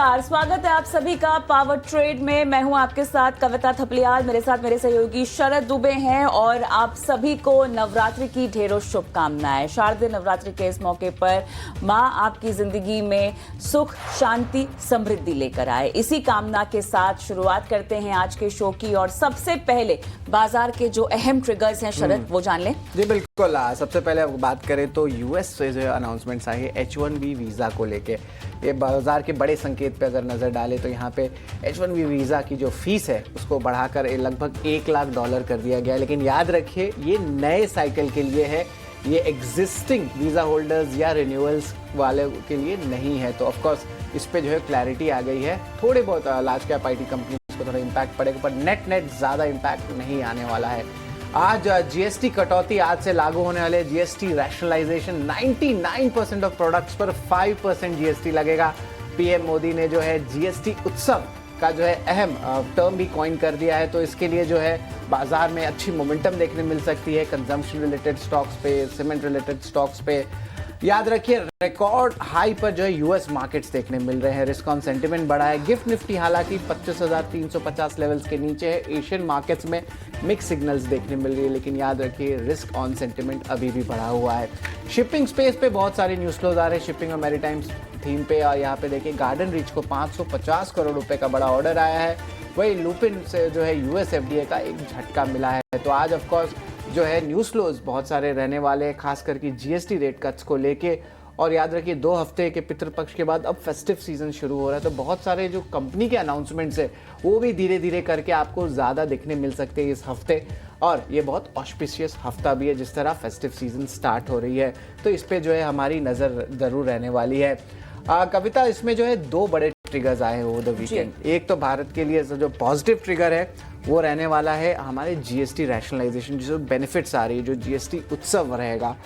नमस्कार, स्वागत है आप सभी का पावर ट्रेड में। मैं हूं आपके साथ कविता थपलियाल, मेरे साथ मेरे सहयोगी शरद दुबे हैं और आप सभी को नवरात्रि की ढेरों शुभकामनाएं। शारदीय नवरात्रि के इस मौके पर मां आपकी जिंदगी में सुख, शांति, समृद्धि लेकर आए, इसी कामना के साथ शुरुआत करते हैं आज के शो की। और सबसे पहले बाजार के जो अहम ट्रिगर्स हैं शरद, वो जान लें। जी बिल्कुल। सबसे पहले बात करें तो यूएस से जो अनाउंसमेंट्स आई है H1B वीज़ा को लेके, ये बाजार के बड़े संकेत पे अगर नज़र डालें तो यहाँ पे H1B वीज़ा की जो फीस है उसको बढ़ाकर लगभग $1 लाख कर दिया गया है। लेकिन याद रखिए, ये नए साइकिल के लिए है, ये एग्जिस्टिंग वीज़ा होल्डर्स या रिन्यूअल्स वाले के लिए नहीं है। तो ऑफकोर्स इस पे जो है क्लैरिटी आ गई है। थोड़े बहुत लार्ज कैप IT कंपनी को थोड़ा इम्पैक्ट पड़ेगा, पर नेट ज़्यादा इम्पैक्ट नहीं आने वाला है। आज GST कटौती आज से लागू होने वाले GST रैशनलाइजेशन, 99% ऑफ प्रोडक्ट्स पर 5% GST लगेगा। PM मोदी ने जो है GST उत्सव का जो है अहम टर्म भी कॉइन कर दिया है, तो इसके लिए जो है बाजार में अच्छी मोमेंटम देखने मिल सकती है। कंजम्पशन रिलेटेड स्टॉक्स पे, सीमेंट रिलेटेड स्टॉक्स पे याद रखिए रिकॉर्ड हाई पर जो है यूएस मार्केट्स देखने मिल रहे हैं। रिस्क ऑन सेंटिमेंट बढ़ा है। गिफ्ट निफ्टी हालांकि 25,350 लेवल्स के नीचे है। एशियन मार्केट्स में मिक्स सिग्नल्स देखने मिल रही है, लेकिन याद रखिए रिस्क ऑन सेंटिमेंट अभी भी बढ़ा हुआ है। शिपिंग स्पेस पे बहुत सारे न्यूज फ्लोज आ रहे हैं शिपिंग और मैरीटाइम थीम पे, और यहाँ पे देखिए गार्डन रीच को 550 करोड़ रुपए का बड़ा ऑर्डर आया है। वही लुपिन से जो है US FDA का एक झटका मिला है। तो आज ऑफकोर्स जो है न्यूज़ फ्लोज बहुत सारे रहने वाले हैं, खास करके GST रेट कट्स को लेके। और याद रखिए 2 हफ्ते के पितृपक्ष के बाद अब फेस्टिव सीजन शुरू हो रहा है, तो बहुत सारे जो कंपनी के अनाउंसमेंट्स है वो भी धीरे धीरे करके आपको ज़्यादा दिखने मिल सकते हैं इस हफ्ते। और ये बहुत ऑस्पिशियस हफ्ता भी है जिस तरह फेस्टिव सीजन स्टार्ट हो रही है, तो इस पर जो है हमारी नज़र ज़रूर रहने वाली है। कविता, इसमें जो है 2 बड़े ट्रिगर्स आए हैं ओवर द वीकेंड। एक तो भारत के लिए जो पॉजिटिव ट्रिगर है वो रहने वाला है हमारे GST रैशनलाइजेशन, जो बेनिफिट्स आ रही है, जो GST उत्सव रहेगा।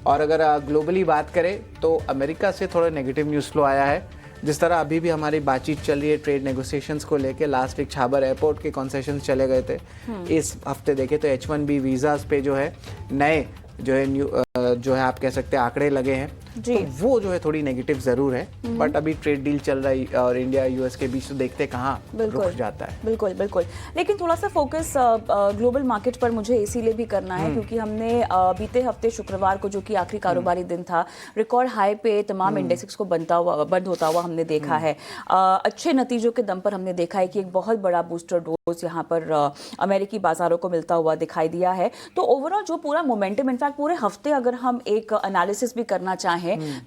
और अगर ग्लोबली बात करें तो अमेरिका से थोड़ा नेगेटिव न्यूज़ फ्लो आया है। जिस तरह अभी भी हमारी बातचीत चल रही है ट्रेड नेगोशिएशंस को लेके, लास्ट वीक छाबर एयरपोर्ट के कंसेशंस चले गए थे। इस हफ्ते देखें तो H1B वीज़ाज पे जो है नए जो है जो है आप कह सकते हैं आंकड़े लगे हैं, तो वो जो है थोड़ी नेगेटिव जरूर है। बट अभी ट्रेड डील चल रहा है और इंडिया US के बीच, तो देखते कहाँ रुक जाता है। बिल्कुल बिल्कुल। लेकिन थोड़ा सा फोकस ग्लोबल मार्केट पर मुझे इसीलिए भी करना है क्योंकि हमने बीते हफ्ते शुक्रवार को, जो कि आखिरी कारोबारी दिन था, रिकॉर्ड हाई पे तमाम इंडेक्स को बंद होता हुआ हमने देखा है। अच्छे नतीजों के दम पर हमने देखा है कि एक बहुत बड़ा बूस्टर डोज यहाँ पर अमेरिकी बाजारों को मिलता हुआ दिखाई दिया है। तो ओवरऑल जो पूरा मोमेंटम, इनफैक्ट पूरे हफ्ते अगर हम एक एनालिसिस भी करना चाहें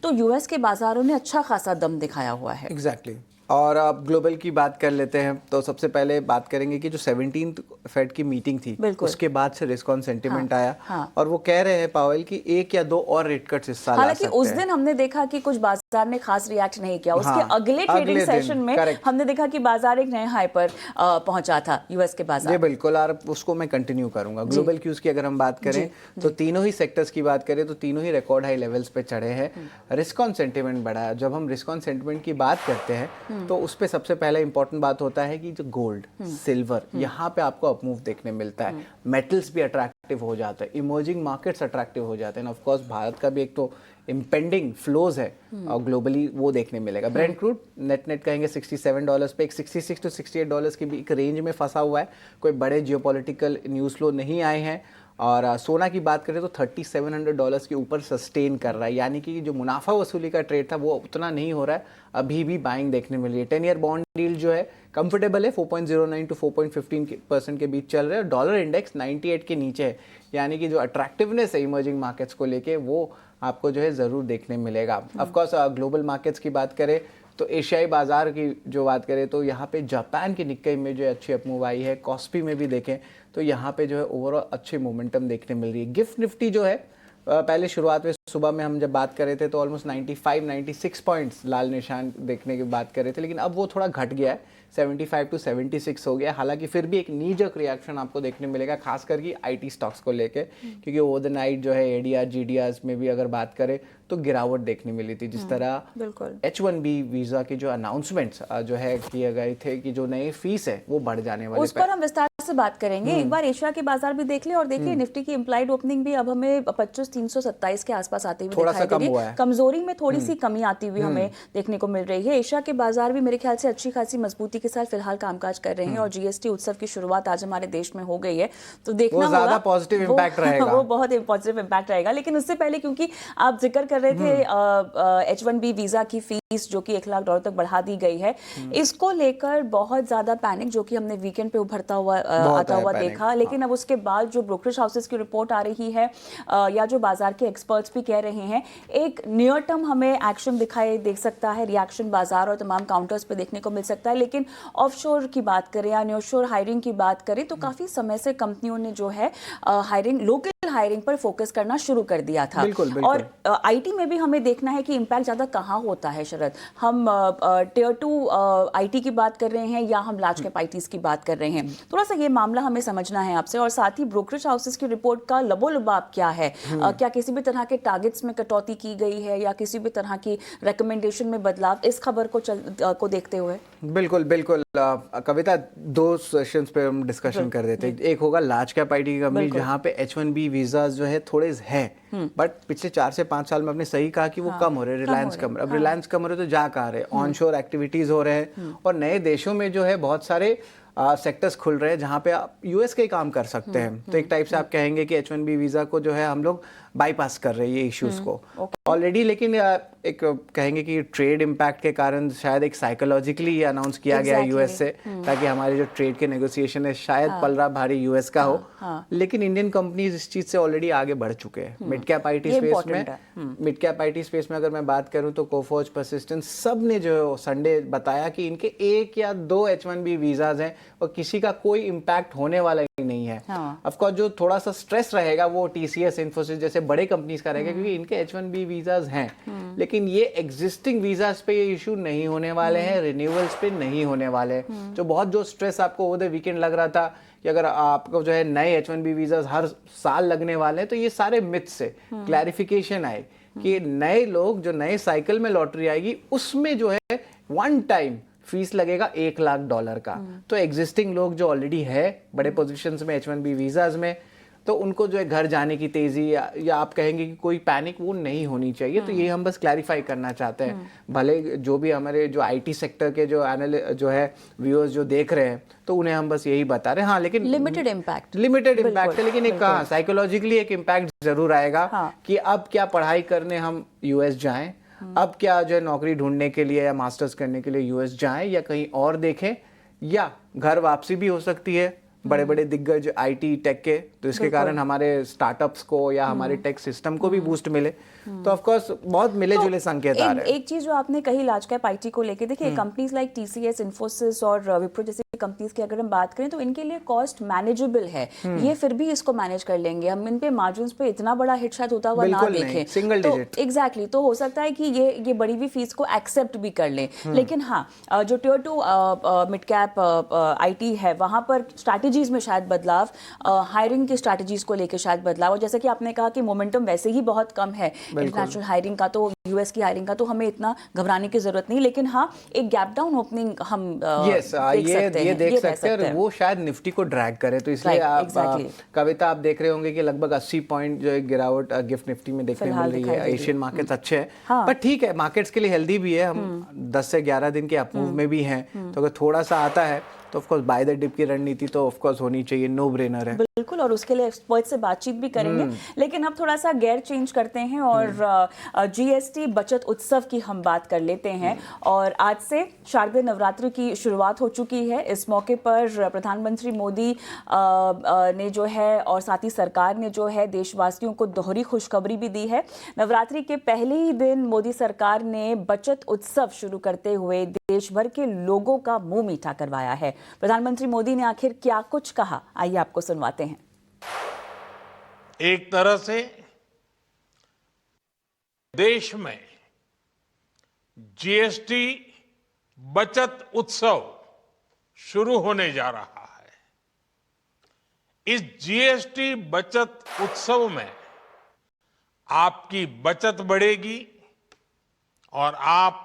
तो US के बाजारों ने अच्छा खासा दम दिखाया हुआ है। एग्जैक्टली। और अब ग्लोबल की बात कर लेते हैं, तो सबसे पहले बात करेंगे कि जो 17th फेड की मीटिंग थी उसके बाद से रिस्क ऑन सेंटिमेंट आया। और वो कह रहे हैं पावेल कि 1 या 2 और रेट कट्स इस साल आ सकते हैं। हालांकि उस दिन हमने देखा कि कुछ बाजार ने खास रिएक्ट नहीं किया। उसके अगले ट्रेडिंग सेशन में हमने देखा कि बाजार एक नए हाई पर पहुंचा था, US के बाजार। जी बिल्कुल, और उसको मैं कंटिन्यू करूंगा। ग्लोबल क्यूज की अगर हम बात करें तो तीनों ही सेक्टर्स की बात करें तो तीनों ही रिकॉर्ड हाई लेवल्स पे चढ़े हैं। रिस्क ऑन सेंटिमेंट बढ़ा है। जब हम रिस्क ऑन सेंटिमेंट की बात करते हैं तो उस पर सबसे पहले इंपॉर्टेंट बात होता है कि जो गोल्ड, सिल्वर, यहाँ पे आपको अपमूव देखने मिलता है। मेटल्स भी अट्रैक्टिव हो जाते हैं, इमर्जिंग मार्केट्स अट्रैक्टिव हो जाते हैं। ऑफ कोर्स भारत का भी एक तो इम्पेंडिंग फ्लोज है और ग्लोबली वो देखने मिलेगा। ब्रेंट क्रूड नेट कहेंगे $67 पे, एक 66 to $68 की भी एक रेंज में फंसा हुआ है। कोई बड़े जियोपॉलिटिकल न्यूज़ फ्लो नहीं आए हैं। और सोना की बात करें तो $3700 के ऊपर सस्टेन कर रहा है, यानी कि जो मुनाफा वसूली का ट्रेड था वो उतना नहीं हो रहा है। अभी भी बाइंग देखने मिल रही है। 10 ईयर बॉन्ड डील जो है कंफर्टेबल है, 4.09 to 4.15% के बीच चल रहा है। डॉलर इंडेक्स 98 के नीचे है, यानी कि जो अट्रैक्टिवनेस है इमर्जिंग मार्केट्स को लेके वो आपको जो है ज़रूर देखने मिलेगा। ऑफकोर्स ग्लोबल मार्केट्स की बात करें तो एशियाई बाजार की जो बात करें तो यहाँ पे जापान की निक्केई में जो अच्छी अपमूव आई है। कॉस्पी में भी देखें तो यहाँ पे जो है ओवरऑल अच्छी मोमेंटम देखने मिल रही है। गिफ्ट निफ्टी जो है पहले शुरुआत में सुबह में हम जब बात कर रहे थे तो ऑलमोस्ट 95-96 पॉइंट्स लाल निशान देखने की बात कर रहे थे, लेकिन अब वो थोड़ा घट गया है, 75 to 76 हो गया। हालांकि फिर भी एक नीजक रिएक्शन आपको देखने मिलेगा, खास करके IT स्टॉक्स को लेके, क्योंकि ओवर द नाइट जो है ADR GDRs में भी अगर बात करें तो गिरावट देखने मिली थी। जिस तरह बिल्कुल H1B वीजा के जो अनाउंसमेंट्स जो है किए गए थे कि जो नई फीस है वो बढ़ जाने वाले उस पर हम विस्तार से बात करेंगे। एक बार एशिया के बाजार भी देख ले और देखिए निफ्टी की इम्प्लाइड ओपनिंग भी अब हमें 25,327 के आसपास आते हुए थोड़ा दिखाई सा दे कम रही हुआ है। है। कमजोरी में थोड़ी सी कमी आती हुई हमें देखने को मिल रही है। एशिया के बाजार भी मेरे ख्याल से अच्छी खासी मजबूती के साथ फिलहाल कामकाज कर रहे हैं और जीएसटी उत्सव की शुरुआत आज हमारे देश में हो गई है, तो देखना वो ज्यादा होगा पॉजिटिव इम्पैक्ट रहेगा। वो बहुत पॉजिटिव इम्पैक्ट रहेगा। लेकिन उससे पहले क्योंकि आप जिक्र कर रहे थे H1B वीजा की फीस जो कि $1 लाख तक बढ़ा दी गई है, इसको लेकर बहुत ज्यादा पैनिक जो कि हमने वीकेंड पे उभरता हुआ आता हुआ देखा। लेकिन अब उसके बाद जो ब्रोकरेज हाउसेस की रिपोर्ट आ रही है या जो बाजार के एक्सपर्ट्स भी कह रहे हैं, एक नियर टर्म हमें एक्शन दिखाई दे सकता है, रिएक्शन बाजार और तमाम काउंटर्स पे देखने को मिल सकता है। लेकिन ऑफशोर की बात करें या न्योशोर हायरिंग की बात करें तो काफी समय से कंपनियों ने जो है हायरिंग, लोकल हायरिंग पर फोकस करना शुरू कर दिया था। बिल्कुल, बिल्कुल। और आईटी में भी हमें देखना है कि इम्पैक्ट ज्यादा कहाँ होता है। शरद, हम टियर 2 आईटी की बात कर रहे हैं या हम लार्ज कैप आईटीज की बात कर रहे हैं, थोड़ा सा ये मामला हमें समझना है आपसे। और साथ ही ब्रोकरेज हाउसेस की रिपोर्ट का लबोलुबाब क्या है, क्या किसी भी तरह के टारगेट्स में कटौती की गई है या किसी भी तरह की रिकमेंडेशन में बदलाव, इस खबर को देखते हुए? बिल्कुल बिल्कुल कविता, दो सेशंस पे हम डिस्कशन कर देते हैं। एक होगा लार्ज कैप आईटी की कंपनी जहाँ पे H1B वीजा जो है थोड़े है, बट पिछले 4 से 5 साल में आपने सही कहा कि वो कम हो रहे हैं। रिलायंस कम, अब रिलायंस कम हो रहे तो जा कहाँ रहे, ऑनशोर एक्टिविटीज हो रहे हैं और नए देशों में जो है बहुत सारे सेक्टर्स खुल रहे हैं जहाँ पे आप यूएस के काम कर सकते हैं। तो एक टाइप से आप कहेंगे कि H1B वीजा को जो है हम लोग बाईपास कर रहे हैं ये इश्यूज को ऑलरेडी। लेकिन एक कहेंगे कि ट्रेड इम्पैक्ट के कारण शायद एक साइकोलॉजिकली ये अनाउंस किया गया है यूएस से, ताकि हमारे जो ट्रेड के नेगोशिएशन है शायद पलड़ा भारी यूएस का हो। लेकिन इंडियन कंपनीज इस चीज से ऑलरेडी आगे बढ़ चुके हैं। मिड कैप आईटी स्पेस में, मिड कैप आईटी स्पेस में अगर मैं बात करूं तो कोफोर्ज, परसिस्टेंस, सब ने जो संडे बताया कि इनके 1 या 2 H1B वीजाज हैं और किसी का कोई इम्पैक्ट होने वाला ही नहीं है। ऑफ कोर्स जो थोड़ा सा स्ट्रेस रहेगा वो टीसीएस, इन्फोसिस जैसे बड़े कंपनीज का रहेगा क्योंकि इनके H1B वीजाज हैं। लेकिन ये एग्जिस्टिंग वीजाज पे ये इशू नहीं होने वाले हैं, रिन्यूअल्स पे नहीं होने वाले हैं। जो स्ट्रेस आपको ओवर द वीकेंड लग रहा था कि अगर आपको जो है नए H1B वीजाज हर साल लगने वाले हैं, तो ये सारे मिथ से क्लैरिफिकेशन आए कि नए लोग जो नए साइकिल में लॉटरी आएगी उसमें जो है वन टाइम फीस लगेगा $1 लाख का। तो एग्जिस्टिंग लोग जो ऑलरेडी है बड़े पोजीशंस में H1B वीजाज में, तो उनको जो है घर जाने की तेजी या आप कहेंगे कि कोई पैनिक वो नहीं होनी चाहिए। तो ये हम बस क्लैरिफाई करना चाहते हैं। भले जो भी हमारे जो आईटी सेक्टर के जो जो है व्यूअर्स जो देख रहे हैं तो उन्हें हम बस यही बता रहे हैं। हाँ, लेकिन लिमिटेड इम्पैक्ट है, लेकिन एक साइकोलॉजिकली एक इम्पैक्ट जरूर आएगा कि अब क्या पढ़ाई करने हम यूएस जाएं, अब क्या जो है नौकरी ढूंढने के लिए या मास्टर्स करने के लिए यूएस जाएं या कहीं और देखें, या घर वापसी भी हो सकती है बड़े बड़े दिग्गज आईटी टेक के। तो इसके कारण हमारे स्टार्टअप्स को या हमारे टेक सिस्टम को भी बूस्ट मिले। तो ऑफ कोर्स बहुत मिले जुले संकेत आ रहे हैं। एक चीज जो आपने कही लार्ज कैप आईटी को लेके, देखिए कंपनीज लाइक टीसीएस, इन्फोसिस और विप्रो जैसे कंपनीज की अगर हम बात करें तो इनके लिए कॉस्ट मैनेजेबल है। ये फिर भी इसको मैनेज कर लेंगे। हम इन पे मार्जिन्स पे इतना बड़ा हिट शायद होता हुआ ना देखें, सिंगल डिजिट। एग्जैक्टली, तो हो सकता है कि ये बड़ी हुई फीस को एक्सेप्ट भी कर लें। लेकिन हाँ, जो टियर 2 मिड कैप आईटी है वहां पर स्ट्रैटेजीज में शायद बदलाव, हायरिंग की स्ट्रैटेजीज को लेकर शायद बदलाव। और जैसे कि आपने कहा कि मोमेंटम वैसे ही बहुत कम है इंटरनेशनल हायरिंग का, तो यूएस की हायरिंग का, तो हमें इतना घबराने की जरूरत नहीं। लेकिन हाँ, एक गैप डाउन ओपनिंग हम देख सकते हैं और वो शायद निफ्टी को ड्रैग करे। तो इसलिए कविता, आप देख रहे होंगे कि लगभग 80 पॉइंट जो गिरावट गिफ्ट निफ्टी में देखने मिल रही है। एशियन मार्केट्स अच्छे हैं, पर ठीक है, मार्केट्स के लिए हेल्दी भी है। हम 10 से 11 दिन के अपमूव में भी हैं, तो अगर थोड़ा सा आता है तो of course buy the dip की रणनीति तो ऑफ कोर्स होनी चाहिए, नो ब्रेनर है। बिल्कुल, और उसके लिए एक्सपर्ट से बातचीत भी करेंगे। लेकिन अब थोड़ा सा गेयर चेंज करते हैं और जीएसटी बचत उत्सव की हम बात कर लेते हैं। और आज से शारदीय नवरात्रि की शुरुआत हो चुकी है। इस मौके पर प्रधानमंत्री मोदी ने जो है और साथ ही सरकार ने जो है देशवासियों को दोहरी खुशखबरी भी दी है। नवरात्रि के पहले ही दिन मोदी सरकार ने बचत उत्सव शुरू करते हुए देश भर के लोगों का मुंह मीठा करवाया है। प्रधानमंत्री मोदी ने आखिर क्या कुछ कहा, आइए आपको सुनवाते हैं। एक तरह से देश में जीएसटी बचत उत्सव शुरू होने जा रहा है। इस जीएसटी बचत उत्सव में आपकी बचत बढ़ेगी और आप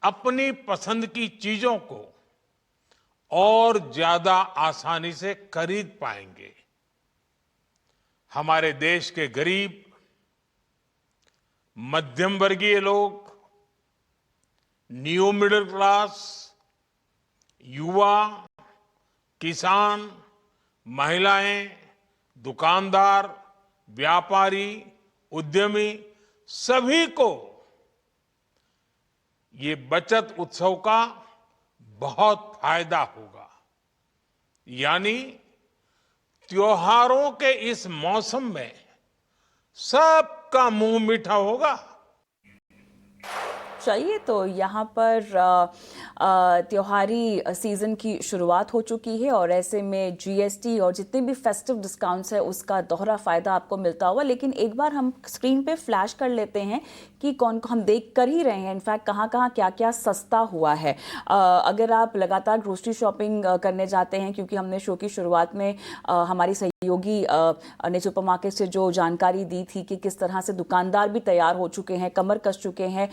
अपनी पसंद की चीजों को और ज्यादा आसानी से खरीद पाएंगे। हमारे देश के गरीब, मध्यम वर्गीय लोग, न्यू मिडिल क्लास, युवा, किसान, महिलाएं, दुकानदार, व्यापारी, उद्यमी, सभी को ये बचत उत्सव का बहुत फायदा होगा। यानी त्योहारों के इस मौसम में सबका मुंह मीठा होगा। चलिए, तो यहाँ पर त्योहारी सीजन की शुरुआत हो चुकी है और ऐसे में जीएसटी और जितने भी फेस्टिव डिस्काउंट्स है उसका दोहरा फायदा आपको मिलता हुआ। लेकिन एक बार हम स्क्रीन पे फ्लैश कर लेते हैं कि कौन हम देख कर ही रहे हैं इनफैक्ट कहाँ क्या क्या सस्ता हुआ है। अगर आप लगातार ग्रोसरी शॉपिंग करने जाते हैं, क्योंकि हमने शो की शुरुआत में हमारी सहयोगी ने सुपरमार्केट से जो जानकारी दी थी कि किस तरह से दुकानदार भी तैयार हो चुके हैं, कमर कस चुके हैं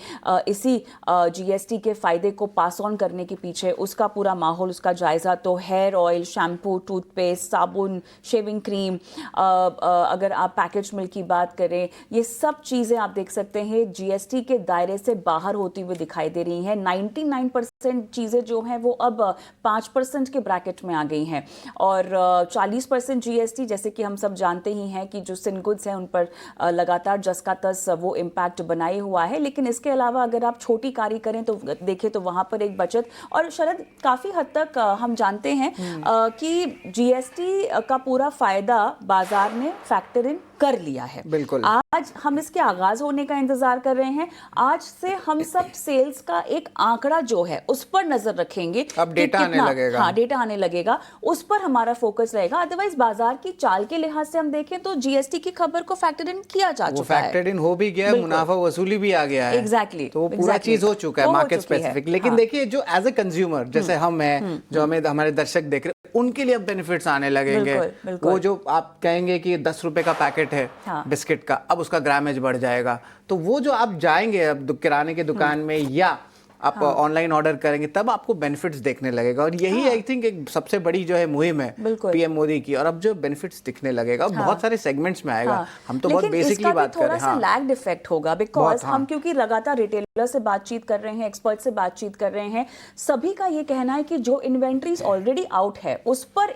इसी जीएसटी के फायदे को पास ऑन करने के पीछे, उसका पूरा माहौल, उसका जायजा। तो हेयर ऑयल, शैम्पू, टूथपेस्ट, साबुन, शेविंग क्रीम, अगर आप पैकेज मिल्क की बात करें, ये सब चीज़ें आप देख सकते हैं जीएसटी के दायरे से बाहर होती हुई दिखाई दे रही हैं। 99% चीज़ें जो हैं वो अब 5% के ब्रैकेट में आ गई हैं और 40% जीएसटी, जैसे कि हम सब जानते ही हैं कि जो सिन गुड्स हैं उन पर लगातार जस का तस वो इम्पैक्ट बनाए हुआ है। लेकिन इसके अलावा अगर आप छोटी कारी करें तो देखें तो वहाँ पर एक बचत, और शायद काफ़ी हद तक हम जानते हैं कि जीएसटी का पूरा फ़ायदा बाजार ने फैक्टर इन कर लिया है। बिल्कुल। आज हम इसके आगाज होने का इंतजार कर रहे हैं। आज से हम सब सेल्स का एक आंकड़ा जो है उस पर नजर रखेंगे। अब डेटा आने लगेगा। हाँ, डेटा आने लगेगा, उस पर हमारा फोकस रहेगा। अदरवाइज बाजार की चाल के लिहाज से हम देखें तो जीएसटी की खबर को फैक्टर इन किया जा चुका है। फैक्टर इन हो भी गया है, मुनाफा वसूली भी आ गया है। एग्जैक्टली, तो वो पूरा चीज हो चुका है मार्केट स्पेसिफिक। लेकिन देखिए, जो एज ए कंज्यूमर जैसे हम हैं, जो हमें हमारे दर्शक देख रहे हैं, उनके लिए अब बेनिफिट्स आने लगेंगे। वो जो आप कहेंगे कि 10 रुपए का पैकेट है बिस्किट का, अब उसका ग्रामेज बढ़ जाएगा। तो वो जो आप जाएंगे अब किराने की दुकान में या आप ऑनलाइन ऑर्डर करेंगे, तब आपको बेनिफिट्स देखने लगेगा। और यही आई थिंक एक सबसे बड़ी जो है मुहिम है पीएम मोदी की। और अब जो बेनिफिट्स दिखने लगेगा बहुत सारे सेगमेंट्स में आएगा। हम तो बहुत बेसिकली बात कर रहे हैं। थोड़ा सा लैग्ड इफेक्ट होगा बिकॉज हम क्योंकि लगातार रिटेलर से बातचीत कर रहे हैं, एक्सपर्ट से बातचीत कर रहे हैं, सभी का ये कहना है कि जो इन्वेंट्रीज ऑलरेडी आउट है उस पर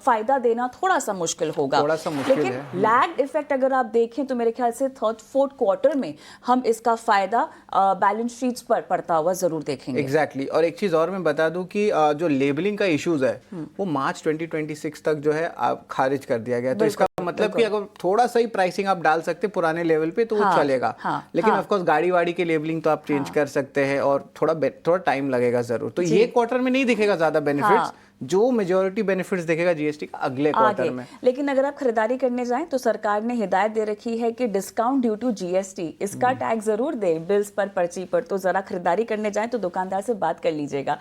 फायदा देना थोड़ा सा मुश्किल होगा। लेकिन लैग्ड इफेक्ट अगर आप देखें तो मेरे ख्याल से 3rd-4th क्वार्टर में हम इसका फायदा बैलेंस शीट्स पर पड़ता हुआ जरूर देखेंगे। एग्जैक्टली। और एक चीज और मैं बता दूं कि जो लेबलिंग का इश्यूज है वो मार्च 2026 तक जो है खारिज कर दिया गया। तो इसका मतलब कि अगर थोड़ा सा ही प्राइसिंग आप डाल सकते पुराने लेवल पे तो वो चलेगा। लेकिन ऑफ कोर्स गाड़ी वाड़ी की लेबलिंग तो आप चेंज कर सकते हैं और थोड़ा टाइम लगेगा जरूर। तो ये क्वार्टर में नहीं दिखेगा ज्यादा बेनिफिट्स, जो मेजॉरिटी बेनिफिट्स दिखेगा जीएसटी का अगले क्वार्टर में। लेकिन अगर आप खरीदारी करने जाएं तो सरकार ने हिदायत दे रखी है कि डिस्काउंट ड्यू टू जीएसटी, इसका टैग जरूर दें बिल्स पर, पर्ची पर। तो जरा खरीदारी करने जाएं तो दुकानदार से बात कर लीजिएगा।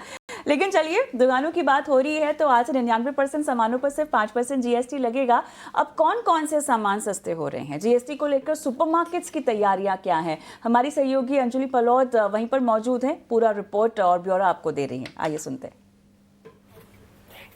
लेकिन चलिए, दुकानों की बात हो रही है तो आज से 99% सामानों पर सिर्फ 5% जीएसटी लगेगा। अब कौन कौन से सामान सस्ते हो रहे हैं, जीएसटी को लेकर सुपरमार्केट्स की तैयारियां क्या हैं, हमारी सहयोगी अंजलि पलौद वहीं पर मौजूद हैं, पूरा रिपोर्ट और ब्यौरा आपको दे रही हैं। आइए सुनते हैं।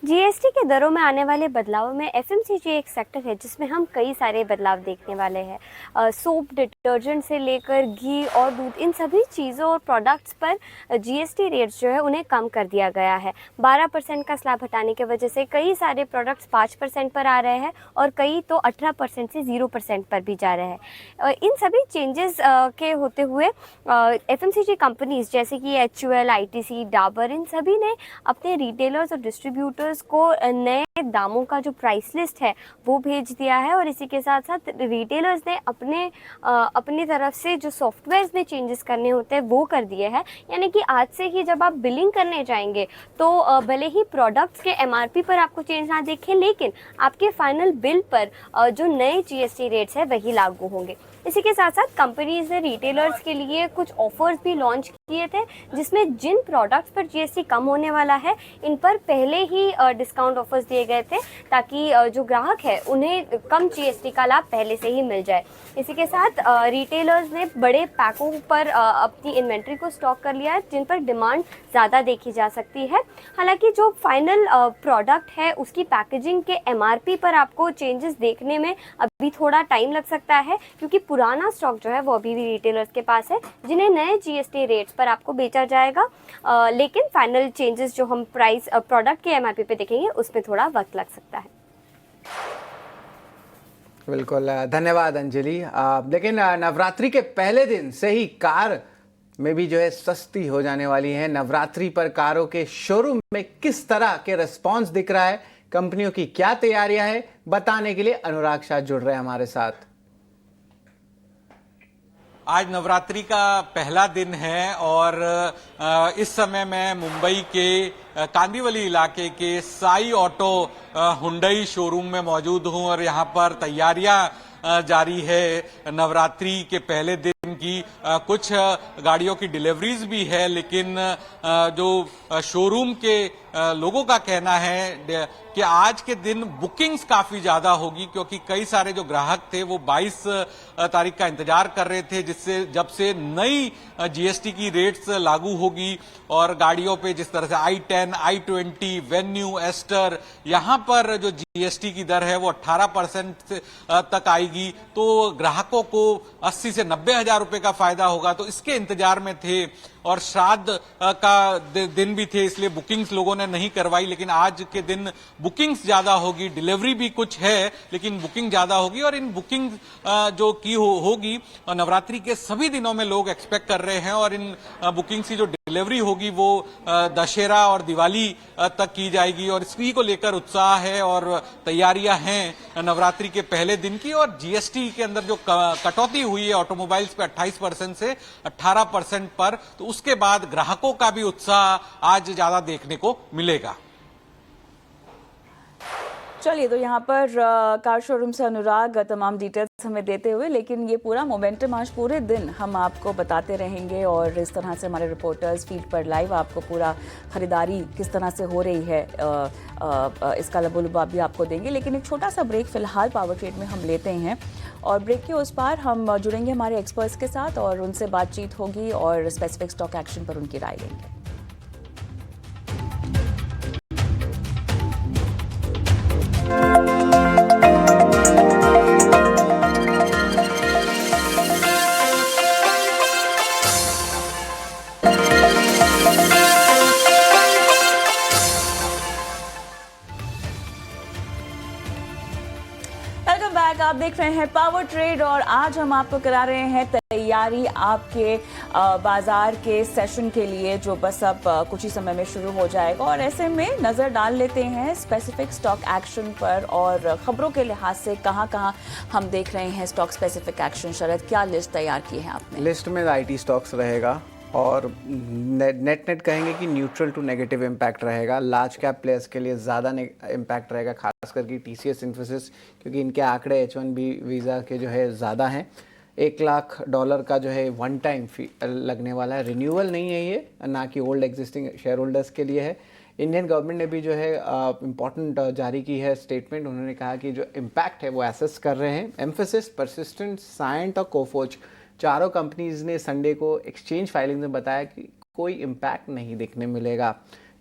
जीएसटी के दरों में आने वाले बदलाव में एफएमसीजी एक सेक्टर है जिसमें हम कई सारे बदलाव देखने वाले हैं। सोप, डिटर्जेंट से लेकर घी और दूध, इन सभी चीज़ों और प्रोडक्ट्स पर जीएसटी रेट्स जो है उन्हें कम कर दिया गया है। 12% का स्लैब हटाने की वजह से कई सारे प्रोडक्ट्स 5% पर आ रहे हैं और कई तो 18% से 0% पर भी जा रहे हैं। इन सभी चेंजेस के होते हुए एफएमसीजी कंपनीज जैसे कि HUL, ITC, डाबर, इन सभी ने अपने रिटेलर्स और डिस्ट्रीब्यूटर्स को नए दामों का जो प्राइस लिस्ट है वो भेज दिया है। और इसी के साथ साथ रिटेलर्स ने अपनी तरफ से जो सॉफ्टवेयर्स में चेंजेस करने होते हैं वो कर दिए हैं। यानी कि आज से ही जब आप बिलिंग करने जाएंगे तो भले ही प्रोडक्ट्स के MRP पर आपको चेंज ना देखें, लेकिन आपके फाइनल बिल पर जो नए जीएसटी रेट्स है वही लागू होंगे। इसी के साथ साथ कंपनीज ने रिटेलर्स के लिए कुछ ऑफर्स भी लॉन्च किए थे, जिसमें जिन प्रोडक्ट्स पर जीएसटी कम होने वाला है इन पर पहले ही डिस्काउंट ऑफर्स दिए गए थे ताकि जो ग्राहक है उन्हें कम GST का लाभ पहले से ही मिल जाए। इसी के साथ रिटेलर्स ने बड़े पैकों पर अपनी इन्वेंट्री को स्टॉक कर लिया है जिन पर डिमांड ज़्यादा देखी जा सकती है। हालांकि जो फाइनल प्रोडक्ट है उसकी पैकेजिंग के MRP पर आपको चेंजेस देखने में अभी थोड़ा टाइम लग सकता है, क्योंकि पुराना स्टॉक जो है वो अभी भी रिटेलर्स के पास है जिन्हें नए GST रेट्स पर आपको बेचा जाएगा। लेकिन फाइनल चेंजेस जो हम प्राइस प्रोडक्ट के MRP पे देखेंगे उसमें थोड़ा वक्त लग सकता है। बिल्कुल, धन्यवाद अंजलि। लेकिन नवरात्रि के पहले दिन से ही कार में भी जो है सस्ती हो जाने वाली है। नवरात्रि पर कारों के शोरूम में किस तरह के रिस्पॉन्स दिख रहा है, कंपनियों की क्या तैयारियां हैं, बताने के लिए अनुराग शाह जुड़ रहे हैं हमारे साथ। आज नवरात्रि का पहला दिन है और इस समय मैं मुंबई के कांदिवली इलाके के साई ऑटो हुंडई शोरूम में मौजूद हूं और यहां पर तैयारियां जारी है नवरात्रि के पहले दिन की। कुछ गाड़ियों की डिलीवरीज भी है, लेकिन जो शोरूम के लोगों का कहना है कि आज के दिन बुकिंग्स काफी ज्यादा होगी, क्योंकि कई सारे जो ग्राहक थे वो 22 तारीख का इंतजार कर रहे थे, जिससे जब से नई GST की रेट्स लागू होगी और गाड़ियों पे जिस तरह से i10, i20, वेन्यू, एस्टर, यहां पर जो GST की दर है वो 18% तक आएगी, तो ग्राहकों को 80 से 90 हजार रुपए का फायदा होगा। तो इसके इंतजार में थे और श्राद्ध का दिन भी थे, इसलिए बुकिंग्स लोगों ने नहीं करवाई। लेकिन आज के दिन बुकिंग्स ज्यादा होगी, डिलीवरी भी कुछ है लेकिन बुकिंग ज्यादा होगी। और इन बुकिंग जो की होगी नवरात्रि के सभी दिनों में लोग एक्सपेक्ट कर रहे हैं, और इन बुकिंग्स की जो डिलीवरी होगी वो दशहरा और दिवाली तक की जाएगी। और इसी को लेकर उत्साह है और तैयारियां हैं नवरात्रि के पहले दिन की। और GST के अंदर जो कटौती हुई है ऑटोमोबाइल्स पे 28% से 18% पर, तो उसके बाद ग्राहकों का भी उत्साह आज ज्यादा देखने को मिलेगा। चलिए, तो यहाँ पर कार शोरूम से अनुराग तमाम डिटेल्स हमें देते हुए, लेकिन ये पूरा मोमेंटम आज पूरे दिन हम आपको बताते रहेंगे और इस तरह से हमारे रिपोर्टर्स फील्ड पर लाइव आपको पूरा खरीदारी किस तरह से हो रही है इसका लबोलुबाब भी आपको देंगे। लेकिन एक छोटा सा ब्रेक फिलहाल पावर ट्रेड में हम लेते हैं और ब्रेक के उस पार हम जुड़ेंगे हमारे एक्सपर्ट्स के साथ और उनसे बातचीत होगी और स्पेसिफिक स्टॉक एक्शन पर उनकी राय लेंगे। आप देख रहे हैं पावर ट्रेड और आज हम आपको करा रहे हैं तैयारी आपके बाजार के सेशन के लिए, जो बस अब कुछ ही समय में शुरू हो जाएगा। और ऐसे में नजर डाल लेते हैं स्पेसिफिक स्टॉक एक्शन पर और खबरों के लिहाज से कहां हम देख रहे हैं स्टॉक स्पेसिफिक एक्शन। शरद, क्या लिस्ट तैयार की है आपने? लिस्ट में IT स्टॉक्स रहेगा और नेट कहेंगे कि न्यूट्रल टू नेगेटिव इम्पैक्ट रहेगा। लार्ज कैप प्लेयर्स के लिए ज़्यादा इम्पैक्ट रहेगा, खास करके TCS इन्फोसिस, क्योंकि इनके आंकड़े H1B वीज़ा के जो है ज़्यादा हैं। $1 लाख का जो है वन टाइम फी लगने वाला है। रिन्यूअल नहीं है ये, ना कि ओल्ड एग्जिस्टिंग शेयर होल्डर्स के लिए है। इंडियन गवर्नमेंट ने भी जो है इम्पॉर्टेंट जारी की है स्टेटमेंट। उन्होंने कहा कि जो इम्पैक्ट है वो एसेस कर रहे हैं। एम्फेसिस, परसिस्टेंट, साइंट और कोफोर्ज चारों कंपनीज ने संडे को एक्सचेंज फाइलिंग में बताया कि कोई इम्पैक्ट नहीं देखने मिलेगा।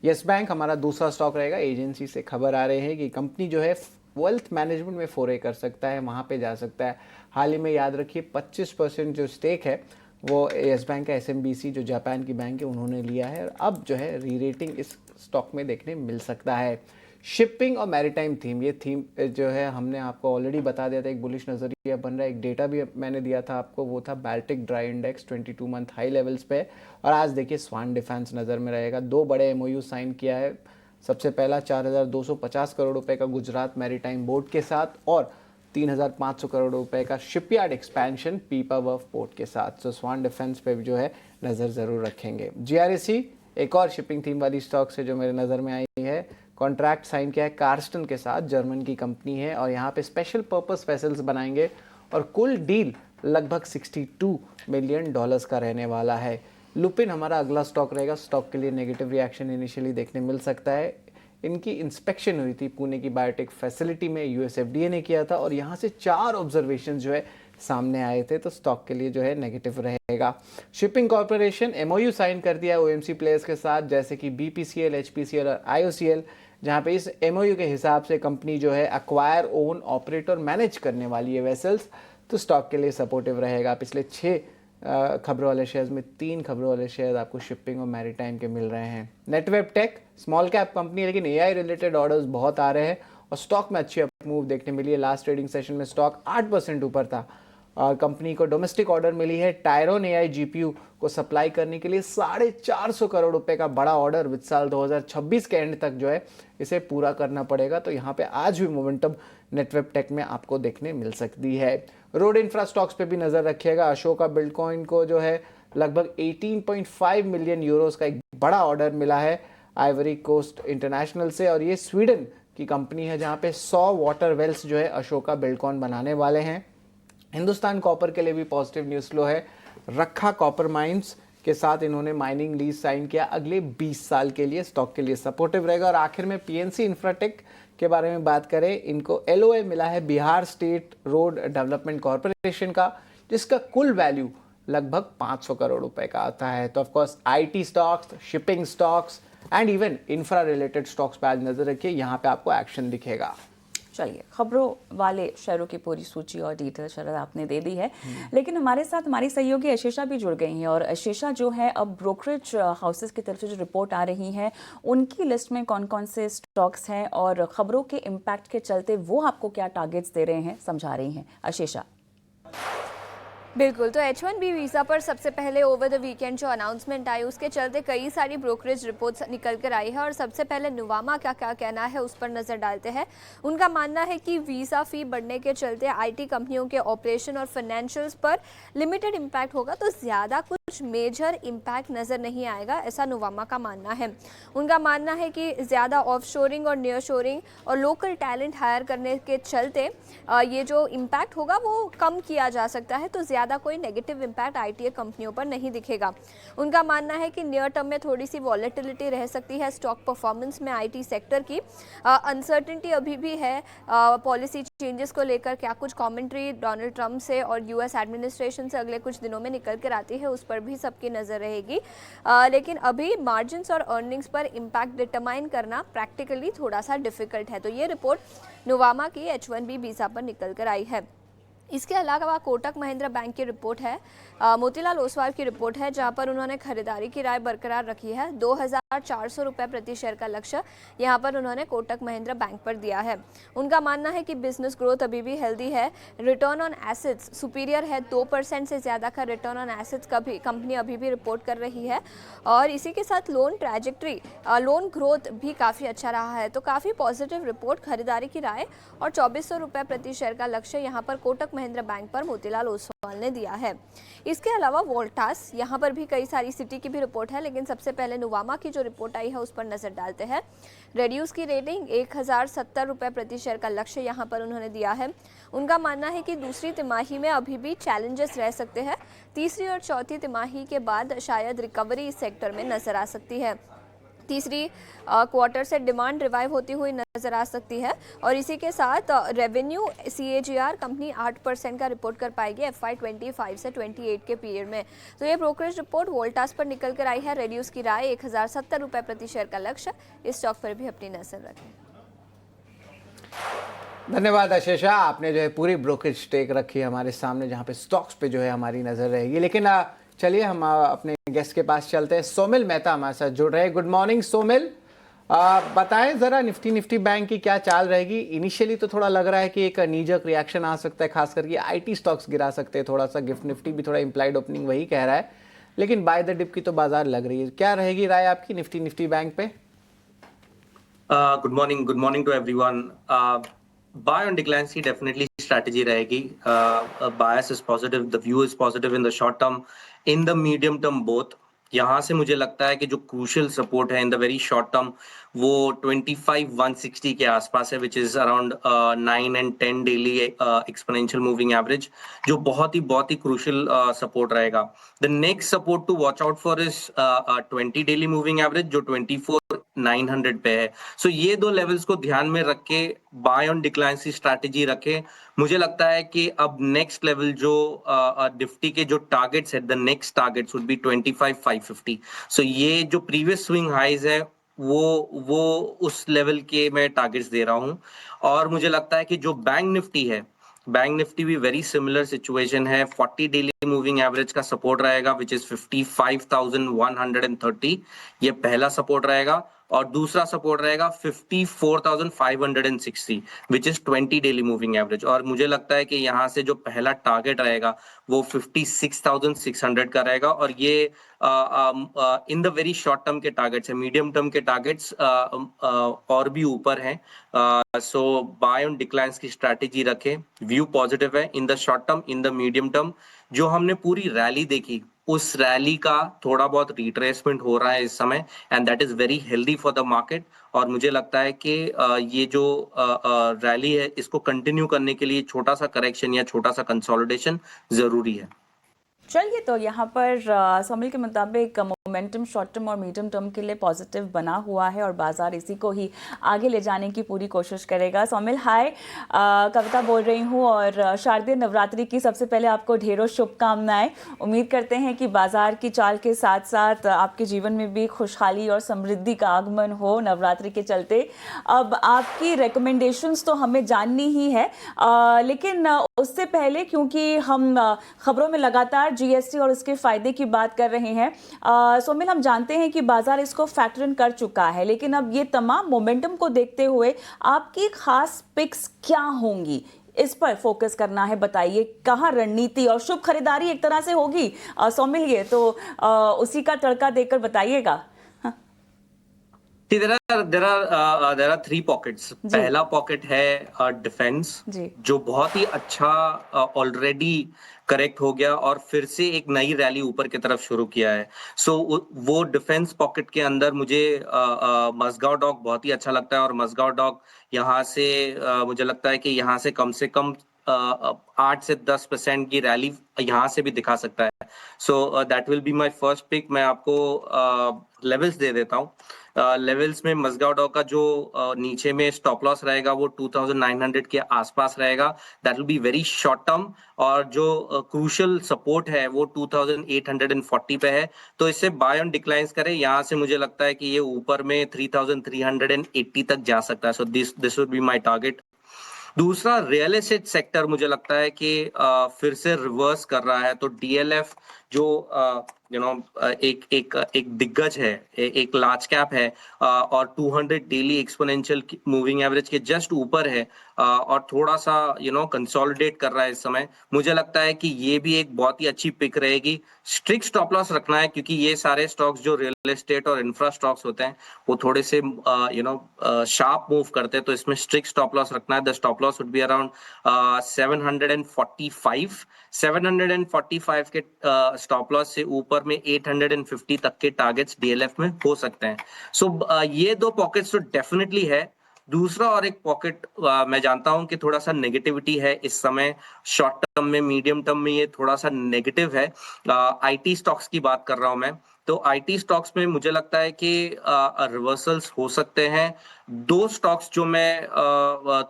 यस बैंक हमारा दूसरा स्टॉक रहेगा। एजेंसी से खबर आ रही है कि कंपनी जो है वेल्थ मैनेजमेंट में फोरे कर सकता है, वहाँ पे जा सकता है। हाल ही में याद रखिए 25% जो स्टेक है वो यस बैंक का SMBC जो जापान की बैंक है उन्होंने लिया है, और अब जो है री रेटिंग इस स्टॉक में देखने मिल सकता है। शिपिंग और मैरीटाइम थीम, ये थीम जो है हमने आपको ऑलरेडी बता दिया था, एक बुलिश नज़रिया बन रहा है। एक डेटा भी मैंने दिया था आपको, वो था Baltic dry index 22 month high levels पे। और आज देखिए स्वान डिफेंस नज़र में रहेगा। 2 बड़े MOU साइन किया है। सबसे पहला 4,250 करोड़ रुपए का गुजरात मैरीटाइम बोर्ड के साथ और 3,500 करोड़ रुपए का शिपयार्ड एक्सपेंशन पीपावर्फ पोर्ट के साथ। तो स्वान डिफेंस पे भी जो है नज़र ज़रूर रखेंगे। GRSE एक और शिपिंग थीम वाली स्टॉक से जो मेरे नज़र में आई है, कॉन्ट्रैक्ट साइन किया है कार्स्टन के साथ, जर्मन की कंपनी है और यहाँ पे स्पेशल पर्पस वेसल्स बनाएंगे और कुल डील लगभग $62 मिलियन का रहने वाला है। लुपिन हमारा अगला स्टॉक रहेगा। स्टॉक के लिए नेगेटिव रिएक्शन इनिशियली देखने मिल सकता है। इनकी इंस्पेक्शन हुई थी पुणे की बायोटेक फैसिलिटी में, यूएस एफडीए ने किया था और यहाँ से 4 ऑब्जर्वेशन जो है सामने आए थे, तो स्टॉक के लिए जो है नेगेटिव रहेगा। शिपिंग कॉर्पोरेशन एमओयू साइन कर दिया है ओएमसी प्लेयर्स के साथ, जैसे कि बीपीसीएल, एचपीसीएल और आईओसीएल, जहाँ पे इस एमओयू के हिसाब से कंपनी जो है अक्वायर, ओन, ऑपरेट और मैनेज करने वाली है वेसल्स, तो स्टॉक के लिए सपोर्टिव रहेगा। पिछले 6 खबरों वाले शेयर्स में 3 खबरों वाले शेयर आपको शिपिंग और मैरीटाइम के मिल रहे हैं। Netweb Tech small cap company, लेकिन एआई रिलेटेड ऑर्डर्स बहुत आ रहे हैं और स्टॉक में अच्छी मूव देखने मिली है। लास्ट ट्रेडिंग सेशन में स्टॉक 8% ऊपर था और कंपनी को डोमेस्टिक ऑर्डर मिली है टायरोन एआई जीपीयू को सप्लाई करने के लिए 450 करोड़ रुपए का बड़ा ऑर्डर विद साल 2026 के एंड तक जो है इसे पूरा करना पड़ेगा। तो यहाँ पे आज भी मोमेंटम नेटवेब टेक में आपको देखने मिल सकती है। रोड इंफ्रा स्टॉक्स पे भी नजर रखिएगा। अशोका बिल्डकॉइन को जो है लगभग 18.5 मिलियन यूरोस का एक बड़ा ऑर्डर मिला है आइवरी कोस्ट इंटरनेशनल से, और ये स्वीडन की कंपनी है जहाँ पे 100 वाटर वेल्स जो है अशोका बिल्डकॉइन बनाने वाले हैं। हिंदुस्तान कॉपर के लिए भी पॉजिटिव न्यूज़ फ्लो है। रखा कॉपर माइंस के साथ इन्होंने माइनिंग लीज साइन किया अगले 20 साल के लिए, स्टॉक के लिए सपोर्टिव रहेगा। और आखिर में पीएनसी इंफ्राटेक के बारे में बात करें, इनको एलओए मिला है Bihar state road development corporation का, जिसका कुल वैल्यू लगभग 500 करोड़ रुपए का आता है। तो of course IT stocks, shipping stocks and even infra related stocks पे आज नजर रखिए, यहाँ पे आपको एक्शन दिखेगा। चलिए, खबरों वाले शेयरों की पूरी सूची और डिटेल शरद आपने दे दी है, लेकिन हमारे साथ हमारी सहयोगी अशेषा भी जुड़ गई हैं। और अशेषा जो है, अब ब्रोकरेज हाउसेस की तरफ से जो रिपोर्ट आ रही है उनकी लिस्ट में कौन कौन से स्टॉक्स हैं और खबरों के इम्पैक्ट के चलते वो आपको क्या टारगेट्स दे रहे हैं, समझा रही हैं अशेषा। बिल्कुल, तो H1B वीज़ा पर सबसे पहले ओवर द वीकेंड जो अनाउंसमेंट आई उसके चलते कई सारी ब्रोकरेज रिपोर्ट्स निकल कर आई है और सबसे पहले नुवामा का क्या कहना है उस पर नज़र डालते हैं। उनका मानना है कि वीज़ा फ़ी बढ़ने के चलते आईटी कंपनियों के ऑपरेशन और फाइनेंशियल्स पर लिमिटेड इम्पैक्ट होगा, तो ज़्यादा कुछ मेजर इम्पैक्ट नज़र नहीं आएगा, ऐसा नुवामा का मानना है। उनका मानना है कि ज़्यादा ऑफशोरिंग और नियर शोरिंग और लोकल टैलेंट हायर करने के चलते ये जो इम्पैक्ट होगा वो कम किया जा सकता है, तो ज़्यादा कोई नेगेटिव इम्पैक्ट आईटी कंपनियों पर नहीं दिखेगा। उनका मानना है कि नियर टर्म में थोड़ी सी वॉलेटिलिटी रह सकती है स्टॉक परफॉर्मेंस में आईटी सेक्टर की। अनसर्टेनिटी अभी भी है पॉलिसी चेंजेस को लेकर, क्या कुछ कमेंट्री डोनाल्ड ट्रंप से और यूएस एडमिनिस्ट्रेशन से अगले कुछ दिनों में निकल कर आती है, उस पर भी सबकी नज़र रहेगी। लेकिन अभी मार्जिन्स और अर्निंग्स पर इम्पैक्ट डिटरमाइन करना प्रैक्टिकली थोड़ा सा डिफिकल्ट है। तो ये रिपोर्ट नुवामा की H1B वीज़ा पर निकल कर आई है। इसके अलावा कोटक महिंद्रा बैंक की रिपोर्ट है, मोतीलाल ओसवाल की रिपोर्ट है, जहां पर उन्होंने खरीदारी की राय बरकरार रखी है। 2400 रुपये प्रति शेयर का लक्ष्य यहां पर उन्होंने कोटक महिंद्रा बैंक पर दिया है। उनका मानना है कि बिजनेस ग्रोथ अभी भी हेल्दी है, रिटर्न ऑन एसेट्स सुपीरियर है, 2% से ज़्यादा का रिटर्न ऑन एसेट्स का भी कंपनी अभी भी रिपोर्ट कर रही है। और इसी के साथ लोन ट्रैजेक्टरी, लोन ग्रोथ भी काफ़ी अच्छा रहा है, तो काफ़ी पॉजिटिव रिपोर्ट, खरीदारी की राय और 2400 रुपये प्रति शेयर का लक्ष्य यहाँ पर कोटक महिंद्रा बैंक पर मोतीलाल ओसवाल ने दिया है। इसके अलावा वोल्टास, यहाँ पर भी कई सारी सिटी की भी रिपोर्ट है, लेकिन सबसे पहले नुवामा की जो रिपोर्ट आई है उस पर नजर डालते हैं। रेड्यूस की रेटिंग 1070 रुपये प्रति शेयर का लक्ष्य यहाँ पर उन्होंने दिया है। उनका मानना है कि दूसरी तिमाही में अभी भी चैलेंजेस रह सकते हैं, तीसरी और चौथी तिमाही के बाद शायद रिकवरी इस सेक्टर में नजर आ सकती है। तीसरी क्वार्टर से डिमांड रिवाइव होती हुई नजर आ सकती है और इसी के साथ रेवेन्यू CAGR कंपनी 8% का रिपोर्ट कर पाएगी FY 25 से 28 के पीरियड में। तो ये ब्रोकरेज रिपोर्ट वोल्टास पर निकल कर आई है। रेड्यूस की राय 1070 रुपये प्रति शेयर का लक्ष्य, इस स्टॉक पर भी अपनी नजर रखें। धन्यवाद अशेषा, आपने जो है पूरी ब्रोकरेज टेक रखी है हमारे सामने, जहाँ पे स्टॉक्स पे जो है हमारी नजर रहेगी। लेकिन चलिए हम अपने गेस्ट के पास चलते हैं। सोमिल मेहता हमारे साथ जुड़ रहे हैं। गुड मॉर्निंग सोमिल, बताएं जरा निफ्टी बैंक की क्या चाल रहेगी। इनिशियली तो थोड़ा लग रहा है कि एक नीजक रिएक्शन आ सकता है, खास करके आईटी स्टॉक्स गिरा सकते हैं थोड़ा सा, गिफ्ट निफ्टी भी थोड़ा इम्प्लाइड ओपनिंग वही कह रहा है, लेकिन बाय द डिप की तो बाजार लग रही है। क्या रहेगी राय आपकी निफ्टी बैंक पे? Good morning to everyone. Buy on decline see definitely strategy रहेगी। Bias is positive, the view is positive in the short term, in the medium term both. यहाँ से मुझे लगता है कि जो क्रूशियल सपोर्ट है in the very short term वो 25,160 के आसपास है, which is around 9 and 10 daily exponential moving average, जो बहुत ही क्रूशियल सपोर्ट रहेगा। The next support to watch out for is 20 daily moving average, जो 24,900 पे है। सो ये दो लेवल्स को ध्यान में रख के बाय ऑन डिक्लाइन की स्ट्रैटेजी रखें। मुझे लगता है कि अब नेक्स्ट लेवल जो निफ्टी के जो टारगेट्स है, the next targets would be 25,550। सो ये जो प्रीवियस स्विंग हाइज है वो उस लेवल के मैं टारगेट्स दे रहा हूं। और मुझे लगता है कि जो बैंक निफ्टी है, बैंक निफ्टी भी वेरी सिमिलर सिचुएशन है। 40 डेली मूविंग एवरेज का सपोर्ट रहेगा विच इज 55,130, ये पहला सपोर्ट रहेगा। और दूसरा सपोर्ट रहेगा 54,560 which is 20 daily moving average. और मुझे लगता है कि यहाँ से जो पहला टारगेट रहेगा वो 56,600 का रहेगा। और ये in the very short term के टारगेट्स है, मीडियम टर्म के टारगेट्स और भी ऊपर हैं। सो बाय ऑन डिक्लाइंस की स्ट्रैटेजी रखें, व्यू पॉजिटिव है in the short term, in the medium term. जो हमने पूरी रैली देखी उस रैली का थोड़ा बहुत रिट्रेसमेंट हो रहा है इस समय, and that is very healthy for the market. और मुझे लगता है कि ये जो रैली है इसको कंटिन्यू करने के लिए छोटा सा करेक्शन या छोटा सा कंसोलिडेशन जरूरी है। चलिए, तो यहाँ पर सोमिल के मुताबिक मोमेंटम शॉर्ट टर्म और मीडियम टर्म के लिए पॉजिटिव बना हुआ है और बाजार इसी को ही आगे ले जाने की पूरी कोशिश करेगा। सोमिल हाय, कविता बोल रही हूँ और शारदीय नवरात्रि की सबसे पहले आपको ढेरों शुभकामनाएं। उम्मीद करते हैं कि बाजार की चाल के साथ साथ आपके जीवन में भी खुशहाली और समृद्धि का आगमन हो नवरात्रि के चलते। अब आपकी रिकमेंडेशंस तो हमें जाननी ही है, लेकिन उससे पहले क्योंकि हम खबरों में लगातार जीएसटी और उसके फायदे की बात कर रहे हैं, सोमिल हम जानते हैं कि बाजार इसको फैक्टर इन कर चुका है, लेकिन अब ये तमाम मोमेंटम को देखते हुए आपकी खास पिक्स क्या होंगी, इस पर फोकस करना है। बताइए कहाँ रणनीति और शुभ खरीदारी एक तरह से होगी सोमिल, ये तो उसी का तड़का देकर बताइएगा। there are three pockets. पहला पॉकेट है डिफेंस, जो बहुत ही अच्छा ऑलरेडी करेक्ट हो गया और फिर से एक नई रैली ऊपर की तरफ शुरू किया है। सो वो डिफेंस पॉकेट के अंदर मुझे मस्गाव डॉक बहुत ही अच्छा लगता है। और मस्गाव डॉक यहाँ से मुझे लगता है कि यहाँ से कम 8 से 10% की रैली यहाँ से भी दिखा सकता है। So that will be my first pick. मैं आपको लेवल्स दे देता हूँ। लेवल्स में मस्गाव डॉक का जो नीचे में स्टॉप लॉस रहेगा वो 2900 के आसपास रहेगा, that will be very short term. और जो क्रूशियल सपोर्ट है वो 2840 पे है, तो इससे बाय ऑन डिक्लाइंस करें। यहाँ से मुझे लगता है कि ये ऊपर में 3380 तक जा सकता है। So this would be my target. दूसरा रियल एस्टेट सेक्टर मुझे लगता है कि फिर से रिवर्स कर रहा है। तो डीएलएफ जो एक दिग्गज है, एक लार्ज कैप है और 200 डेली एक्सपोनेंशियल मूविंग एवरेज के जस्ट ऊपर है और थोड़ा सा कंसोलिडेट कर रहा है इस समय। मुझे लगता है कि ये भी एक बहुत ही अच्छी पिक रहेगी। स्ट्रिक्ट स्टॉप लॉस रखना है क्योंकि ये सारे स्टॉक्स जो रियल एस्टेट और इंफ्रा स्टॉक्स होते हैं वो थोड़े से शार्प मूव करते हैं, तो इसमें स्ट्रिक्ट स्टॉप लॉस रखना है। The stop loss would be around 745 के स्टॉप लॉस से ऊपर में 850 तक के टारगेट्स डीएलएफ में हो सकते हैं। सो ये दो पॉकेट्स तो डेफिनेटली है। दूसरा और एक पॉकेट मैं जानता हूं कि थोड़ा सा नेगेटिविटी है इस समय, शॉर्ट टर्म में मीडियम टर्म में ये थोड़ा सा नेगेटिव है। आईटी स्टॉक्स की बात कर रहा हूं मैं। तो आईटी स्टॉक्स में मुझे लगता है कि रिवर्सल्स हो सकते हैं। दो स्टॉक्स जो मैं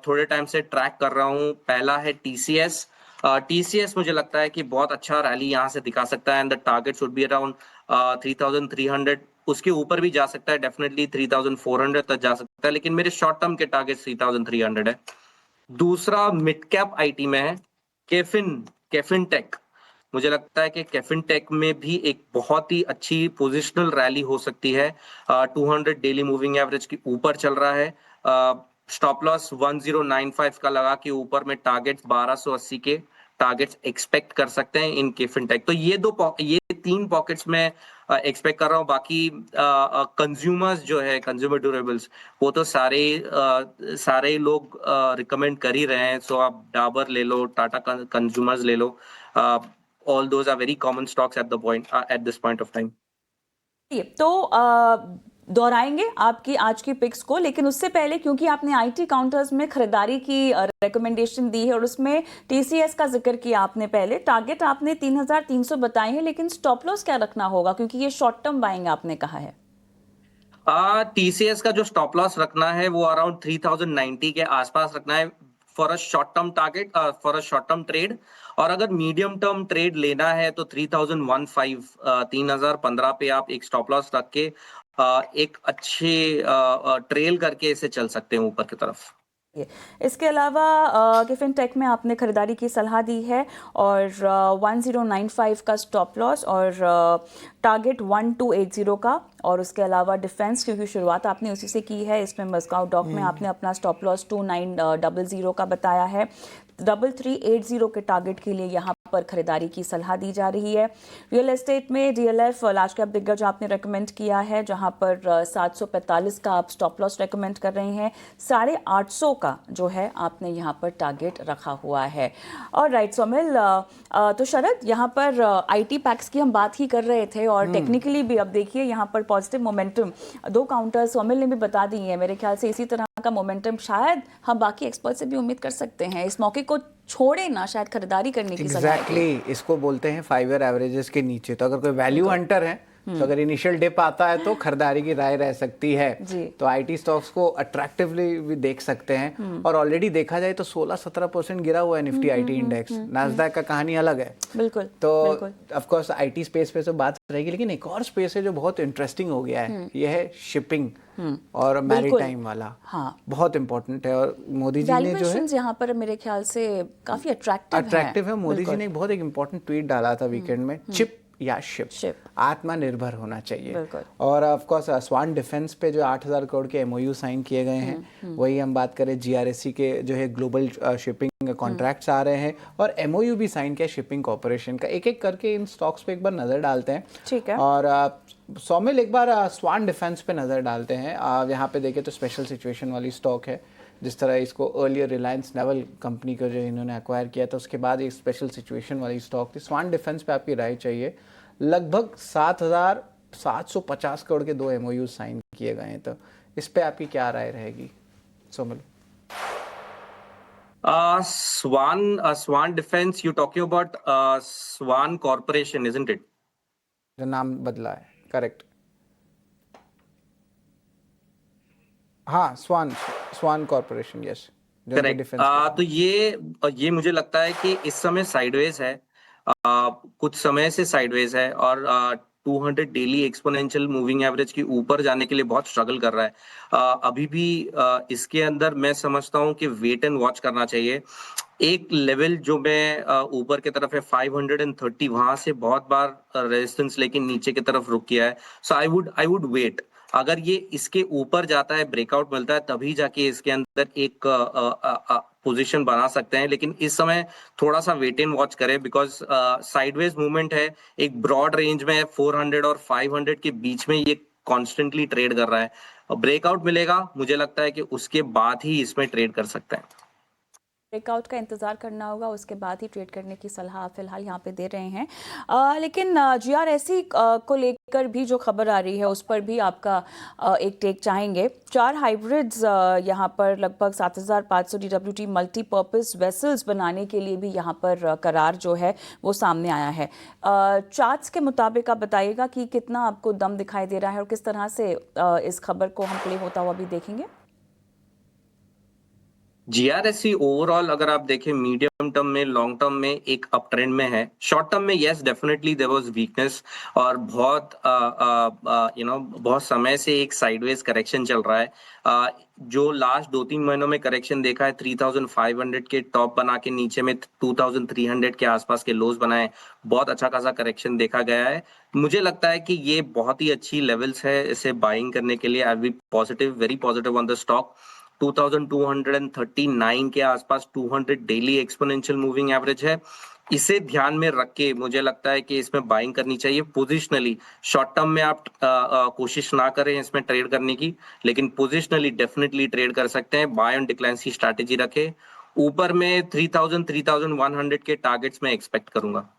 थोड़े टाइम से ट्रैक कर रहा हूं, पहला है टीसीएस। टीसीएस मुझे लगता है कि बहुत अच्छा रैली यहाँ से दिखा सकता है and the targets would be around 3300, उसके ऊपर भी जा सकता है, डेफिनेटली 3400 तक जा सकता है, लेकिन मेरे शॉर्ट टर्म के टारगेट 3300 है। दूसरा मिड कैप आईटी में है कैफिन टेक। मुझे लगता है कि कैफिन टेक में भी एक बहुत ही अच्छी पोजिशनल रैली हो सकती है। 200 डेली मूविंग एवरेज के ऊपर चल रहा है। स्टॉप लॉस 1095 का लगा के ऊपर में टारगेट्स 1280 के टारगेट्स एक्सपेक्ट कर सकते हैं इन कैफिन टेक। तो ये तीन पॉकेट्स में एक्सपेक्ट कर रहा हूँ। बाकी कंज्यूमर्स जो है, कंज्यूमर ड्यूरेबल्स, वो तो सारे लोग रिकमेंड कर ही रहे हैं। सो आप डाबर ले लो, टाटा कंज्यूमर्स ले लो, all those are very common stocks at this point of time. तो दोहराएंगे आपकी आज की पिक्स को, लेकिन उससे पहले क्योंकि आपने आईटी काउंटर्स में खरीदारी की रिकमेंडेशन दी है और उसमें टीसीएस का जिक्र किया आपने, पहले टारगेट आपने 3,300 बताए हैं, लेकिन स्टॉप लॉस क्या रखना होगा क्योंकि ये शॉर्ट टर्म बाइंग आपने कहा है? टीसीएस का जो स्टॉप लॉस रखना है वो अराउंड 3090 के आसपास रखना है for a short term target, for a short term trade. और अगर मीडियम टर्म ट्रेड लेना है तो 3015 पे आप एक स्टॉप लॉस रख के एक अच्छे ट्रेल करके इसे चल सकते हैं ऊपर की तरफ। इसके अलावा गिफिन टेक में आपने खरीदारी की सलाह दी है और 1095 का स्टॉप लॉस और टारगेट 1280 का, और उसके अलावा डिफेंस क्योंकि शुरुआत आपने उसी से की है, इसमें मस्गांव डॉक में आपने अपना स्टॉप लॉस 2900 का बताया है। 3380 के टारगेट के लिए यहाँ पर खरीदारी की सलाह दी जा रही है। रियल एस्टेट में डीएलएफ लार्ज कैप दिग्गज आपने रेकमेंड किया है, जहाँ पर 745 का आप स्टॉप लॉस रेकमेंड कर रहे हैं, 850 का जो है आपने यहाँ पर टारगेट रखा हुआ है। और राइट सोमिल, तो शरद, यहाँ पर आईटी पैक्स की हम बात ही कर रहे थे और टेक्निकली भी अब देखिए यहाँ पर पॉजिटिव मोमेंटम 2 काउंटर सोमिल ने भी बता दी है। मेरे ख्याल से इसी तरह का मोमेंटम शायद हम बाकी एक्सपर्ट से भी उम्मीद कर सकते हैं। इस मौके को छोड़े ना, शायद खरीदारी करने की सलाह है। एग्जैक्टली, इसको बोलते हैं 5 ईयर एवरेजेस के नीचे। तो अगर कोई वैल्यू हंटर है तो अगर इनिशियल डिप आता है तो खरीदारी की राय रह सकती है। तो आईटी स्टॉक्स को अट्रैक्टिवली भी देख सकते हैं। और ऑलरेडी देखा जाए तो 16-17% गिरा हुआ है निफ्टी आईटी इंडेक्स। नास्डैक का कहानी अलग है। बिल्कुल। तो ऑफ कोर्स आईटी स्पेस पे तो बात रहेगी, लेकिन एक और स्पेस है जो बहुत इंटरेस्टिंग हो गया है, ये है शिपिंग और मैरीटाइम वाला। हाँ, बहुत इंपॉर्टेंट है। और मोदी जी ने जो है यहाँ पर मेरे ख्याल से काफी अट्रैक्टिव है। मोदी जी ने एक बहुत इंपॉर्टेंट ट्वीट डाला था वीकेंड में, चिप या शिप, आत्मनिर्भर होना चाहिए। और ऑफ कोर्स स्वान डिफेंस पे जो 8000 करोड़ के एमओयू साइन किए गए हैं, वही हम बात करें जीआरएससी के जो है ग्लोबल शिपिंग कॉन्ट्रैक्ट्स आ रहे हैं और एमओयू भी साइन किया शिपिंग कॉर्पोरेशन का। एक एक करके इन स्टॉक्स पे एक बार नजर डालते हैं। ठीक है। और सोमिल, एक बार स्वान डिफेंस पे नजर डालते हैं। यहाँ पे देखें तो स्पेशल सिचुएशन वाली स्टॉक है। जिस तरह इसको अर्लियर रिलायंस नेवल कंपनी को जो इन्होंने एक्वायर किया था, उसके बाद एक स्पेशल सिचुएशन वाली स्टॉक थी। स्वान डिफेंस पे आपकी राय चाहिए। लगभग 7,750 करोड़ के 2 एमओयू साइन किए गए हैं, तो इस पे आपकी क्या राय रहेगी Somil? Swan defence, you talking about Swan corporation, isn't it? जो नाम बदला है, करेक्ट। हाँ, स्वान कॉर्पोरेशन, यस, करेक्ट। तो ये मुझे लगता है कि इस समय साइडवेज है, कुछ समय से साइडवेज है और 200 डेली एक्सपोनेंशियल मूविंग एवरेज के ऊपर जाने के लिए बहुत स्ट्रगल कर रहा है। अभी भी इसके अंदर मैं समझता हूं कि वेट एंड वॉच करना चाहिए। एक लेवल जो मैं ऊपर की तरफ है 530, वहां से बहुत बार रेजिस्टेंस लेकिन नीचे की तरफ रुक गया है। सो आई वुड वेट। अगर ये इसके ऊपर जाता है, ब्रेकआउट मिलता है, तभी जाके इसके अंदर एक पोजीशन बना सकते हैं। लेकिन इस समय थोड़ा सा वेट एंड वॉच करें, बिकॉज साइडवेज मूवमेंट है, एक ब्रॉड रेंज में 400 और 500 के बीच में ये कॉन्स्टेंटली ट्रेड कर रहा है। ब्रेकआउट मिलेगा, मुझे लगता है कि उसके बाद ही इसमें ट्रेड कर सकते हैं। ब्रेकआउट का इंतजार करना होगा, उसके बाद ही ट्रेड करने की सलाह फिलहाल यहाँ पे दे रहे हैं। लेकिन जीआरएससी को लेकर भी जो खबर आ रही है उस पर भी आपका एक टेक चाहेंगे। 4 हाइब्रिड्स यहाँ पर लगभग 7,500 डीडब्ल्यूटी मल्टीपर्पज वेसल्स बनाने के लिए भी यहाँ पर करार जो है वो सामने आया है। चार्ट्स के मुताबिक आप बताइएगा कि कितना आपको दम दिखाई दे रहा है और किस तरह से इस खबर को हम प्ले होता हुआ भी देखेंगे। जीआरएससी ओवरऑल अगर आप देखें मीडियम टर्म में, लॉन्ग टर्म में एक अप ट्रेंड में है। शॉर्ट टर्म में yes definitely there was weakness और बहुत बहुत समय से एक साइडवेज करेक्शन चल रहा है। जो लास्ट 2-3 महीनों में करेक्शन देखा है, 3,500 के टॉप बना के नीचे में 2,300 के आसपास के लोज बनाए, बहुत अच्छा खासा करेक्शन देखा गया है। मुझे लगता है कि ये बहुत ही अच्छी लेवल्स है इसे बाइंग करने के लिए। I will be positive, very positive on the stock. 2239 के आसपास 200 डेली एक्सपोनेंशियल मूविंग एवरेज है। इसे ध्यान में रख के मुझे लगता है कि इसमें बाइंग करनी चाहिए पोजिशनली। शॉर्ट टर्म में आप कोशिश ना करें इसमें ट्रेड करने की, लेकिन पोजिशनली डेफिनेटली ट्रेड कर सकते हैं। बाय ऑन डिक्लाइन की स्ट्रैटेजी रखें। ऊपर में 3000 3100 के टारगेट्स में एक्सपेक्ट करूंगा।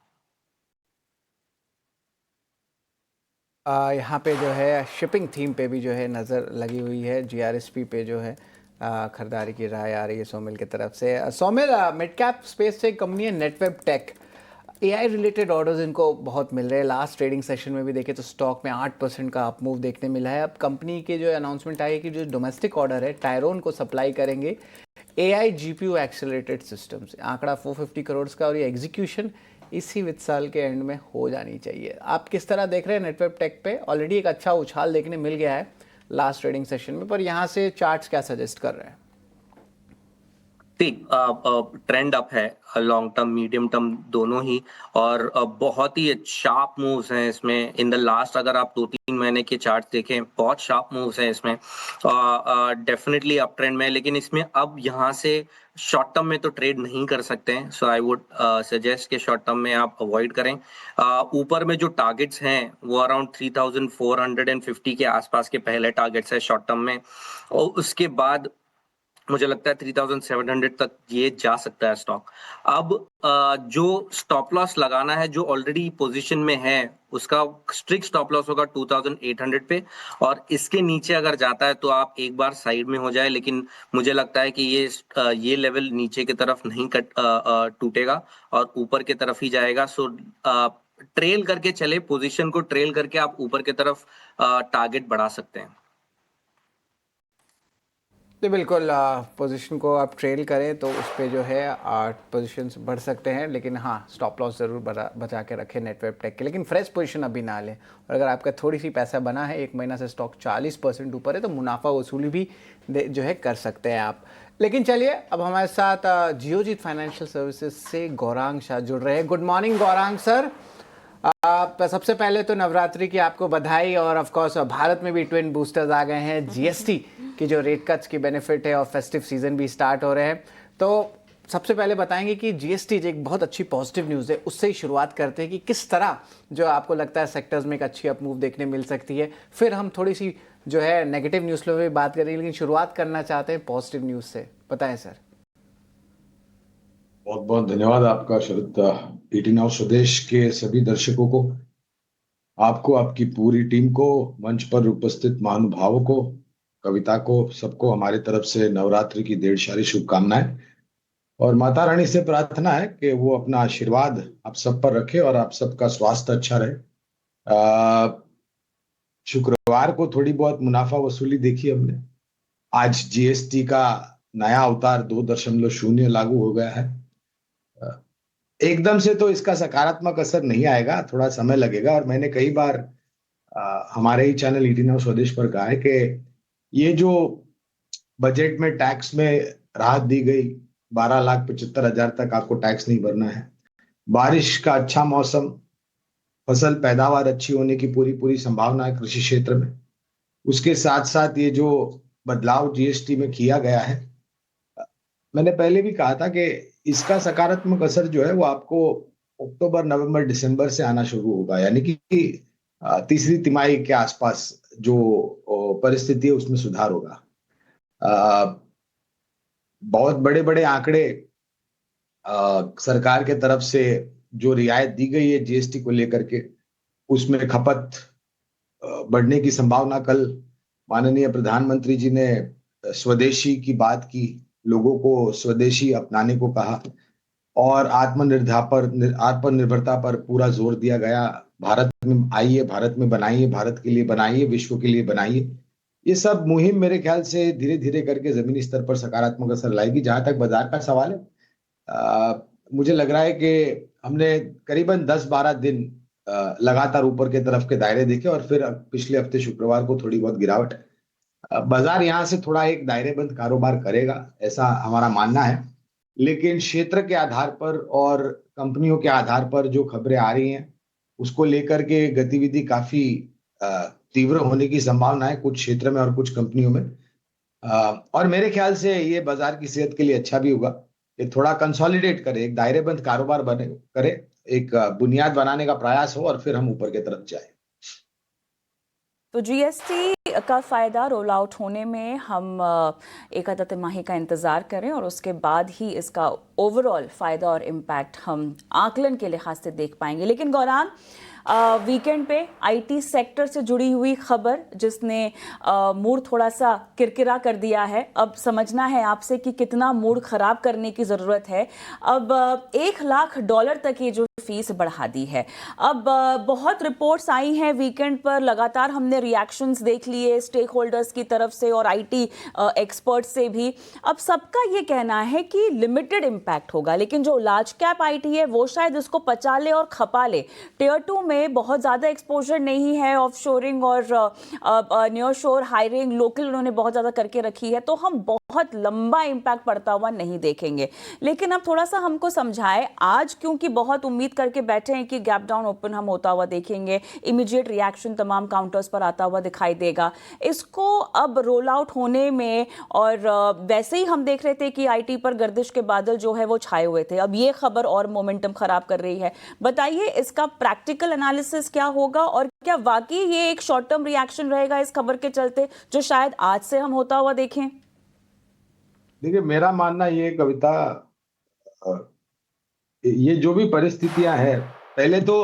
यहाँ पे जो है शिपिंग थीम पे भी जो है नज़र लगी हुई है, जीआरएसपी पे जो है खरीदारी की राय आ रही है सोमिल की तरफ से। सोमिल, मिड कैप स्पेस से एक कंपनी है Netweb Tech, AI related orders इनको बहुत मिल रहे हैं। लास्ट ट्रेडिंग सेशन में भी देखे तो स्टॉक में 8% का अप मूव देखने मिला है। अब कंपनी के जो अनाउंसमेंट आई है कि जो डोमेस्टिक ऑर्डर है टायरोन को सप्लाई करेंगे एआई जीपीयू एक्सेलरेटेड सिस्टम्स, आंकड़ा 450 करोड़ का, और ये एग्जीक्यूशन इसी वित्त साल के एंड में हो जानी चाहिए। आप किस तरह देख रहे हैं नेटवेब टेक पे? ऑलरेडी एक अच्छा उछाल देखने मिल गया है लास्ट ट्रेडिंग सेशन में, पर यहाँ से चार्ट्स क्या सजेस्ट कर रहे हैं? ट्रेंड अप है, लॉन्ग टर्म मीडियम टर्म दोनों ही, और बहुत ही शार्प मूव्स हैं इसमें इन द लास्ट। अगर आप 2-3 महीने के चार्ट देखें, बहुत शार्प मूव्स हैं इसमें, डेफिनेटली अप ट्रेंड में। लेकिन इसमें अब यहाँ से शॉर्ट टर्म में तो ट्रेड नहीं कर सकते हैं, सो आई वुड सजेस्ट कि शॉर्ट टर्म में आप अवॉइड करें। ऊपर में जो टारगेट्स हैं वो अराउंड 3450 के आसपास के पहले टारगेट्स है शॉर्ट टर्म में, और उसके बाद मुझे लगता है 3700 तक ये जा सकता है स्टॉक। अब जो स्टॉप लॉस लगाना है, जो ऑलरेडी पोजीशन में है, उसका स्ट्रिक्ट स्टॉप लॉस होगा 2800 पे, और इसके नीचे अगर जाता है तो आप एक बार साइड में हो जाए। लेकिन मुझे लगता है कि ये लेवल नीचे की तरफ नहीं टूटेगा और ऊपर की तरफ ही जाएगा। सो ट्रेल करके चले, पोजीशन को ट्रेल करके आप ऊपर की तरफ टारगेट बढ़ा सकते हैं। तो बिल्कुल पोजीशन को आप ट्रेल करें तो उस पर जो है 8 पोजीशंस बढ़ सकते हैं, लेकिन हाँ स्टॉप लॉस ज़रूर बचा के रखें नेटवेब टेक के, लेकिन फ्रेश पोजीशन अभी ना लें। और अगर आपका थोड़ी सी पैसा बना है, एक महीना से स्टॉक 40% ऊपर है, तो मुनाफा वसूली भी जो है कर सकते हैं आप। लेकिन चलिए अब हमारे साथ जियोजीत फाइनेंशियल सर्विसेज से गौरांग शाह जुड़ रहे हैं। Good morning Gaurang sir. सबसे पहले तो नवरात्रि की आपको बधाई, और ऑफ कोर्स भारत में भी ट्विन बूस्टर्स आ गए हैं, जीएसटी की जो रेट कट्स की बेनिफिट है, और फेस्टिव सीजन भी स्टार्ट हो रहे हैं। तो सबसे पहले बताएंगे कि जीएसटी जो एक बहुत अच्छी पॉजिटिव न्यूज़ है, उससे ही शुरुआत करते हैं कि किस तरह जो आपको लगता है सेक्टर्स में एक अच्छी अप मूव देखने मिल सकती है। फिर हम थोड़ी सी जो है नेगेटिव न्यूज़ पे भी बात करेंगे, लेकिन शुरुआत करना चाहते हैं पॉजिटिव न्यूज़ से। बताएं सर। बहुत बहुत धन्यवाद आपका शरद। 18 हाउस स्वदेश के सभी दर्शकों को, आपको, आपकी पूरी टीम को, मंच पर उपस्थित महानुभावों को, कविता को, सबको हमारी तरफ से नवरात्रि की ढेर सारी शुभकामनाएं। और माता रानी से प्रार्थना है कि वो अपना आशीर्वाद आप सब पर रखे और आप सबका स्वास्थ्य अच्छा रहे। शुक्रवार को थोड़ी बहुत मुनाफा वसूली देखी हमने। आज जीएसटी का नया अवतार 2.0 लागू हो गया है। एकदम से तो इसका सकारात्मक असर नहीं आएगा, थोड़ा समय लगेगा। और मैंने कई बार हमारे ही चैनल 18 हाउस स्वदेश पर कहा है कि ये जो बजट में टैक्स में राहत दी गई, 12,75,000 तक आपको टैक्स नहीं भरना है, बारिश का अच्छा मौसम, फसल पैदावार अच्छी होने की पूरी संभावना है कृषि क्षेत्र में, उसके साथ साथ ये जो बदलाव जीएसटी में किया गया है, मैंने पहले भी कहा था कि इसका सकारात्मक असर जो है वो आपको अक्टूबर, नवंबर, दिसंबर से आना शुरू होगा। यानी कि तीसरी तिमाही के आसपास जो परिस्थिति है उसमें सुधार होगा। बहुत बड़े बड़े आंकड़े सरकार के तरफ से जो रियायत दी गई है जीएसटी को लेकर के, उसमें खपत बढ़ने की संभावना। कल माननीय प्रधानमंत्री जी ने स्वदेशी की बात की, लोगों को स्वदेशी अपनाने को कहा, और आत्मनिर्भरता पर पूरा जोर दिया गया। भारत में आइए, भारत में बनाइए, भारत के लिए बनाइए, विश्व के लिए बनाइए। ये सब मुहिम मेरे ख्याल से धीरे धीरे करके जमीनी स्तर पर सकारात्मक असर लाएगी। जहां तक बाजार का सवाल है, मुझे लग रहा है कि हमने करीबन 10-12 दिन लगातार ऊपर के तरफ के दायरे देखे, और फिर पिछले हफ्ते शुक्रवार को थोड़ी बहुत गिरावट। बाजार यहाँ से थोड़ा एक दायरेबंद कारोबार करेगा, ऐसा हमारा मानना है। लेकिन क्षेत्र के आधार पर और कंपनियों के आधार पर जो खबरें आ रही हैं, उसको लेकर के गतिविधि काफी तीव्र होने की संभावना है कुछ क्षेत्र में और कुछ कंपनियों में। और मेरे ख्याल से ये बाजार की सेहत के लिए अच्छा भी होगा कि थोड़ा कंसोलिडेट करे, एक दायरेबंद कारोबार करे, एक बुनियाद बनाने का प्रयास हो, और फिर हम ऊपर की तरफ जाए। तो जीएसटी का फ़ायदा रोल आउट होने में हम एक आधा तिमाही का इंतज़ार करें, और उसके बाद ही इसका ओवरऑल फ़ायदा और इम्पैक्ट हम आकलन के लिहाज से देख पाएंगे। लेकिन गौरांग, वीकेंड पे आईटी सेक्टर से जुड़ी हुई खबर जिसने मूड थोड़ा सा किरकिरा कर दिया है। अब समझना है आपसे कि कितना मूड खराब करने की ज़रूरत है। अब $1 लाख तक ये जो फीस बढ़ा दी है। अब बहुत रिपोर्ट्स आई हैं वीकेंड पर, लगातार हमने रिएक्शंस देख लिए स्टेक होल्डर्स की तरफ से और आईटी एक्सपर्ट से भी। अब सबका ये कहना है कि लिमिटेड इम्पैक्ट होगा, लेकिन जो लार्ज कैप आईटी है वो शायद इसको पचा ले और खपा ले। टियर 2 में बहुत ज़्यादा एक्सपोजर नहीं है, ऑफशोरिंग और नियर शोर हायरिंग लोकल उन्होंने बहुत ज़्यादा करके रखी है, तो हम बहुत लंबा इम्पैक्ट पड़ता हुआ नहीं देखेंगे। लेकिन अब थोड़ा सा हमको समझाए, आज क्योंकि बहुत उम्मीद करके बैठे हैं कि गैप डाउन ओपन हम होता हुआ देखेंगे, इमीडिएट रिएक्शन तमाम काउंटर्स पर आता हुआ दिखाई देगा। इसको अब रोल आउट होने में, और वैसे ही हम देख रहे थे कि आईटी पर गर्दिश के बादल जो है वो छाए हुए थे, अब ये खबर और मोमेंटम खराब कर रही है। बताइए इसका प्रैक्टिकल एनालिसिस क्या होगा और क्या वाकई ये एक शॉर्ट टर्म रिएक्शन रहेगा इस खबर के चलते जो शायद आज से हम होता हुआ देखें? देखिए, मेरा मानना ये कविता, ये जो भी परिस्थितियां हैं, पहले तो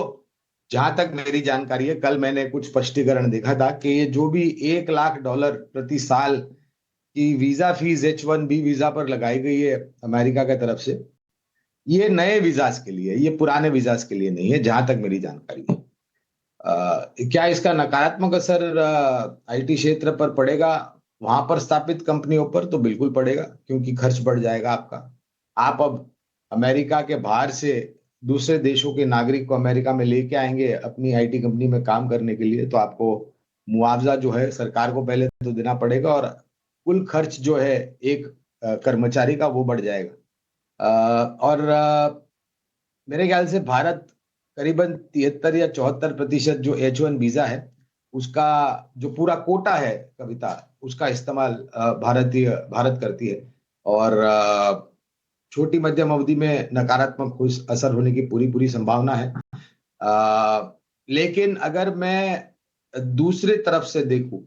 जहां तक मेरी जानकारी है, कल मैंने कुछ स्पष्टीकरण देखा था कि ये जो भी $1 लाख प्रति साल की वीजा फीस H1B वीजा पर लगाई गई है अमेरिका की तरफ से, ये नए वीजास के लिए, ये पुराने वीजास के लिए नहीं है, जहां तक मेरी जानकारी है। क्या इसका नकारात्मक असर आईटी क्षेत्र पर पड़ेगा, वहां पर स्थापित कंपनियों पर? तो बिल्कुल पड़ेगा, क्योंकि खर्च बढ़ जाएगा आपका। आप अब अमेरिका के बाहर से दूसरे देशों के नागरिक को अमेरिका में लेके आएंगे अपनी आईटी कंपनी में काम करने के लिए, तो आपको मुआवजा जो है सरकार को पहले तो देना पड़ेगा, और कुल खर्च जो है एक कर्मचारी का वो बढ़ जाएगा। और मेरे ख्याल से भारत करीबन 73 या 74% जो H1 वीजा है उसका जो पूरा कोटा है कविता, उसका इस्तेमाल भारत करती है, और छोटी मध्यम अवधि में नकारात्मक असर होने की पूरी संभावना है। लेकिन अगर मैं दूसरे तरफ से देखूं,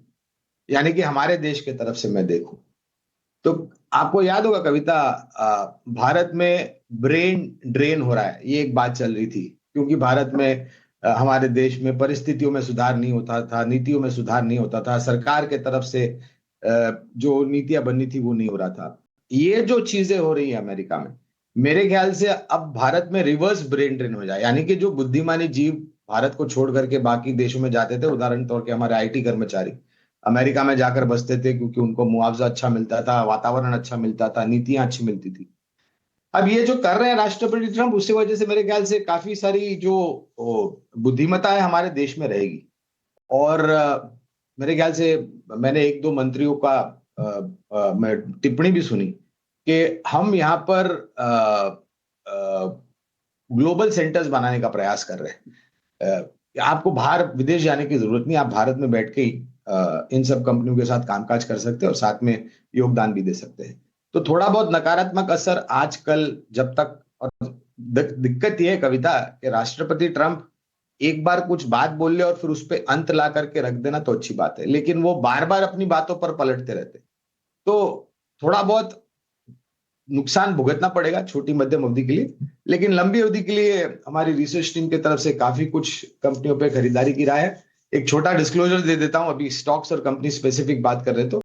यानी कि हमारे देश के तरफ से मैं देखूं, तो आपको याद होगा कविता, भारत में ब्रेन ड्रेन हो रहा है, ये एक बात चल रही थी, क्योंकि भारत में हमारे देश में परिस्थितियों में सुधार नहीं होता था, नीतियों में सुधार नहीं होता था, सरकार के तरफ से जो नीतियां बननी थी वो नहीं हो रहा था। ये जो चीजें हो रही है अमेरिका में, मेरे ख्याल से अब भारत में रिवर्स ब्रेन ड्रेन हो जाए, यानी कि जो बुद्धिमानी जीव भारत को छोड़ करके बाकी देशों में जाते थे, उदाहरण तौर के हमारे आईटी कर्मचारी अमेरिका में जाकर बसते थे क्योंकि उनको मुआवजा अच्छा मिलता था, वातावरण अच्छा मिलता था, नीतियां अच्छी मिलती थी। अब ये जो कर रहे हैं राष्ट्रपति ट्रंप, उसकी वजह से मेरे ख्याल से काफी सारी जो बुद्धिमत्ता है हमारे देश में रहेगी। और मेरे ख्याल से मैंने 1-2 मंत्रियों का मैं टिप्पणी भी सुनी कि हम यहाँ पर ग्लोबल सेंटर्स बनाने का प्रयास कर रहे हैं। आपको बाहर विदेश जाने की जरूरत नहीं, आप भारत में बैठ के ही इन सब कंपनियों के साथ कामकाज कर सकते हैं और साथ में योगदान भी दे सकते हैं। तो थोड़ा बहुत नकारात्मक असर आजकल जब तक, और दिक्कत यह है कविता कि राष्ट्रपति ट्रंप एक बार कुछ बात बोल ले और फिर उस पर अंत ला करके रख देना तो अच्छी बात है, लेकिन वो बार बार अपनी बातों पर पलटते रहते, तो थोड़ा बहुत नुकसान भुगतना पड़ेगा छोटी मध्यम अवधि के लिए। लेकिन लंबी अवधि के लिए हमारी रिसर्च टीम की तरफ से काफी कुछ कंपनियों पे खरीदारी की राय है। एक छोटा डिस्क्लोजर दे देता हूं, अभी स्टॉक्स और कंपनी स्पेसिफिक बात कर रहे तो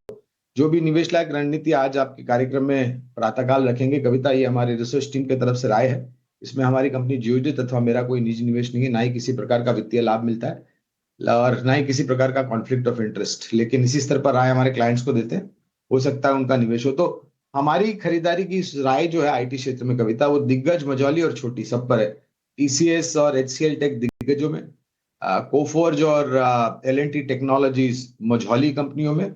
जो भी निवेश लायक रणनीति आज आपके कार्यक्रम में प्रातःकाल रखेंगे कविता, ये हमारी रिसर्च टीम की तरफ से राय है। इसमें हमारी कंपनी जियोजित अथवा मेरा कोई निजी निवेश नहीं है, ना ही किसी प्रकार का वित्तीय लाभ मिलता है और ना ही किसी प्रकार का कॉन्फ्लिक्ट ऑफ इंटरेस्ट, लेकिन इसी स्तर पर राय हमारे क्लाइंट्स को देते हैं, हो सकता है उनका निवेश हो। तो हमारी खरीदारी की राय जो है आईटी क्षेत्र में कविता, वो दिग्गज, मझौली और छोटी सब पर है। टीसीएस और HCL टेक दिग्गजों में, कोफोर्ज और L&T टेक्नोलॉजीज मझौली कंपनियों में,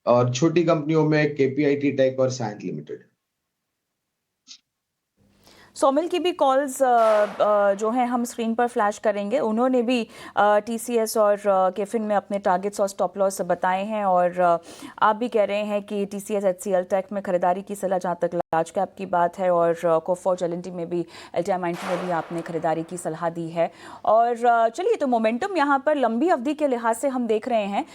और छोटी कंपनियों में KPIT टेक और साइंट लिमिटेड। सौमिल की भी कॉल्स जो हैं हम स्क्रीन पर फ्लैश करेंगे। उन्होंने भी TCS और केफिन में अपने टारगेट्स और स्टॉप लॉस बताए हैं, और आप भी कह रहे हैं कि TCS HCL टेक में खरीदारी की सलाह जहाँ तक लार्ज कैप की बात है, और कोफोर्ज L&T में भी, LTI Mindtree में भी आपने खरीदारी की सलाह दी है। और चलिए, तो मोमेंटम यहाँ पर लंबी अवधि के लिहाज से हम देख रहे हैं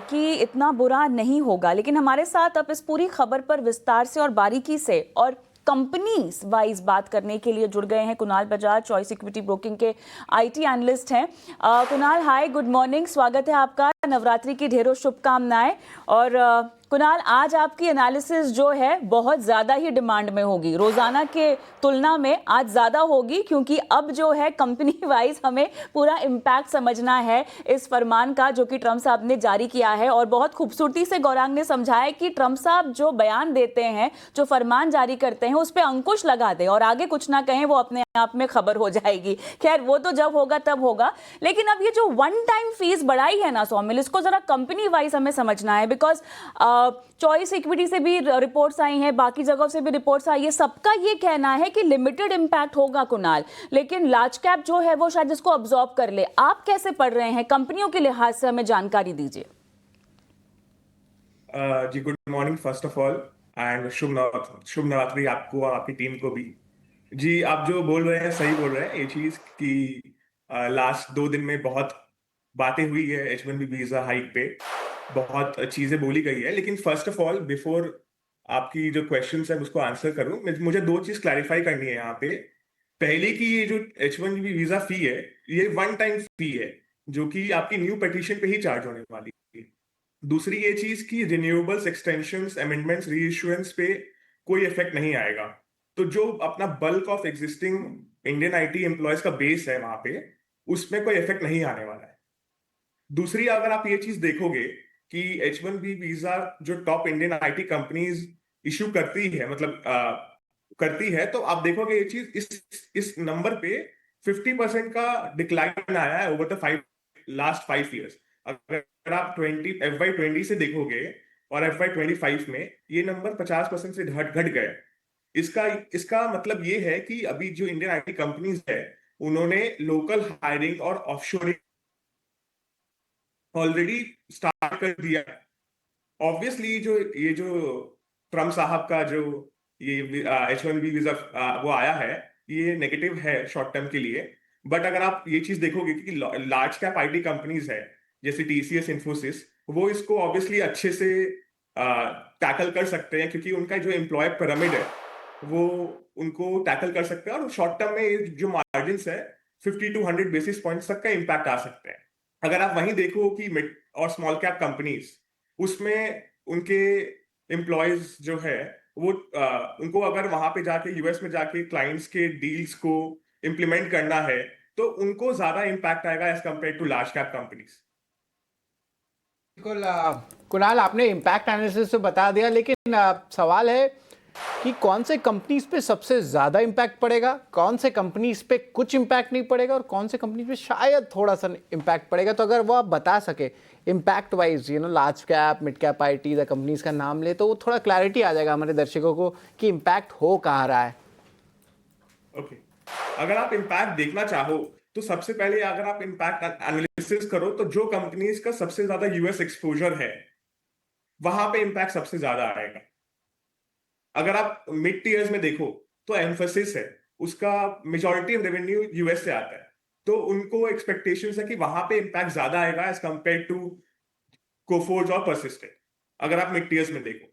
कि इतना बुरा नहीं होगा, लेकिन हमारे साथ अब इस पूरी खबर पर विस्तार से और बारीकी से और कंपनीज वाइज बात करने के लिए जुड़ गए हैं Kunal Bajaj, choice equity broking के IT एनालिस्ट हैं। कुणाल, हाय, गुड मॉर्निंग, स्वागत है आपका। नवरात्रि की ढेरों शुभकामनाएं। और कुणाल, आज आपकी एनालिसिस जो है बहुत ज़्यादा ही डिमांड में होगी, रोज़ाना के तुलना में आज ज़्यादा होगी, क्योंकि अब जो है कंपनी वाइज हमें पूरा इम्पैक्ट समझना है इस फरमान का जो कि ट्रम्प साहब ने जारी किया है। और बहुत खूबसूरती से गौरांग ने समझाया कि ट्रम्प साहब जो बयान देते हैं, जो फरमान जारी करते हैं, उस पर अंकुश लगा दें और आगे कुछ ना कहें, वो अपने आप में खबर हो जाएगी। खैर, वो तो जब होगा तब होगा। लेकिन अब ये जो वन टाइम फीस बढ़ाई है ना सौमिल, इसको जरा कंपनी वाइज हमें समझना है, बिकॉज चॉइस इक्विटी से भी रिपोर्ट्स आई हैं, बाकी जगहों से भी रिपोर्ट्स आई है, सबका ये कहना है कि लिमिटेड इम्पैक्ट होगा कुणाल, लेकिन लार्ज कैप जो है वो शायद इसको अब्सॉर्ब कर ले। आप कैसे पढ़ रहे हैं, कंपनियों के लिहाज से हमें जानकारी दीजिए। जी good morning first of all, and शुभ नवरात्रि आपको और आपकी टीम को भी। जी, आप जो बोल रहे हैं सही बोल रहे हैं। ये चीज कि लास्ट 2 दिन में बहुत बातें हुई है H1B वीजा हाइक पे, बहुत चीजें बोली गई है। लेकिन फर्स्ट ऑफ ऑल, बिफोर आपकी जो क्वेश्चन है उसको आंसर करूं, मुझे 2 चीज क्लैरिफाई करनी है यहाँ पे। पहले की ये जो H1B वीजा फी है, ये वन टाइम फी है जो कि आपकी न्यू पिटीशन पे ही चार्ज होने वाली है। दूसरी ये चीज की रिन्यूएबल्स, एक्सटेंशंस, अमेंडमेंट्स, रीइश्यूएंस पे कोई इफेक्ट नहीं आएगा। तो जो अपना bulk of existing Indian IT employees का बेस है वहां पे, उसमें कोई इफेक्ट नहीं आने वाला है। दूसरी, अगर आप ये चीज देखोगे कि H1B वीजा जो top Indian IT companies issue करती है, मतलब करती है, तो आप देखोगे ये चीज इस नंबर पे 50% का डिक्लाइन आया है ओवर द लास्ट 5 ईयर्स। अगर आप FY20 से देखोगे और FY25 में ये नंबर 50% से घट गए। इसका मतलब ये है कि अभी जो इंडियन IT कंपनीज है, उन्होंने लोकल हायरिंग और ऑफशोरिंग ऑलरेडी स्टार्ट कर दिया है। ऑब्वियसली ये जो ट्रम्प साहब का जो ये H1B वीजा वो आया है, ये नेगेटिव है शॉर्ट टर्म के लिए। बट अगर आप ये चीज देखोगे कि लार्ज कैप IT कंपनीज है जैसे TCS, इन्फोसिस, वो इसको ऑब्वियसली अच्छे से टैकल कर सकते हैं, क्योंकि उनका जो एम्प्लॉय पिरामिड है वो उनको टैकल कर सकते हैं। और शॉर्ट टर्म में जो मार्जिन है 50 to 100 बेसिस पॉइंट्स तक का इम्पैक्ट आ सकते हैं। अगर आप वहीं देखो कि मिड और स्मॉल कैप कंपनीज, उसमें उनके एम्प्लॉयज जो है वो उनको अगर वहां पे जाके US में जाके क्लाइंट्स के डील्स को इम्प्लीमेंट करना है, तो उनको ज्यादा इम्पैक्ट आएगा as compare to large cap companies. बिल्कुल कुणाल, आपने इम्पैक्ट एनालिसिस से बता दिया, लेकिन सवाल है कि कौन से कंपनीज पे सबसे ज़्यादा इम्पैक्ट पड़ेगा, कौन से कंपनीज पे कुछ इम्पैक्ट नहीं पड़ेगा और कौन से कंपनीज पे शायद थोड़ा सा इम्पैक्ट पड़ेगा। तो अगर वो आप बता सके impact wise, large cap, mid cap IT companies का नाम ले, तो वो थोड़ा क्लैरिटी आ जाएगा हमारे दर्शकों को कि इम्पैक्ट हो कहाँ रहा है। ओके, अगर आप इम्पैक्ट देखना चाहो तो सबसे पहले अगर आप इम्पैक्ट एनालिसिस करो, तो जो कंपनीज का सबसे ज्यादा US एक्सपोजर है वहां पे इम्पैक्ट सबसे ज्यादा आएगा। अगर आप मिड टीयर्स में देखो तो एम्फेसिस है, उसका मेजॉरिटी ऑफ रेवेन्यू US से आता है, तो उनको एक्सपेक्टेशंस है कि वहां पे इम्पैक्ट ज्यादा आएगा एज कंपेयर टू कोफोर्ज और परसिस्टेंट। अगर आप मिड टीयर्स में देखो,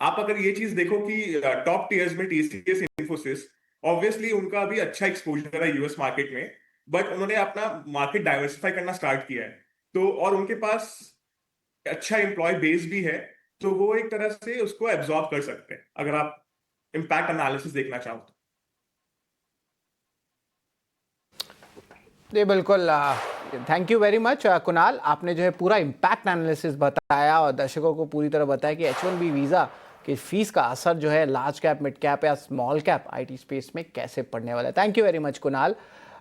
आप अगर ये चीज देखो कि टॉप टीयर्स में TCS, इन्फोसिस, ऑब्वियसली उनका अभी अच्छा एक्सपोजर है US मार्केट में, बट उन्होंने अपना मार्केट डाइवर्सिफाई करना स्टार्ट किया है, तो और उनके पास अच्छा एम्प्लॉय बेस भी है, तो वो एक तरह से उसको एब्जॉर्ब कर सकते हैं अगर आप इम्पैक्ट एनालिसिस देखना चाहो तो। जी बिल्कुल, thank you very much Kunal, आपने जो है पूरा इम्पैक्ट एनालिसिस बताया और दर्शकों को पूरी तरह बताया कि H1B वीज़ा की फीस का असर जो है लार्ज कैप, मिड कैप या स्मॉल कैप IT स्पेस में कैसे पड़ने वाला है। Thank you very much Kunal.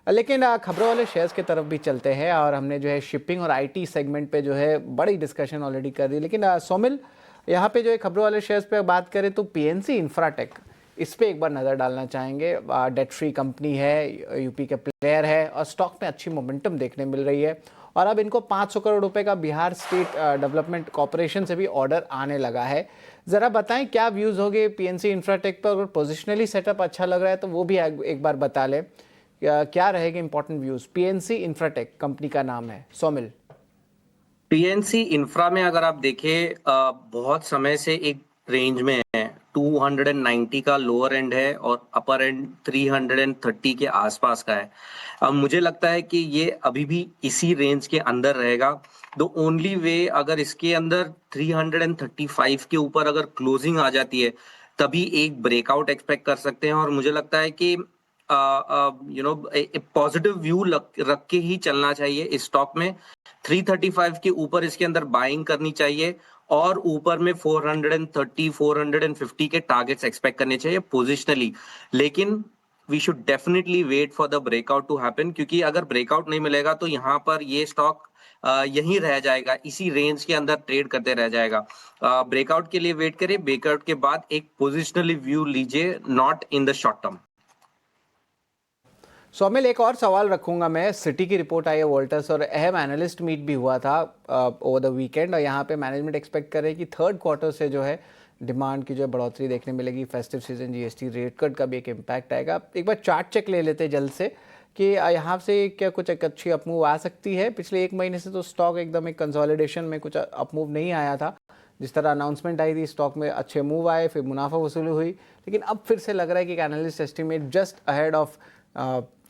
लेकिन खबरों वाले शेयर्स की तरफ भी चलते हैं और हमने जो है शिपिंग और IT सेगमेंट पे जो है बड़ी डिस्कशन ऑलरेडी कर दी, लेकिन सौमिल, यहाँ पे जो है खबरों वाले शेयर्स पे बात करें तो PNC इंफ्राटेक, इस पे एक बार नज़र डालना चाहेंगे। डेट फ्री कंपनी है, यूपी के प्लेयर है और स्टॉक में अच्छी मोमेंटम देखने मिल रही है और अब इनको 500 करोड़ रुपए का बिहार स्टेट डेवलपमेंट कॉर्पोरेशन से भी ऑर्डर आने लगा है। ज़रा बताएं क्या व्यूज़ होंगे PNC इंफ्राटेक पर, अगर पोजिशनली सेटअप अच्छा लग रहा है तो वो भी एक बार बता लें, क्या रहेगा important views. PNC Infratech company का नाम है। सौमिल, PNC इंफ्रा में अगर आप देखें बहुत समय से एक रेंज में है, 490 का लोअर एंड है और अपर एंड 330 के आसपास का है। अब मुझे लगता है कि ये अभी भी इसी रेंज के अंदर रहेगा। द ओनली वे अगर इसके अंदर 335 के ऊपर अगर क्लोजिंग आ जाती है तभी एक ब्रेकआउट एक्सपेक्ट कर सकते हैं और मुझे लगता है कि पॉजिटिव व्यू रख के ही चलना चाहिए इस स्टॉक में। 335 के ऊपर इसके अंदर बाइंग करनी चाहिए और ऊपर में 430 450 के टारगेट्स एक्सपेक्ट करने चाहिए पोजिशनली। लेकिन we should definitely wait for the breakout to happen, क्योंकि अगर ब्रेकआउट नहीं मिलेगा तो यहाँ पर ये स्टॉक यहीं रह जाएगा, इसी रेंज के अंदर ट्रेड करते रह जाएगा। ब्रेकआउट के लिए वेट करिए, ब्रेकआउट के बाद एक पोजिशनली व्यू लीजिए, not in the short term. Saumil, एक और सवाल रखूंगा मैं। सिटी की रिपोर्ट आई है वोल्टस और अहम एनालिस्ट मीट भी हुआ था ओवर द वीकेंड और यहाँ पे मैनेजमेंट एक्सपेक्ट कर रहे हैं कि थर्ड क्वार्टर से जो है डिमांड की जो बढ़ोतरी देखने मिलेगी। Festive season, GST rate cut का भी एक इम्पैक्ट आएगा। एक बार चार्ट चेक ले लेते हैं जल्द से कि यहाँ से क्या कुछ एक अच्छी अपमूव आ सकती है। पिछले एक महीने से तो स्टॉक एकदम एक कंसोलिडेशन में कुछ अपमूव नहीं आया था। जिस तरह अनाउंसमेंट आई थी स्टॉक में अच्छे मूव आए, फिर मुनाफा वसूली हुई, लेकिन अब फिर से लग रहा है कि analyst estimate just ahead of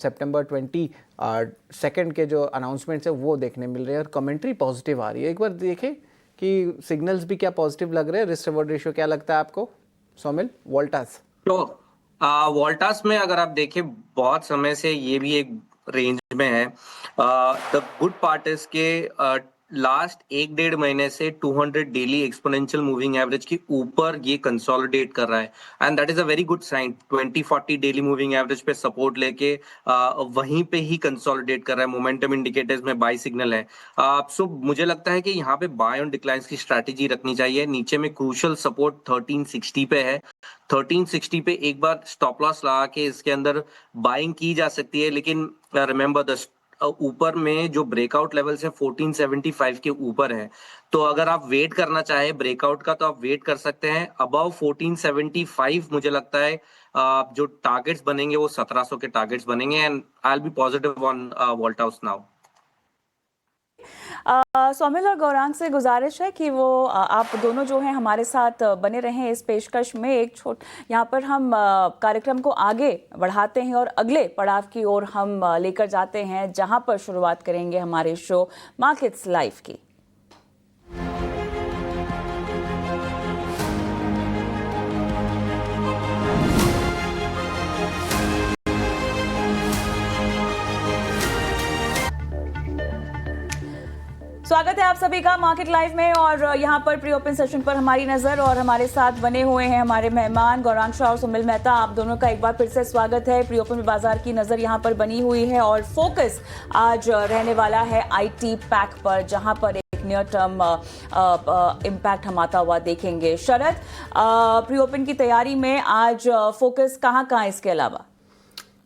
सितंबर 22 के जो अनाउंसमेंट्स है वो देखने मिल रहे हैं और कमेंट्री पॉजिटिव आ रही है। एक बार देखें कि सिग्नल्स भी क्या पॉजिटिव लग रहे हैं। रिस्क रिवॉर्ड रेशियो क्या लगता है आपको सौमिल? वोल्टास तो वोल्टास में अगर आप देखें बहुत समय से ये भी एक रेंज में है। द गुड पार्ट इज के लास्ट 1-1.5 महीने से 200 डेली एक्सपोनेंशियल मूविंग एवरेज के ऊपर ये कंसोलिडेट कर रहा है and that is a very good sign. 20-40 daily moving average पे सपोर्ट लेके वहीं पे ही कंसोलिडेट कर रहा है। मोमेंटम इंडिकेटर्स में बाय सिग्नल है। सो मुझे लगता है कि यहाँ पे बाय ऑन डिक्लाइंस की स्ट्रैटेजी रखनी चाहिए। नीचे में क्रूशियल सपोर्ट 1360 पे है। 1360 पे एक बार स्टॉप लॉस लगा के इसके अंदर बाइंग की जा सकती है, लेकिन रिमेंबर द ऊपर में जो ब्रेकआउट लेवल्स है 1475 के ऊपर है। तो अगर आप वेट करना चाहे ब्रेकआउट का तो आप वेट कर सकते हैं। अबव 1475 मुझे लगता है जो टारगेट्स बनेंगे वो 1700 के टारगेट्स बनेंगे and I will be positive on Voltas now. Saumil और गौरांग से गुजारिश है कि वो आप दोनों जो हैं हमारे साथ बने रहें इस पेशकश में। एक यहाँ पर हम कार्यक्रम को आगे बढ़ाते हैं और अगले पड़ाव की ओर हम लेकर जाते हैं, जहां पर शुरुआत करेंगे हमारे शो मार्केट्स लाइव की। स्वागत है आप सभी का मार्केट लाइव में और यहाँ पर प्री ओपन सेशन पर हमारी नजर और हमारे साथ बने हुए हैं हमारे मेहमान गौरांग शाह और सुमिल मेहता। आप दोनों का एक बार फिर से स्वागत है। प्री ओपन में बाजार की नजर यहाँ पर बनी हुई है और फोकस आज रहने वाला है आईटी पैक पर, जहाँ पर एक नियर टर्म इम्पैक्ट हम आता हुआ देखेंगे। शरद, प्री ओपन की तैयारी में आज फोकस कहाँ कहाँ इसके अलावा?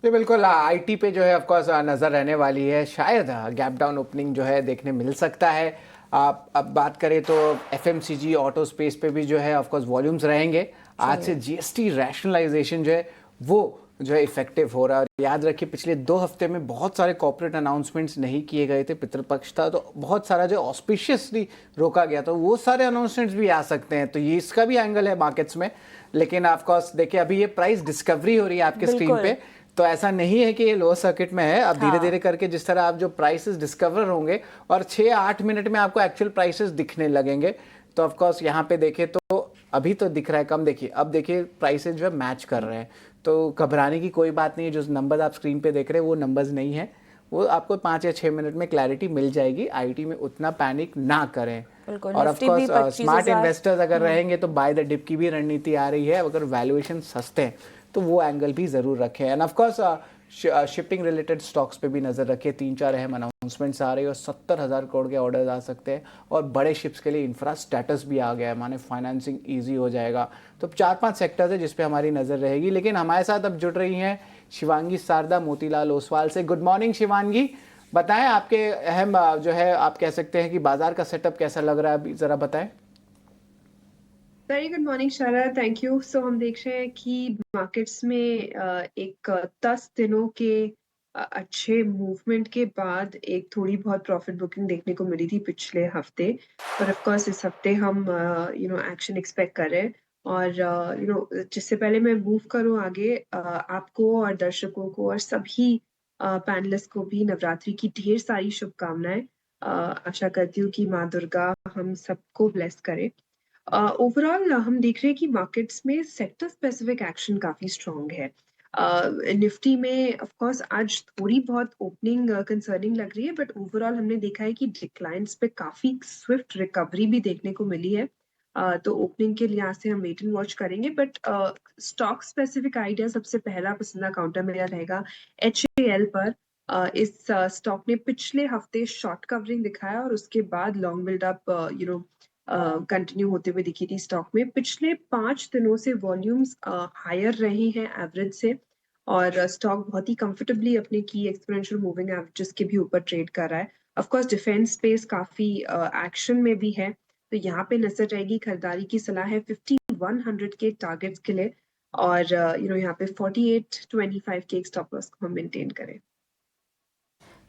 जी बिल्कुल, आईटी पे जो है ऑफ कोर्स नज़र रहने वाली है। शायद गैप डाउन ओपनिंग जो है देखने मिल सकता है। अब बात करें तो एफएमसीजी ऑटो स्पेस पे भी जो है ऑफ कोर्स वॉल्यूम्स रहेंगे। आज से जीएसटी रैशनलाइजेशन जो है वो जो है इफेक्टिव हो रहा है। और याद रखिए पिछले 2 हफ्ते में बहुत सारे कॉर्पोरेट अनाउंसमेंट्स नहीं किए गए थे, पितृपक्ष था, तो बहुत सारा जो ऑस्पिशियसली रोका गया था वो सारे अनाउंसमेंट्स भी आ सकते हैं। तो ये इसका भी एंगल है मार्केट्स में। लेकिन ऑफ कोर्स देखिए अभी ये प्राइस डिस्कवरी हो रही है आपके स्क्रीन पे, तो ऐसा नहीं है कि ये लोअर सर्किट में है। अब धीरे धीरे करके जिस तरह आप जो प्राइसेस डिस्कवर होंगे और 6-8 मिनट में आपको एक्चुअल प्राइसेस दिखने लगेंगे। तो ऑफ कोर्स यहाँ पे देखें तो अभी तो दिख रहा है कम, देखिए अब देखिए प्राइसेस जो है मैच कर रहे हैं। तो घबराने की कोई बात नहीं है। जो नंबर्स आप स्क्रीन पे देख रहे हैं वो नंबर्स नहीं है, वो आपको 5 या 6 मिनट में क्लैरिटी मिल जाएगी। आईटी में उतना पैनिक ना करें। और ऑफ कोर्स स्मार्ट इन्वेस्टर्स अगर रहेंगे तो बाय द डिप की भी रणनीति आ रही है। अगर वैल्यूएशन सस्ते हैं तो वो एंगल भी ज़रूर रखें। End of course shipping related stocks पे भी नज़र रखें। 3-4 अहम अनाउंसमेंट्स आ रही है और 70,000 करोड़ के ऑर्डर्स आ सकते हैं और बड़े शिप्स के लिए इंफ्रा स्टेटस भी आ गया है, माने फाइनेंसिंग ईजी हो जाएगा। तो 4-5 सेक्टर्स है जिस पे हमारी नज़र रहेगी। लेकिन हमारे साथ अब जुड़ रही हैं शिवांगी सारदा मोतीलाल ओसवाल से। गुड मॉर्निंग शिवांगी, बताएं आपके अहम जो है आप कह सकते हैं कि बाजार का सेटअप कैसा लग रहा है अभी, ज़रा बताएं। Very good morning Sharad, thank you. So हम देख रहे हैं कि मार्केट्स में एक 10 दिनों के अच्छे मूवमेंट के बाद एक थोड़ी बहुत प्रॉफिट बुकिंग देखने को मिली थी पिछले हफ्ते, पर ऑफ कोर्स इस हफ्ते हम एक्शन एक्सपेक्ट कर रहे हैं और जिससे पहले मैं मूव करूं आगे, आपको और दर्शकों को और सभी पैनलिस्ट को भी नवरात्रि की ढेर सारी शुभकामनाएं। आशा करती हूँ कि माँ दुर्गा हम सबको ब्लेस करे। ओवरऑल हम देख रहे हैं कि मार्केट्स में सेक्टर स्पेसिफिक एक्शन काफी स्ट्रांग है। निफ्टी में ऑफ कोर्स आज थोड़ी बहुत ओपनिंग कंसर्निंग लग रही है, बट ओवरऑल हमने देखा है कि डिक्लाइंस पे काफी स्विफ्ट रिकवरी भी देखने को मिली है। तो ओपनिंग के लिहाज से हम वेट एंड वॉच करेंगे, बट स्टॉक स्पेसिफिक आइडिया सबसे पहला पसंदीदा काउंटर मेरा रहेगा HAL पर। इस स्टॉक ने पिछले हफ्ते शॉर्ट कवरिंग दिखाया और उसके बाद लॉन्ग बिल्डअप कंटिन्यू होते हुए दिखी थी स्टॉक में। पिछले 5 दिनों से वॉल्यूम्स हायर रहे हैं एवरेज से, और स्टॉक बहुत ही कंफर्टेबली अपने की एक्सपोनेंशियल मूविंग एवरेजेस के भी ऊपर ट्रेड कर रहा है। ऑफ कोर्स डिफेंस स्पेस काफी एक्शन में भी है, तो यहाँ पे नजर रहेगी। खरीदारी की सलाह है 5100 के टारगेट्स के लिए, और यहाँ पे 4825 के एक स्टॉप लॉस को हम मेंटेन करें।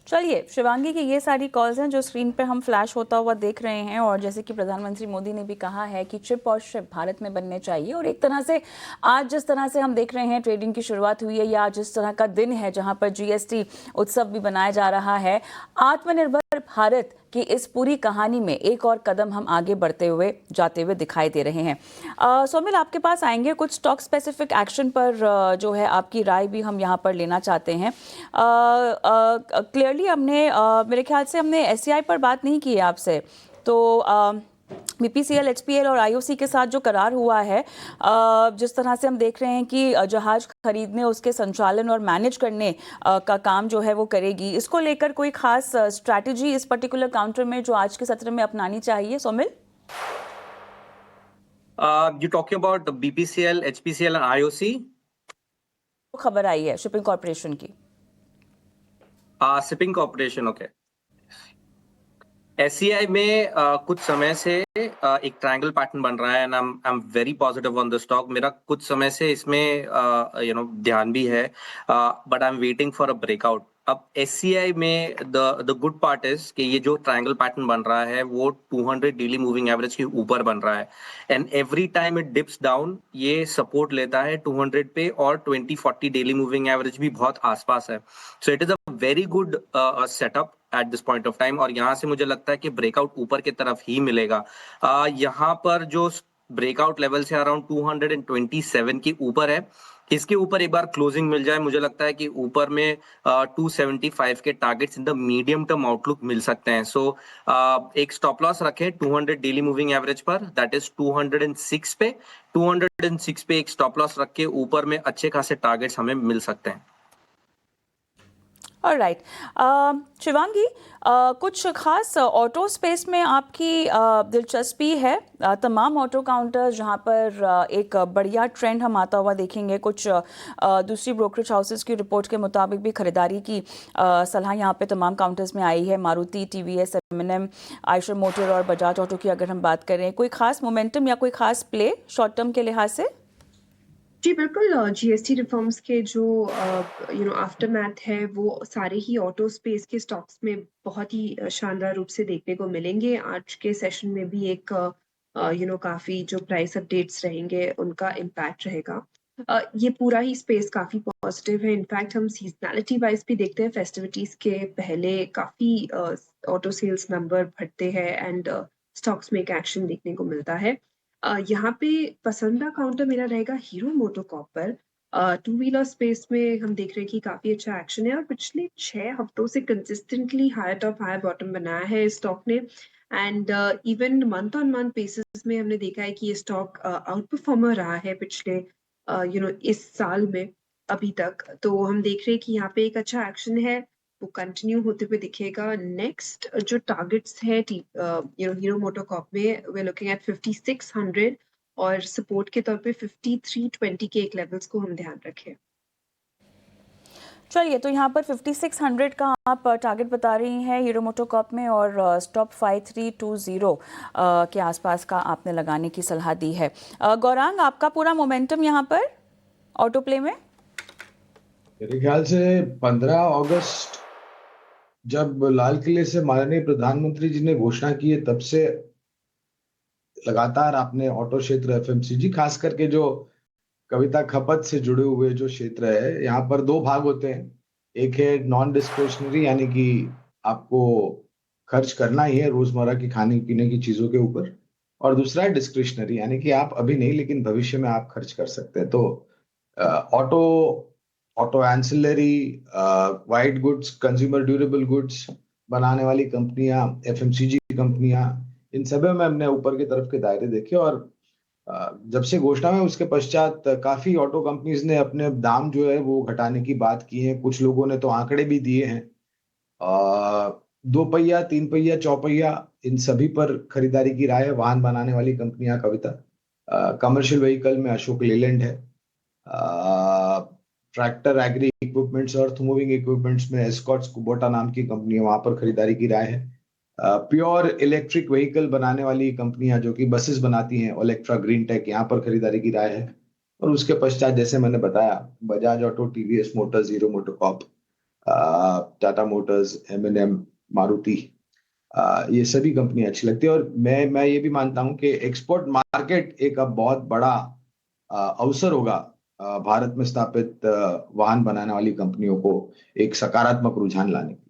चलिए शिवांगी की ये सारी कॉल्स हैं जो स्क्रीन पे हम फ्लैश होता हुआ देख रहे हैं, और जैसे कि प्रधानमंत्री मोदी ने भी कहा है कि चिप और शिप भारत में बनने चाहिए, और एक तरह से आज जिस तरह से हम देख रहे हैं ट्रेडिंग की शुरुआत हुई है, या आज जिस तरह का दिन है जहां पर GST उत्सव भी बनाया जा रहा है, आत्मनिर्भर भारत कि इस पूरी कहानी में एक और कदम हम आगे बढ़ते हुए जाते हुए दिखाई दे रहे हैं। सोमिल, आपके पास आएंगे, कुछ स्टॉक स्पेसिफिक एक्शन पर जो है आपकी राय भी हम यहाँ पर लेना चाहते हैं। क्लियरली हमने मेरे ख्याल से हमने SCI पर बात नहीं की है आपसे, तो BPCL, HPL और IOC के साथ जो करार हुआ है, जिस तरह से हम देख रहे हैं कि जहाज खरीदने, उसके संचालन और मैनेज करने का काम जो है वो करेगी, इसको लेकर कोई खास स्ट्रैटेजी इस पर्टिकुलर काउंटर में जो आज के सत्र में अपनानी चाहिए? Somil, You talking about BPCL, HPCL and IOC? खबर आई है शिपिंग कॉर्पोरेशन की। Shipping corporation, okay. SCI में कुछ समय से एक ट्रायंगल पैटर्न बन रहा है, and I am very positive on the stock. मेरा कुछ समय से इसमें ध्यान भी है, but I am waiting for a breakout. अब SCI में द गुड पार्ट इज कि ये जो ट्रायंगल पैटर्न बन रहा है वो 200 डेली मूविंग एवरेज के ऊपर बन रहा है, and every time it dips down ये सपोर्ट लेता है 200 पे, और 2040 डेली मूविंग एवरेज भी बहुत आसपास है। So it is a very good setup at this point of time, और यहाँ से मुझे लगता है कि ब्रेकआउट ऊपर की तरफ ही मिलेगा। यहाँ पर जो ब्रेकआउट लेवल से अराउंड 227 के ऊपर है, इसके ऊपर एक बार क्लोजिंग मिल जाए, मुझे लगता है कि ऊपर में 275 के targets in the medium term outlook मिल सकते हैं। सो एक स्टॉप लॉस रखें 200 डेली मूविंग एवरेज पर, दैट इज 206 पे। 206 पे एक स्टॉप लॉस रख के ऊपर में अच्छे खासे टारगेट्स हमें मिल सकते हैं। ऑलराइट, शिवांगी, कुछ खास ऑटो स्पेस में आपकी दिलचस्पी है? तमाम ऑटो काउंटर्स जहां पर एक बढ़िया ट्रेंड हम आता हुआ देखेंगे। कुछ दूसरी ब्रोकरेज हाउसेस की रिपोर्ट के मुताबिक भी खरीदारी की सलाह यहां पे तमाम काउंटर्स में आई है। Maruti, TVS, M&M, Eicher motor और बजाज ऑटो की अगर हम बात करें, कोई खास मोमेंटम या कोई खास प्ले शॉर्ट टर्म के लिहाज से? जी बिल्कुल, GST रिफॉर्म्स के जो आफ्टरमैथ है वो सारे ही ऑटो स्पेस के स्टॉक्स में बहुत ही शानदार रूप से देखने को मिलेंगे। आज के सेशन में भी एक काफी जो प्राइस अपडेट्स रहेंगे उनका इम्पैक्ट रहेगा। ये पूरा ही स्पेस काफी पॉजिटिव है। इनफैक्ट हम सीजनैलिटी वाइज भी देखते हैं, फेस्टिविटीज के पहले काफी ऑटो सेल्स नंबर बढ़ते हैं एंड स्टॉक्स में एक एक्शन देखने को मिलता है। यहाँ पे पसंदीदा काउंटर मेरा रहेगा हीरो मोटोकॉर्प पर। टू व्हीलर स्पेस में हम देख रहे हैं कि काफी अच्छा एक्शन है, और पिछले 6 हफ्तों से consistently higher top higher bottom बनाया है इस स्टॉक ने, and even month on month basis में हमने देखा है कि ये स्टॉक आउट परफॉर्मर रहा है पिछले इस साल में अभी तक। तो हम देख रहे हैं कि यहाँ पे एक अच्छा एक्शन है, वो कंटिन्यू होते हुए दिखेगा। नेक्स्ट जो टारगेट्स है हीरो मोटोकॉर्प में, वी आर लुकिंग एट 5600, और सपोर्ट के तौर पे 5320 के एक लेवल्स को हम ध्यान रखें। चलिए, तो यहाँ पर 5600 का आप टारगेट बता रही हैं हीरो मोटोकॉर्प में, और स्टॉप 5320 के आसपास का आपने लगाने की सलाह दी है। गौरांग, आपका पूरा मोमेंटम यहाँ पर ऑटो प्ले में? मेरे ख्याल से 15 अगस्त जब लाल किले से माननीय प्रधानमंत्री जी ने घोषणा की है, तब से लगातार आपने ऑटो क्षेत्र, एफएमसीजी, खास करके जो कविता खपत से जुड़े हुए जो क्षेत्र है, यहाँ पर दो भाग होते हैं। एक है नॉन डिस्क्रिशनरी, यानी कि आपको खर्च करना ही है रोजमर्रा की खाने पीने की चीजों के ऊपर, और दूसरा है डिस्क्रिशनरी, यानी कि आप अभी नहीं लेकिन भविष्य में आप खर्च कर सकते हैं। तो auto, auto ancillary, white goods, consumer durable goods बनाने वाली कंपनियां, एफएमसीजी कंपनियां, इन सभी में हमने ऊपर की तरफ के दायरे देखे। और जब से घोषणा में उसके पश्चात काफी ऑटो कंपनीज ने अपने दाम जो है वो घटाने की बात की है। कुछ लोगों ने तो आंकड़े भी दिए हैं। दो पहिया, तीन पहिया, चौपहिया, इन सभी पर खरीदारी की राय है। वाहन बनाने वाली कंपनियां कविता, कमर्शियल व्हीकल में अशोक लेलैंड है, tractor, agri equipments, earth moving equipments में एस्कॉर्ट्स कुबोटा नाम की कंपनी है, वहां पर खरीदारी की राय है। प्योर इलेक्ट्रिक व्हीकल बनाने वाली कंपनियां जो कि बसेस बनाती हैं, ओलेक्ट्रा, ग्रीन टेक, यहाँ पर खरीदारी की राय है। और उसके पश्चात जैसे मैंने बताया, Bajaj auto, TVS motors, Hero MotoCorp, Tata motors, एम&एम, मारुति, ये सभी कंपनियां अच्छी लगती है। और मैं ये भी मानता हूं कि एक्सपोर्ट मार्केट एक अब बहुत बड़ा अवसर होगा भारत में स्थापित वाहन बनाने वाली कंपनियों को एक सकारात्मक रुझान लाने की।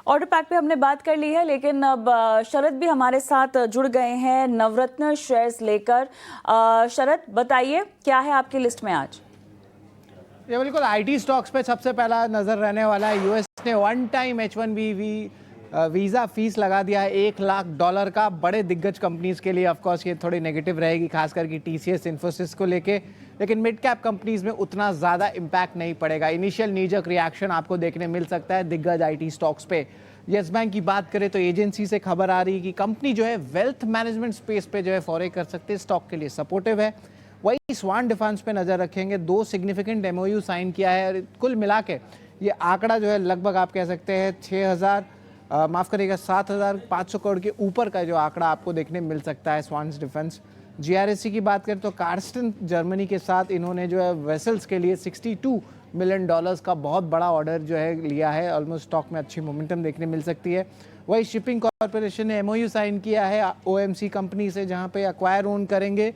ऑर्डर पैक पे हमने बात कर ली है, लेकिन अब शरद भी हमारे साथ जुड़ गए हैं नवरत्न शेयर्स लेकर। शरद, बताइए क्या है आपकी लिस्ट में आज? ये बिल्कुल आईटी स्टॉक्स पे सबसे पहला नज़र रहने वाला है। यूएस ने one time H1B visa fees लगा दिया है $1 लाख का बड़े दिग्गज कंपनीज के लिए। ऑफकोर्स ये थोड़ी नेगेटिव रहेगी, खास करके टीसीएस, इन्फोसिस को लेके, लेकिन मिड कैप कंपनीज में उतना ज़्यादा इम्पैक्ट नहीं पड़ेगा। इनिशियल नीजक रिएक्शन आपको देखने मिल सकता है दिग्गज आईटी स्टॉक्स पे। येस बैंक की बात करें तो एजेंसी से खबर आ रही है कि कंपनी जो है वेल्थ मैनेजमेंट स्पेस पे जो है फॉरे कर सकते हैं, स्टॉक के लिए सपोर्टिव है। वही स्वान डिफेंस पे नज़र रखेंगे, 2 सिग्निफिकेंट MOU साइन किया है और कुल मिला के ये आंकड़ा जो है लगभग आप कह सकते हैं 7,500 करोड़ के ऊपर का जो आंकड़ा आपको देखने मिल सकता है स्वान डिफेंस। GRSC की बात करें तो कार्स्टन जर्मनी के साथ इन्होंने जो है वेसल्स के लिए $62 मिलियन का बहुत बड़ा ऑर्डर जो है लिया है। ऑलमोस्ट स्टॉक में अच्छी मोमेंटम देखने मिल सकती है। वही शिपिंग कॉर्पोरेशन ने MOU साइन किया है OMC कंपनी से, जहां पे एक्वायर ओन करेंगे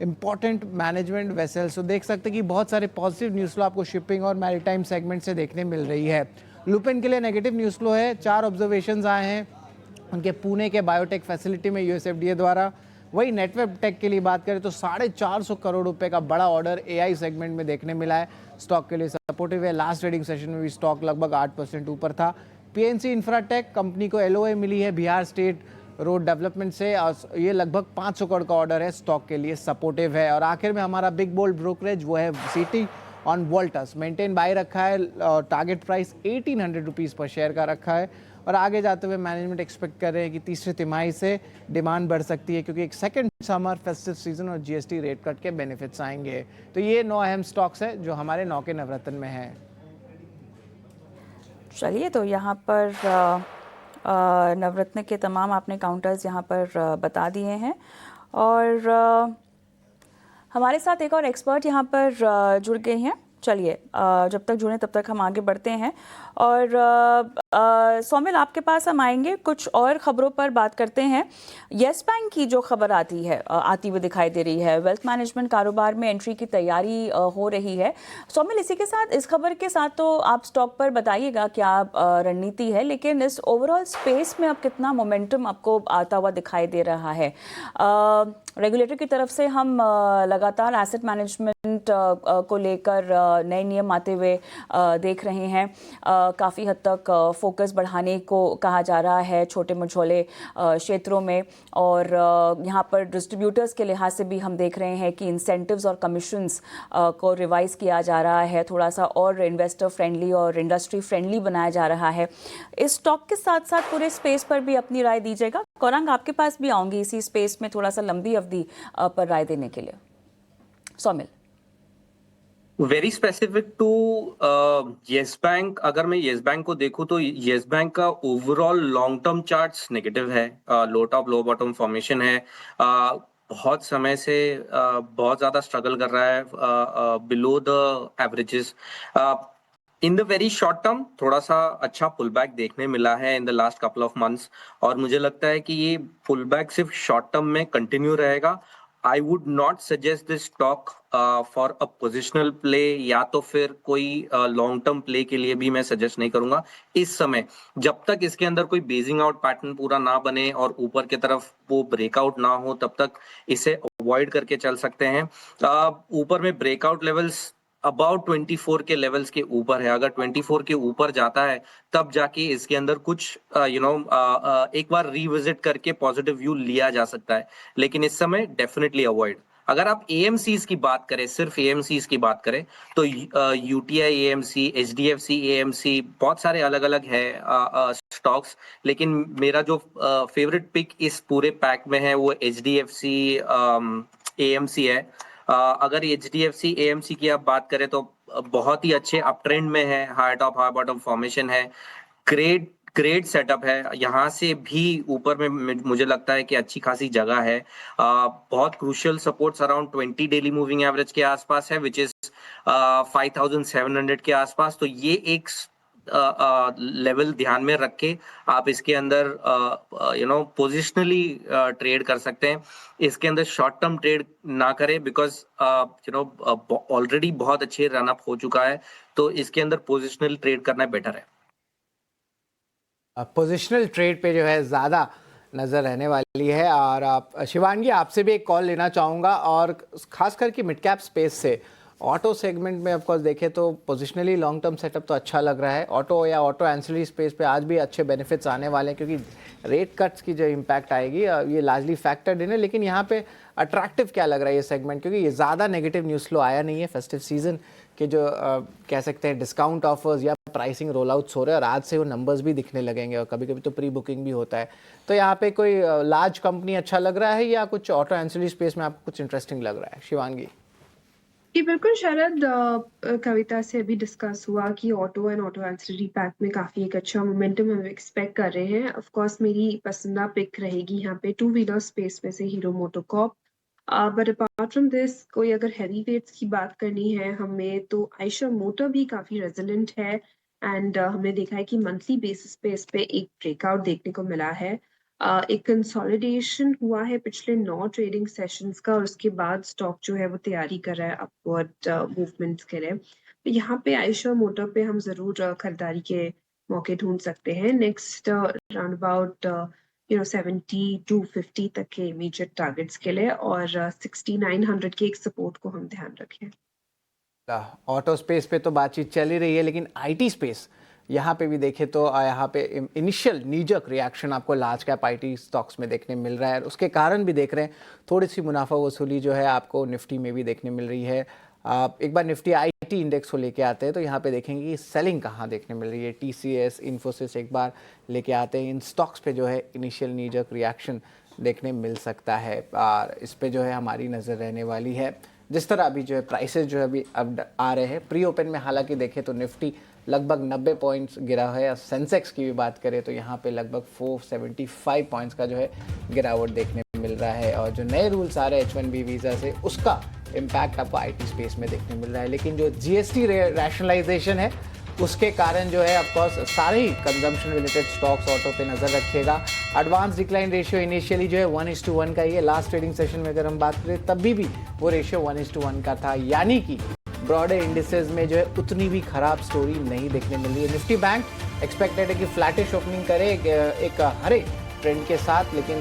इंपॉर्टेंट मैनेजमेंट वेसल्स। तो देख सकते हैं कि बहुत सारे पॉजिटिव न्यूज़ फ्लो आपको शिपिंग और मैरीटाइम सेगमेंट से देखने मिल रही है। लुपिन के लिए नेगेटिव न्यूज़ फ्लो है, 4 ऑब्जर्वेशंस आए हैं उनके पुणे के बायोटेक फैसिलिटी में USFDA द्वारा। वही नेटवर्क टेक के लिए बात करें तो 450 करोड़ रुपए का बड़ा ऑर्डर AI सेगमेंट में देखने मिला है, स्टॉक के लिए सपोर्टिव है। लास्ट ट्रेडिंग सेशन में भी स्टॉक लगभग 8% ऊपर था। PNC इंफ्राटेक कंपनी को LOA मिली है बिहार स्टेट रोड डेवलपमेंट से, और ये लगभग 500 करोड़ का ऑर्डर है, स्टॉक के लिए सपोर्टिव है। और आखिर में हमारा बिग बोल्ड ब्रोकरेज वो है Citi on Voltas, maintain buy रखा है, target price 1800 rupees per share का रखा है। और आगे जाते हुए मैनेजमेंट एक्सपेक्ट कर रहे हैं कि तीसरी तिमाही से डिमांड बढ़ सकती है, क्योंकि एक सेकंड समर, फेस्टिव सीजन और GST रेट कट के बेनिफिट्स आएंगे। तो ये 9 अहम स्टॉक्स है जो हमारे 9 के नवरत्न में है। चलिए, तो यहाँ पर नवरत्न के तमाम आपने काउंटर्स यहाँ पर बता दिए हैं। और हमारे साथ एक और एक्सपर्ट यहाँ पर जुड़ गए हैं। चलिए, जब तक जुड़े तब तक हम आगे बढ़ते हैं। और सौमिल, आपके पास हम आएंगे, कुछ और खबरों पर बात करते हैं। येस बैंक की जो खबर आती हुई दिखाई दे रही है, वेल्थ मैनेजमेंट कारोबार में एंट्री की तैयारी हो रही है। सौमिल, इसी के साथ, इस खबर के साथ तो आप स्टॉक पर बताइएगा क्या रणनीति है, लेकिन इस ओवरऑल स्पेस में अब कितना मोमेंटम आपको आता हुआ दिखाई दे रहा है? रेगुलेटर की तरफ से हम लगातार एसेट मैनेजमेंट को लेकर नए नियम आते हुए देख रहे हैं। काफ़ी हद तक फोकस बढ़ाने को कहा जा रहा है छोटे मझोले क्षेत्रों में। और यहाँ पर डिस्ट्रीब्यूटर्स के लिहाज से भी हम देख रहे हैं कि इंसेंटिव्स और कमीशंस को रिवाइज किया जा रहा है, थोड़ा सा और इन्वेस्टर फ्रेंडली और इंडस्ट्री फ्रेंडली बनाया जा रहा है। इस स्टॉक के साथ साथ पूरे स्पेस पर भी अपनी राय दीजिएगा। कौरांग, आपके पास भी आऊँगी इसी स्पेस में थोड़ा सा लंबी अवधि पर राय देने के लिए। Saumil, very specific to Yes Bank, अगर मैं येस बैंक को देखूं तो येस बैंक का overall long term charts negative है, low top low bottom formation है, बहुत समय से बहुत ज्यादा स्ट्रगल कर रहा है below the averages. In the very short term थोड़ा सा अच्छा पुल बैक देखने मिला है in the last couple of months, और मुझे लगता है कि ये पुल बैक सिर्फ शॉर्ट टर्म में कंटिन्यू रहेगा। I would not suggest this stock for a positional play, या तो फिर कोई लॉन्ग टर्म प्ले के लिए भी मैं सजेस्ट नहीं करूंगा इस समय, जब तक इसके अंदर कोई बेजिंग आउट पैटर्न पूरा ना बने और ऊपर की तरफ वो ब्रेकआउट ना हो, तब तक इसे अवॉइड करके चल सकते हैं। ऊपर में ब्रेकआउट लेवल्स अबाउट 24 के लेवल्स के ऊपर है, अगर 24 के ऊपर जाता है तब जाके इसके अंदर कुछ एक बार रिविजिट करके पॉजिटिव व्यू लिया जा सकता है, लेकिन इस समय डेफिनेटली अवॉइड। अगर आप एएमसीज की बात करें, सिर्फ एएमसीज की बात करें, तो यूटीआई एएमसी, एचडीएफसी एएमसी, बहुत सारे अलग अलग है स्टॉक्स, लेकिन मेरा जो फेवरेट पिक इस पूरे पैक में है वो एचडीएफसी एएमसी है। अगर एचडीएफसी एएमसी की आप बात करें तो बहुत ही अच्छे अप ट्रेंड में है, high top high bottom formation है, ग्रेट सेटअप है, यहाँ से भी ऊपर में मुझे लगता है कि अच्छी खासी जगह है। बहुत crucial supports around 20 daily moving average के आसपास है, विच इज 5700 के आसपास। तो ये एक लेवल ध्यान में रख के आप इसके अंदर पोजिशनली ट्रेड कर सकते हैं। इसके अंदर शॉर्ट टर्म ट्रेड ना करें, बिकॉज ऑलरेडी बहुत अच्छे रन अप हो चुका है, तो इसके अंदर पोजिशनल ट्रेड करना बेटर है। पोजिशनल ट्रेड पे जो है ज़्यादा नज़र रहने वाली है। और आप शिवांगी, आपसे भी एक कॉल लेना चाहूँगा, और ख़ास करके मिड कैप स्पेस से ऑटो सेगमेंट में ऑफकोर्स देखें तो पोजिशनली लॉन्ग टर्म सेटअप तो अच्छा लग रहा है। ऑटो या ऑटो एंसिलरी स्पेस पे आज भी अच्छे बेनिफिट्स आने वाले हैं, क्योंकि रेट कट्स की जो इम्पैक्ट आएगी ये लार्जली फैक्टर्ड इन है। लेकिन यहाँ पे अट्रैक्टिव क्या लग रहा है ये सेगमेंट, क्योंकि ये ज़्यादा नेगेटिव न्यूज़ फ्लो आया नहीं है। फेस्टिव सीजन के जो कह सकते हैं डिस्काउंट ऑफर्स या प्राइसिंग रोल आउट्स हो रहे हैं, और आज से वो नंबर्स भी दिखने लगेंगे, और कभी कभी तो प्री बुकिंग भी होता है। तो यहाँ पे कोई लार्ज कंपनी अच्छा लग रहा है, या कुछ ऑटो एंसिलरी स्पेस में आपको कुछ इंटरेस्टिंग लग रहा है? शिवांगी जी बिल्कुल शरद, कविता से अभी डिस्कस हुआ कि auto and auto ancillary pack में काफी एक अच्छा मोमेंटम हम एक्सपेक्ट कर रहे हैं। ऑफ कोर्स मेरी पसंदीदा पिक रहेगी यहाँ पे टू व्हीलर स्पेस में से hero MotoCorp. But apart from this, कोई अगर हैवी वेट्स की बात करनी है हमें, तो आयशर मोटर भी काफी रेजिलेंट है, एंड हमने देखा है कि मंथली बेसिस पे इस पे एक ब्रेकआउट देखने को मिला है। एक कंसोलिडेशन हुआ है पिछले 9 ट्रेडिंग सेशंस का, और उसके बाद स्टॉक जो है वो तैयारी कर रहा है अपवर्ड मूवमेंट्स के लिए। तो यहाँ पे आयशर मोटर पे हम जरूर खरीदारी के मौके ढूंढ सकते हैं। नेक्स्ट राउंड अबाउट 70 to 50 तक के इमीडिएट टारगेट्स के लिए, और 6900 के एक सपोर्ट को हम ध्यान रखें। ऑटो स्पेस पे तो बातचीत चल ही रही है, लेकिन आईटी स्पेस यहाँ पे भी देखें तो यहाँ पे इनिशियल नीजक रिएक्शन आपको लार्ज कैप आईटी स्टॉक्स में देखने मिल रहा है। उसके कारण भी देख रहे हैं थोड़ी सी मुनाफा वसूली जो है आपको निफ्टी में भी देखने मिल रही है। आप एक बार निफ्टी आईटी इंडेक्स को लेके आते हैं तो यहाँ पे देखेंगे कि सेलिंग कहाँ देखने मिल रही है। टीसीएस, इन्फोसिस एक बार लेके आते हैं। इन स्टॉक्स पे जो है इनिशियल नीजक रिएक्शन देखने मिल सकता है, और इस पे जो है हमारी नज़र रहने वाली है। जिस तरह अभी जो है प्राइसेस जो है अभी अब आ रहे हैं, प्री ओपन में हालांकि देखें तो निफ्टी लगभग 90 पॉइंट्स गिरा है, और सेंसेक्स की भी बात करें तो यहाँ पे लगभग 475 पॉइंट्स का जो है गिरावट देखने मिल रहा है। और जो नए रूल्स आ रहे हैं H1B वीज़ा से, उसका इम्पैक्ट आपको आईटी स्पेस में देखने मिल रहा है। लेकिन जो जीएसटी रैशनलाइजेशन है उसके कारण जो है ऑफकोर्स सारे ही कंजम्पशन रिलेटेड स्टॉक्स ऑटो पे नज़र रखिएगा। एडवांस डिक्लाइन रेशियो इनिशियली जो है 1:1 का ही है। लास्ट ट्रेडिंग सेशन में अगर हम बात करें तब भी वो रेशियो 1:1 का था, यानी कि ब्रॉडर इंडिसेस में जो है उतनी भी खराब स्टोरी नहीं देखने मिल रही है। निफ्टी बैंक एक्सपेक्टेड है कि फ्लैटिश ओपनिंग करे एक हरे ट्रेंड के साथ, लेकिन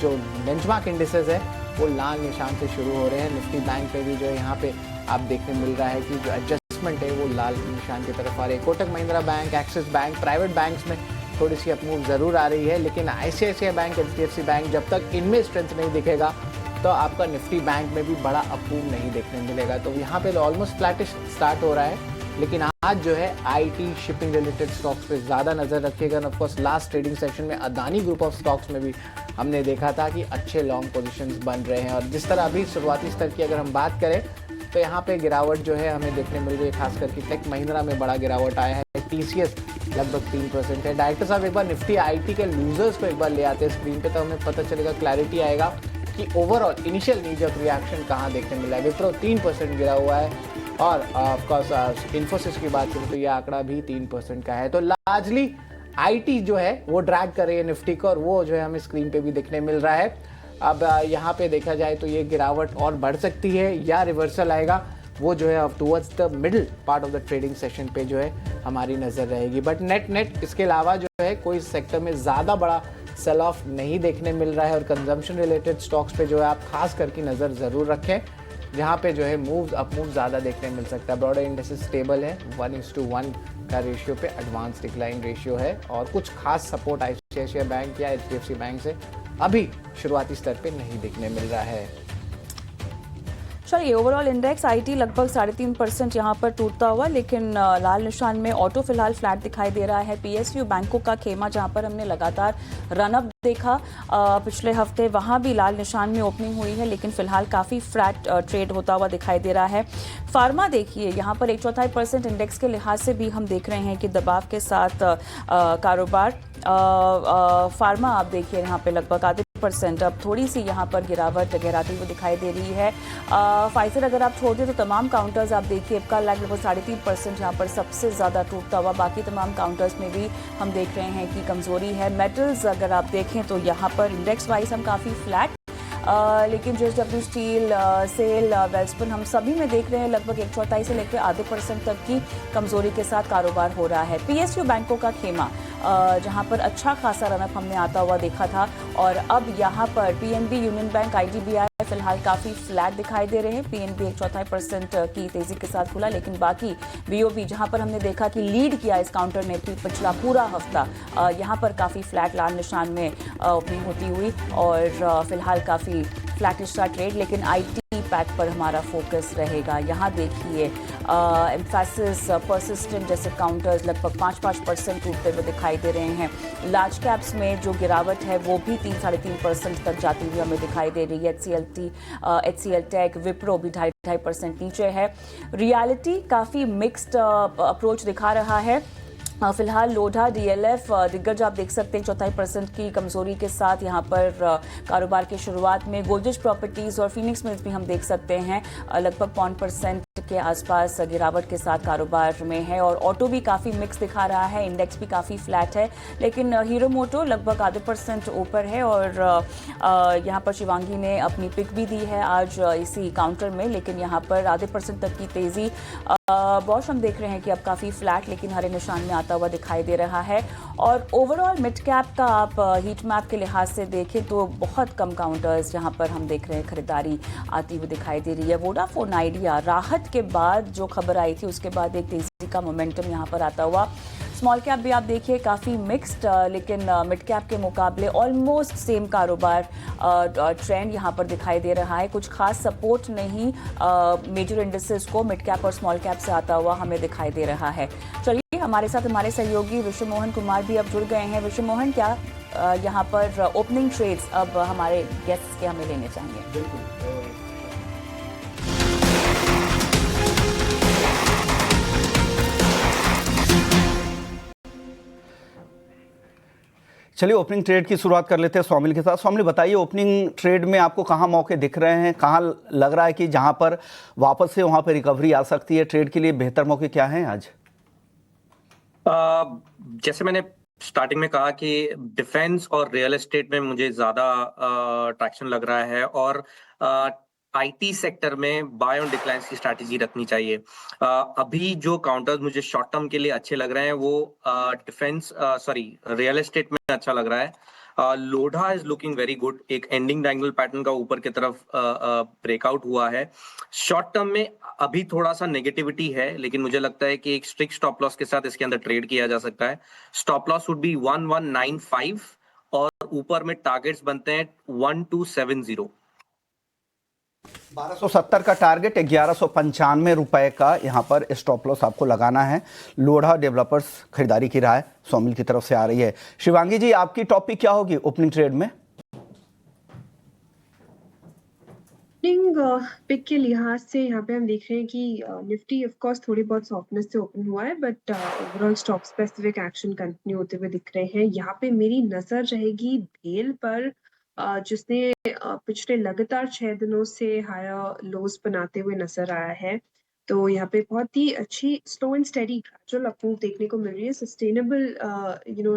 जो बेंचमार्क इंडिसेस है वो लाल निशान से शुरू हो रहे हैं। निफ्टी बैंक पे भी जो है यहाँ पे आप देखने मिल रहा है कि जो एडजस्टमेंट है वो लाल निशान की तरफ आ रही है। Kotak Mahindra bank, axis bank, private banks में थोड़ी सी अपमूव ज़रूर आ रही है, लेकिन आईसीआईसीआई बैंक, एचडीएफसी बैंक, जब तक इनमें स्ट्रेंथ नहीं दिखेगा तो आपका निफ्टी बैंक में भी बड़ा अपमूव नहीं देखने मिलेगा। तो यहाँ पे ऑलमोस्ट फ्लैटिश स्टार्ट हो रहा है, लेकिन आज जो है आईटी शिपिंग रिलेटेड स्टॉक्स पे ज़्यादा नज़र रखिएगा। Of course last trading session में अदानी ग्रुप ऑफ स्टॉक्स में भी हमने देखा था कि अच्छे लॉन्ग पोजीशंस बन रहे हैं। और जिस तरह अभी शुरुआती स्तर की अगर हम बात करें तो यहाँ पे गिरावट जो है हमें देखने मिल रही है, खास करके टेक महिंद्रा में बड़ा गिरावट आया है। टीसीएस लगभग 3% है। डायरेक्टर साहब एक बार निफ्टी आईटी के लूजर्स को एक बार ले आते हैं स्क्रीन पे, तो हमें पता चलेगा, क्लैरिटी आएगा कि ओवरऑल इनिशियल नीजक रिएक्शन कहाँ देखने मिला है। विप्रो 3% गिरा हुआ है, और ऑफकोर्स इन्फोसिस की बात करें तो ये आंकड़ा भी 3% का है। तो लार्जली आईटी जो है वो ड्रैग कर रही है निफ्टी को, और वो जो है हमें स्क्रीन पे भी देखने मिल रहा है। अब यहाँ पे देखा जाए तो ये गिरावट और बढ़ सकती है या रिवर्सल आएगा, वो जो है अब towards the middle part of the trading session पे जो है हमारी नज़र रहेगी। बट नेट इसके अलावा जो है कोई सेक्टर में ज़्यादा बड़ा सेल ऑफ नहीं देखने मिल रहा है, और कंजम्पशन रिलेटेड स्टॉक्स पे जो है आप खास करके नज़र ज़रूर रखें, जहाँ पे जो है अप मूव ज़्यादा देखने मिल सकता है। ब्रॉडर इंडेक्स स्टेबल है, 1:1 का रेशियो पे एडवांस डिक्लाइन रेशियो है, और कुछ खास सपोर्ट आईसीआईसीआई बैंक या एचडीएफसी बैंक से अभी शुरुआती स्तर पे नहीं देखने मिल रहा है। चलिए, ओवरऑल इंडेक्स आईटी लगभग 3.5% यहाँ पर टूटता हुआ, लेकिन लाल निशान में ऑटो फिलहाल फ्लैट दिखाई दे रहा है। पीएसयू बैंकों का खेमा जहाँ पर हमने लगातार रनअप देखा पिछले हफ्ते, वहाँ भी लाल निशान में ओपनिंग हुई है, लेकिन फिलहाल काफ़ी फ्लैट ट्रेड होता हुआ दिखाई दे रहा है। फार्मा देखिए, यहाँ पर 1/4% इंडेक्स के लिहाज से भी हम देख रहे हैं कि दबाव के साथ कारोबार। फार्मा आप देखिए यहाँ पे लगभग 0.5%, अब थोड़ी सी यहाँ पर गिरावट गहराती हुई दिखाई दे रही है। फाइजर अगर आप छोड़ दें तो तमाम काउंटर्स आप देखिए, एप्का लैब लगभग 3.5% यहाँ पर सबसे ज़्यादा टूटता हुआ, बाकी तमाम काउंटर्स में भी हम देख रहे हैं कि कमज़ोरी है। मेटल्स अगर आप देखें तो यहाँ पर इंडेक्स वाइज हम काफ़ी फ्लैट, लेकिन जेएसडब्ल्यू स्टील, सेल, वेल्सपन, हम सभी में देख रहे हैं लगभग 1/4 से लेकर 0.5% तक की कमजोरी के साथ कारोबार हो रहा है। पीएसयू बैंकों का खेमा जहां पर अच्छा खासा रनअप हमने आता हुआ देखा था, और अब यहां पर पीएनबी, यूनियन बैंक, आईडीबीआई फिलहाल काफ़ी फ्लैट दिखाई दे रहे हैं। पीएनबी 1/4% की तेजी के साथ खुला, लेकिन बाकी बीओबी जहां पर हमने देखा कि लीड किया इस काउंटर ने पिछला पूरा हफ्ता, यहां पर काफ़ी फ्लैट लाल निशान में ओपनिंग होती हुई, और फिलहाल काफ़ी फ्लैटिश सा ट्रेड, लेकिन आईटी पैक पर हमारा फोकस रहेगा। यहाँ देखिए एम्फेसिस, परसिस्टेंट जैसे काउंटर्स लगभग 5% टूटते हुए दिखाई दे रहे हैं। लार्ज कैप्स में जो गिरावट है वो भी 3-3.5% तक जाती हुई हमें दिखाई दे रही है। एचसीएल टेक, विप्रो भी 2.5% नीचे है। रियलिटी काफ़ी मिक्स्ड अप्रोच दिखा रहा है। फिलहाल लोढ़ा, डीएलएफ, दिग्गज आप देख सकते हैं 0.25% की कमजोरी के साथ यहाँ पर कारोबार की शुरुआत में। गोदरेज प्रॉपर्टीज और फिनिक्स मिल्स भी हम देख सकते हैं लगभग 0.5% के आसपास गिरावट के साथ कारोबार में है, और ऑटो भी काफ़ी मिक्स दिखा रहा है। इंडेक्स भी काफ़ी फ्लैट है, लेकिन हीरो मोटो लगभग 0.5% ऊपर है, और यहाँ पर शिवांगी ने अपनी पिक भी दी है आज इसी काउंटर में, लेकिन यहाँ पर 0.5% तक की तेज़ी। बॉश हम देख रहे हैं कि अब काफ़ी फ्लैट लेकिन हरे निशान में आता हुआ दिखाई दे रहा है। और ओवरऑल मिड कैप का आप हीट मैप के लिहाज से देखें तो बहुत कम काउंटर्स यहाँ पर हम देख रहे हैं खरीदारी आती हुई दिखाई दे रही है। वोडाफोन आइडिया राहत के बाद जो खबर आई थी उसके बाद एक तेजी का मोमेंटम यहाँ पर आता हुआ। स्मॉल कैप भी आप देखिए काफ़ी मिक्स्ड, लेकिन मिड कैप के मुकाबले ऑलमोस्ट सेम कारोबार ट्रेंड यहाँ पर दिखाई दे रहा है। कुछ खास सपोर्ट नहीं मेजर इंडेक्सेस को मिड कैप और स्मॉल कैप से आता हुआ हमें दिखाई दे रहा है। चलिए, हमारे साथ हमारे सहयोगी विश्व मोहन कुमार भी अब जुड़ गए हैं। विश्व मोहन, क्या यहाँ पर ओपनिंग ट्रेड्स अब हमारे गेस्ट्स के हमें लेने चाहिए? बिल्कुल। चलिए ओपनिंग ट्रेड की शुरुआत कर लेते हैं स्वामिल के साथ। स्वामिल, बताइए ओपनिंग ट्रेड में आपको कहाँ मौके दिख रहे हैं, कहाँ लग रहा है कि जहाँ पर वापस से वहाँ पर रिकवरी आ सकती है? ट्रेड के लिए बेहतर मौके क्या हैं आज? जैसे मैंने स्टार्टिंग में कहा कि डिफेंस और रियल एस्टेट में मुझे ज्यादा ट्रैक्शन लग रहा है, और आईटी सेक्टर में बाय ऑन डिक्लाइन की स्ट्रैटेजी रखनी चाहिए। अभी जो काउंटर्स मुझे शॉर्ट टर्म के लिए अच्छे लग रहे हैं वो रियल एस्टेट में अच्छा लग रहा है। Lodha is looking very good, एक एंडिंग डायगोनल पैटर्न का ऊपर की तरफ ब्रेकआउट हुआ है। शॉर्ट टर्म में अभी थोड़ा सा नेगेटिविटी है, लेकिन मुझे लगता है कि एक स्ट्रिक्ट स्टॉप लॉस के साथ इसके अंदर ट्रेड किया जा सकता है। स्टॉप लॉस वुड बी 1195 और ऊपर में टारगेट्स बनते हैं 1270। 1270 का टारगेट, 1195 रुपए का यहाँ पर स्टॉप लॉस आपको लगाना है। लोढ़ा डेवलपर्स खरीदारी की राय स्वामिल की तरफ से आ रही है। शिवांगी जी, आपकी टॉपिक क्या होगी ओपनिंग ट्रेड में? पिक के लिहाज से यहाँ पे हम देख रहे हैं कि निफ्टी ऑफ कोर्स थोड़ी बहुत सॉफ्टनेस से ओपन हुआ है, but overall stock specific action continue होते हुए दिख रहे हैं। यहाँ पे मेरी नजर रहेगी भेल पर, जिसने पिछले लगातार 6 दिनों से हायर लोज बनाते हुए नजर आया है। तो यहाँ पे बहुत ही अच्छी slow and steady gradual approve देखने को मिल रही है, सस्टेनेबल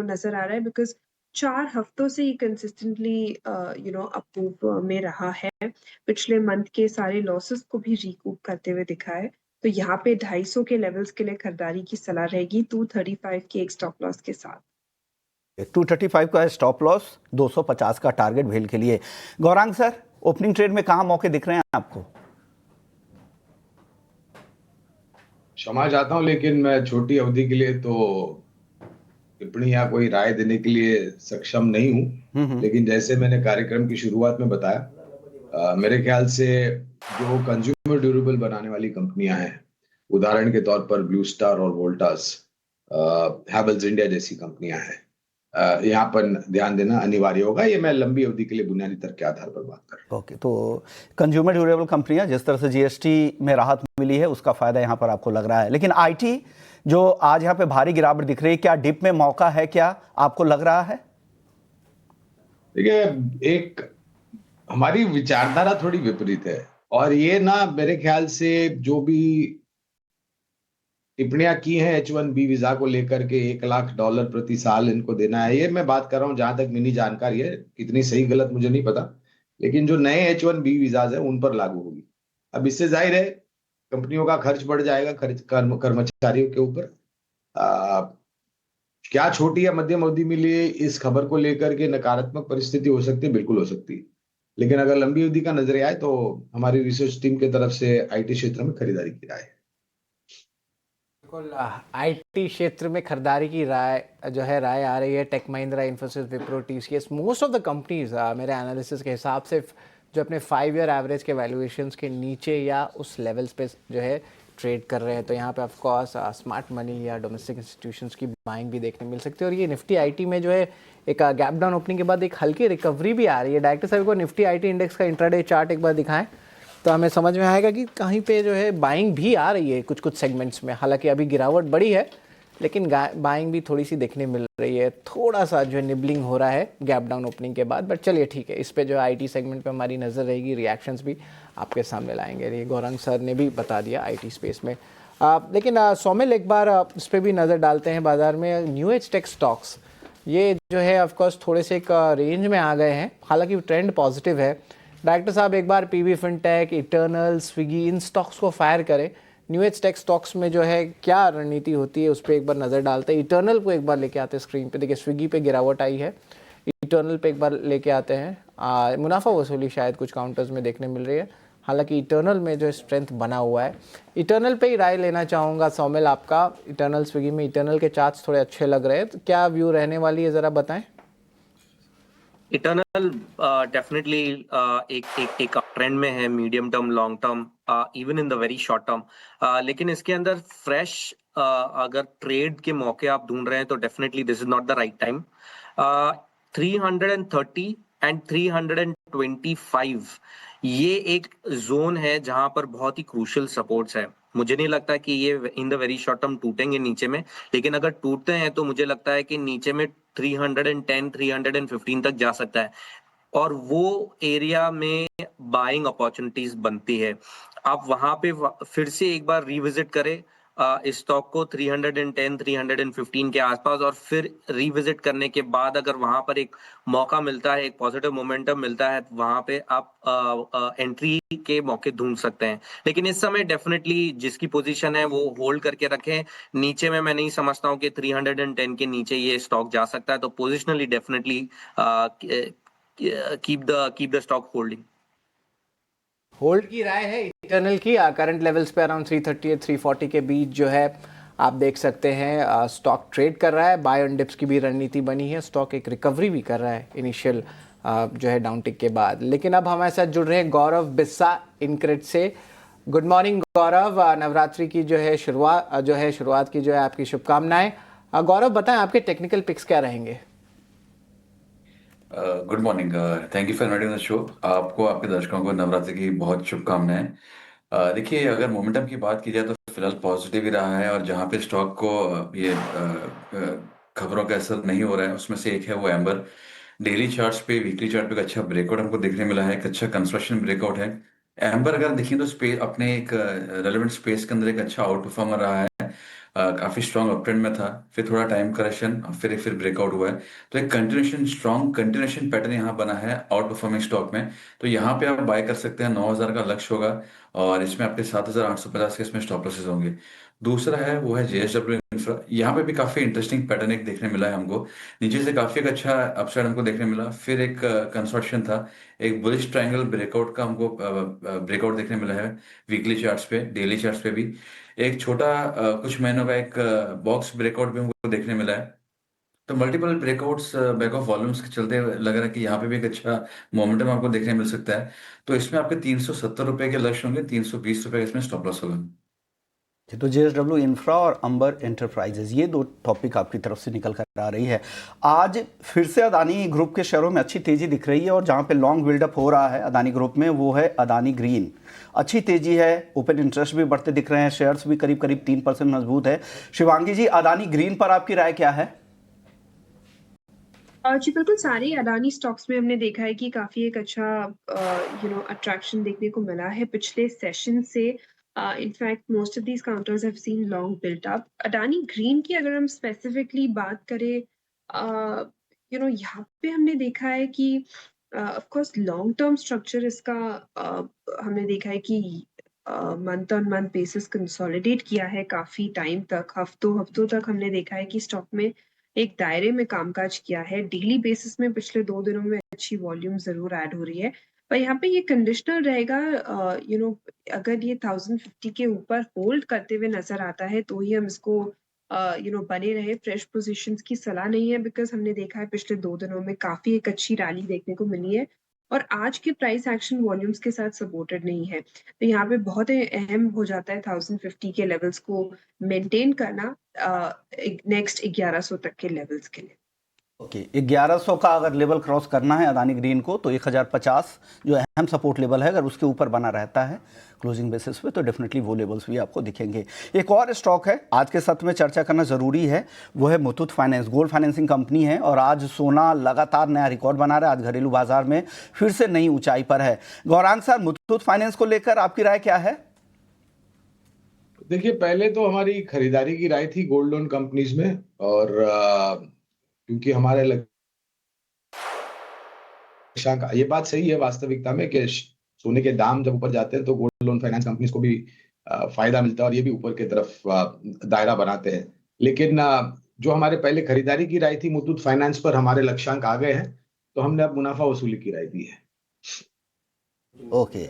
नजर आ रहा है, बिकॉज 4 हफ्तों से ही कंसिस्टेंटली अप्रूव में रहा है। पिछले मंथ के सारे लॉसेस को भी रिकूप करते हुए दिखा है। तो यहाँ पे 250 के लेवल्स के लिए खरीदारी की सलाह रहेगी 235 के एक स्टॉप लॉस के साथ। 235 का स्टॉप लॉस, 250 का टारगेट भेल के लिए। गौरांग सर, ओपनिंग ट्रेड में कहाँ मौके दिख रहे हैं आपको? क्षमा चाहता हूं, लेकिन मैं छोटी अवधि के लिए तो टिप्पणी या कोई राय देने के लिए सक्षम नहीं हूं। लेकिन जैसे मैंने कार्यक्रम की शुरुआत में बताया, मेरे ख्याल से जो कंज्यूमर ड्यूरेबल बनाने वाली कंपनियां हैं, उदाहरण के तौर पर ब्लू स्टार और वोल्टास, हैवेल्स इंडिया जैसी कंपनियां हैं, यहाँ पर ध्यान देना अनिवार्य होगा। ये मैं लंबी अवधि के लिए बुनियादी तर्क के आधार पर बात कर रहा हूँ। ओके, तो कंज्यूमर ड्यूरेबल कंपनियां, जिस तरह से जीएसटी में राहत मिली है उसका फायदा यहाँ पर आपको लग रहा है। लेकिन आईटी जो आज यहाँ पे भारी गिरावट दिख रही है, क्या डिप में मौका है, क्या आपको लग रहा है? देखिए, एक हमारी विचारधारा थोड़ी विपरीत है, और ये ना मेरे ख्याल से जो भी टिप्पणियां की हैं H1B वीजा को लेकर के $1 लाख प्रति साल इनको देना है, ये मैं बात कर रहा हूं जहां तक मिनी जानकारी है, कितनी सही गलत मुझे नहीं पता, लेकिन जो नए H1B वीजाज है उन पर लागू होगी। अब इससे जाहिर है कंपनियों का खर्च बढ़ जाएगा, कर्मचारियों के ऊपर। क्या छोटी या मध्यम अवधि में लिए इस खबर को लेकर के नकारात्मक परिस्थिति हो सकती है? बिल्कुल हो सकती है। लेकिन अगर लंबी अवधि का नजरिया आए तो हमारी रिसर्च टीम की तरफ से आईटी क्षेत्र में खरीदारी की राय है। बिल्कुल, आईटी क्षेत्र में खरीदारी की राय आ रही है। Tech Mahindra, Infosys, Wipro, TCS, most of the companies मेरे एनालिसिस के हिसाब से जो अपने 5 ईयर एवरेज के वैल्यूएशंस के नीचे या उस लेवल्स पे जो है ट्रेड कर रहे हैं। तो यहाँ पे ऑफ कोर्स स्मार्ट मनी या डोमेस्टिक इंस्टीट्यूशंस की बाइंग भी देखने मिल सकती है। और ये निफ्टी आईटी में जो है एक गैप डाउन ओपनिंग के बाद एक हल्की रिकवरी भी आ रही है। डायरेक्टर साहब को निफ्टी आईटी इंडेक्स का इंट्राडे चार्ट एक बार दिखाएं तो हमें समझ में आएगा कि कहीं पे जो है बाइंग भी आ रही है कुछ सेगमेंट्स में। हालांकि अभी गिरावट बड़ी है, लेकिन बाइंग भी थोड़ी सी देखने मिल रही है। थोड़ा सा जो है निबलिंग हो रहा है गैप डाउन ओपनिंग के बाद, बट चलिए ठीक है, इस पे जो आईटी सेगमेंट पे हमारी नज़र रहेगी। रिएक्शंस भी आपके सामने लाएंगे, ये गौरांग सर ने भी बता दिया आईटी स्पेस में। लेकिन सौमिल, एक बार इस पर भी नज़र डालते हैं बाजार में। न्यू एज टेक स्टॉक्स ये जो है ऑफकोर्स थोड़े से एक रेंज में आ गए हैं, हालांकि ट्रेंड पॉजिटिव है। डायरेक्टर साहब एक बार पीवी फिनटेक, इटर्नल, स्विगी, इन स्टॉक्स को फायर करें। न्यू एज टेक स्टॉक्स में जो है क्या रणनीति होती है उस पर एक बार नज़र डालते हैं। इटर्नल को एक बार लेके आते हैं स्क्रीन पे। देखिए, स्विगी पे गिरावट आई है, इटर्नल पे एक बार लेके आते हैं। मुनाफा वसूली शायद कुछ काउंटर्स में देखने मिल रही है, हालांकि इटर्नल में जो स्ट्रेंथ बना हुआ है। इटर्नल पे ही राय लेना चाहूँगा सौमिल आपका। इटर्नल, स्विगी में इटर्नल के चार्ट्स थोड़े अच्छे लग रहे हैं, तो क्या व्यू रहने वाली है, ज़रा बताएं। इटर्नल डेफिनेटली एक ट्रेंड में है, medium term, long term, even in the very short term. लेकिन इसके अंदर फ्रेश अगर ट्रेड के मौके आप ढूंढ रहे हैं तो definitely this is not the right time. 330 and 325 ये एक जोन है जहां पर बहुत ही क्रूशियल सपोर्ट्स है। मुझे नहीं लगता कि ये in the very short term टूटेंगे नीचे में, लेकिन अगर टूटते हैं तो मुझे लगता है कि नीचे में 310, 315 तक जा सकता है, और वो एरिया में बाइंग अपॉर्चुनिटीज बनती है। आप वहां पे फिर से एक बार रिविजिट करें इस स्टॉक को 310, 315 के आसपास, और फिर रिविजिट करने के बाद अगर वहां पर एक मौका मिलता है, एक पॉजिटिव मोमेंटम मिलता है, वहां पे आप एंट्री के मौके ढूंढ सकते हैं। लेकिन इस समय डेफिनेटली जिसकी पोजीशन है वो होल्ड करके रखें। नीचे में मैं नहीं समझता हूं कि 310 के नीचे ये स्टॉक जा सकता है, तो positionally definitely keep the stock holding. Hold की राय है इटर्नल की। करंट लेवल्स पे अराउंड 330 340 के बीच जो है आप देख सकते हैं स्टॉक ट्रेड कर रहा है। बाय ऑन डिप्स की भी रणनीति बनी है। स्टॉक एक रिकवरी भी कर रहा है इनिशियल जो है डाउनटिक के बाद। लेकिन अब हमारे साथ जुड़ रहे हैं गौरव बिस्सा इनक्रेड से। गुड मॉर्निंग गौरव, नवरात्रि की जो है शुरुआत की जो है आपकी शुभकामनाएं। गौरव बताएं आपके टेक्निकल पिक्स क्या रहेंगे। Good morning, thank you for inviting the show. आपको, आपके दर्शकों को नवरात्रि की बहुत शुभकामनाएं। देखिए, अगर मोमेंटम की बात की जाए तो फिलहाल पॉजिटिव ही रहा है, और जहां पे स्टॉक को ये खबरों का असर नहीं हो रहा है उसमें से एक है वो एम्बर। डेली चार्ट्स पे, वीकली चार्ट पे एक अच्छा ब्रेकआउट हमको देखने मिला है, एक अच्छा कंस्ट्रक्शन ब्रेकआउट है। एम्बर अगर देखें तो स्पेस अपने एक रेलेवेंट स्पेस के अंदर एक अच्छा आउट परफॉर्मर रहा है। काफी स्ट्रॉन्ग अपट्रेंड में था, फिर थोड़ा टाइम करेक्शन और फिर ब्रेकआउट हुआ है। तो एक कंटिन्यूशन स्ट्रॉन्ग कंटिन्यूशन पैटर्न यहाँ बना है आउट परफॉर्मिंग स्टॉक में। तो यहाँ पे आप बाय कर सकते हैं, 9,000 का लक्ष्य होगा और इसमें आपके 7,850 के इसमें स्टॉप लॉसेस होंगे। दूसरा है वो है जेएसडब्ल्यू इंफ्रा। यहाँ पे भी काफी इंटरेस्टिंग पैटर्न एक देखने मिला है हमको। नीचे से काफी एक अच्छा अपसाइड हमको देखने मिला, फिर एक कंसोर्टियम था, एक बुलिश ट्रायंगल ब्रेकआउट का हमको ब्रेकआउट देखने मिला है वीकली चार्ट्स पे, डेली चार्ट्स पे भी। एक छोटा कुछ महीनों का एक बॉक्स ब्रेकआउट भी हमको देखने मिला है। तो multiple breakouts back of volumes के चलते लग रहा है कि यहाँ पे भी एक अच्छा मोमेंटम आपको देखने मिल सकता है। तो इसमें आपके 370 रुपए के लक्ष्य होंगे, 320 रुपए इसमें स्टॉप लॉस होगा। तो जेएसडब्ल्यू इंफ्रा और अंबर एंटरप्राइजेज, ये दो टॉपिक आपकी तरफ से निकल कर आ रही है। आज फिर से अदानी ग्रुप के शेयरों में अच्छी तेजी दिख रही है और जहां पे लॉन्ग बिल्डअप हो रहा है अदानी ग्रुप में वो है अदानी ग्रीन। अच्छी तेजी है, ओपन इंटरेस्ट भी बढ़ते दिख रहे हैं, शेयर्स भी करीब करीब 3% मजबूत है। शिवांगी जी, अदानी ग्रीन पर आपकी राय क्या है? जी बिल्कुल, सारे अडानी स्टॉक्स में हमने देखा है कि काफी एक अच्छा अट्रैक्शन देखने को मिला है पिछले सेशन से। In fact most of these counters have seen long built up. Adani green की अगर हम स्पेसिफिकली बात करें, यहाँ पे हमने देखा है कि of course long term structure इसका हमने देखा है कि month on month basis consolidate किया है काफी टाइम तक, हफ्तों तक हमने देखा है कि स्टॉक में एक दायरे में कामकाज किया है। डेली बेसिस में पिछले 2 दिनों में अच्छी वॉल्यूम ज़रूर ऐड हो रही है, पर यहाँ पे ये कंडीशनल रहेगा। अगर ये 1050 के ऊपर होल्ड करते हुए नज़र आता है तो ही हम इसको बने रहे। फ्रेश पोजीशंस की सलाह नहीं है, बिकॉज़ हमने देखा है पिछले 2 दिनों में काफ़ी एक अच्छी रैली देखने को मिली है और आज के प्राइस एक्शन वॉल्यूम्स के साथ सपोर्टेड नहीं है। तो यहाँ पे बहुत अहम हो जाता है 1050 के लेवल्स को मेंटेन करना नेक्स्ट 1100 तक के लेवल्स के लिए। ओके, 1100 का अगर लेवल क्रॉस करना है अदानी ग्रीन को तो 1050 जो अहम सपोर्ट लेवल है, अगर उसके ऊपर बना रहता है क्लोजिंग बेसिस पे तो डेफिनेटली वो लेवल्स भी आपको दिखेंगे। एक और स्टॉक है आज के सत्र में चर्चा करना जरूरी है, वो है Muthoot finance. Gold financing company है और आज सोना लगातार नया रिकॉर्ड बना रहा है। आज घरेलू बाजार में फिर से नई ऊंचाई पर है। गौरांग सर, मुथूट फाइनेंस को लेकर आपकी राय क्या है? देखिए, पहले तो हमारी खरीदारी की राय थी गोल्ड लोन कंपनीज में, और क्योंकि हमारे लक्ष्यांक, ये बात सही है वास्तविकता में कि सोने के दाम जब ऊपर जाते हैं तो गोल्ड लोन फाइनेंस कंपनीज को भी फायदा मिलता है और ये भी ऊपर की तरफ दायरा बनाते हैं। लेकिन जो हमारे पहले खरीदारी की राय थी मुथूट फाइनेंस पर, हमारे लक्ष्यांक आ गए हैं तो हमने अब मुनाफा वसूली की राय दी है। ओके,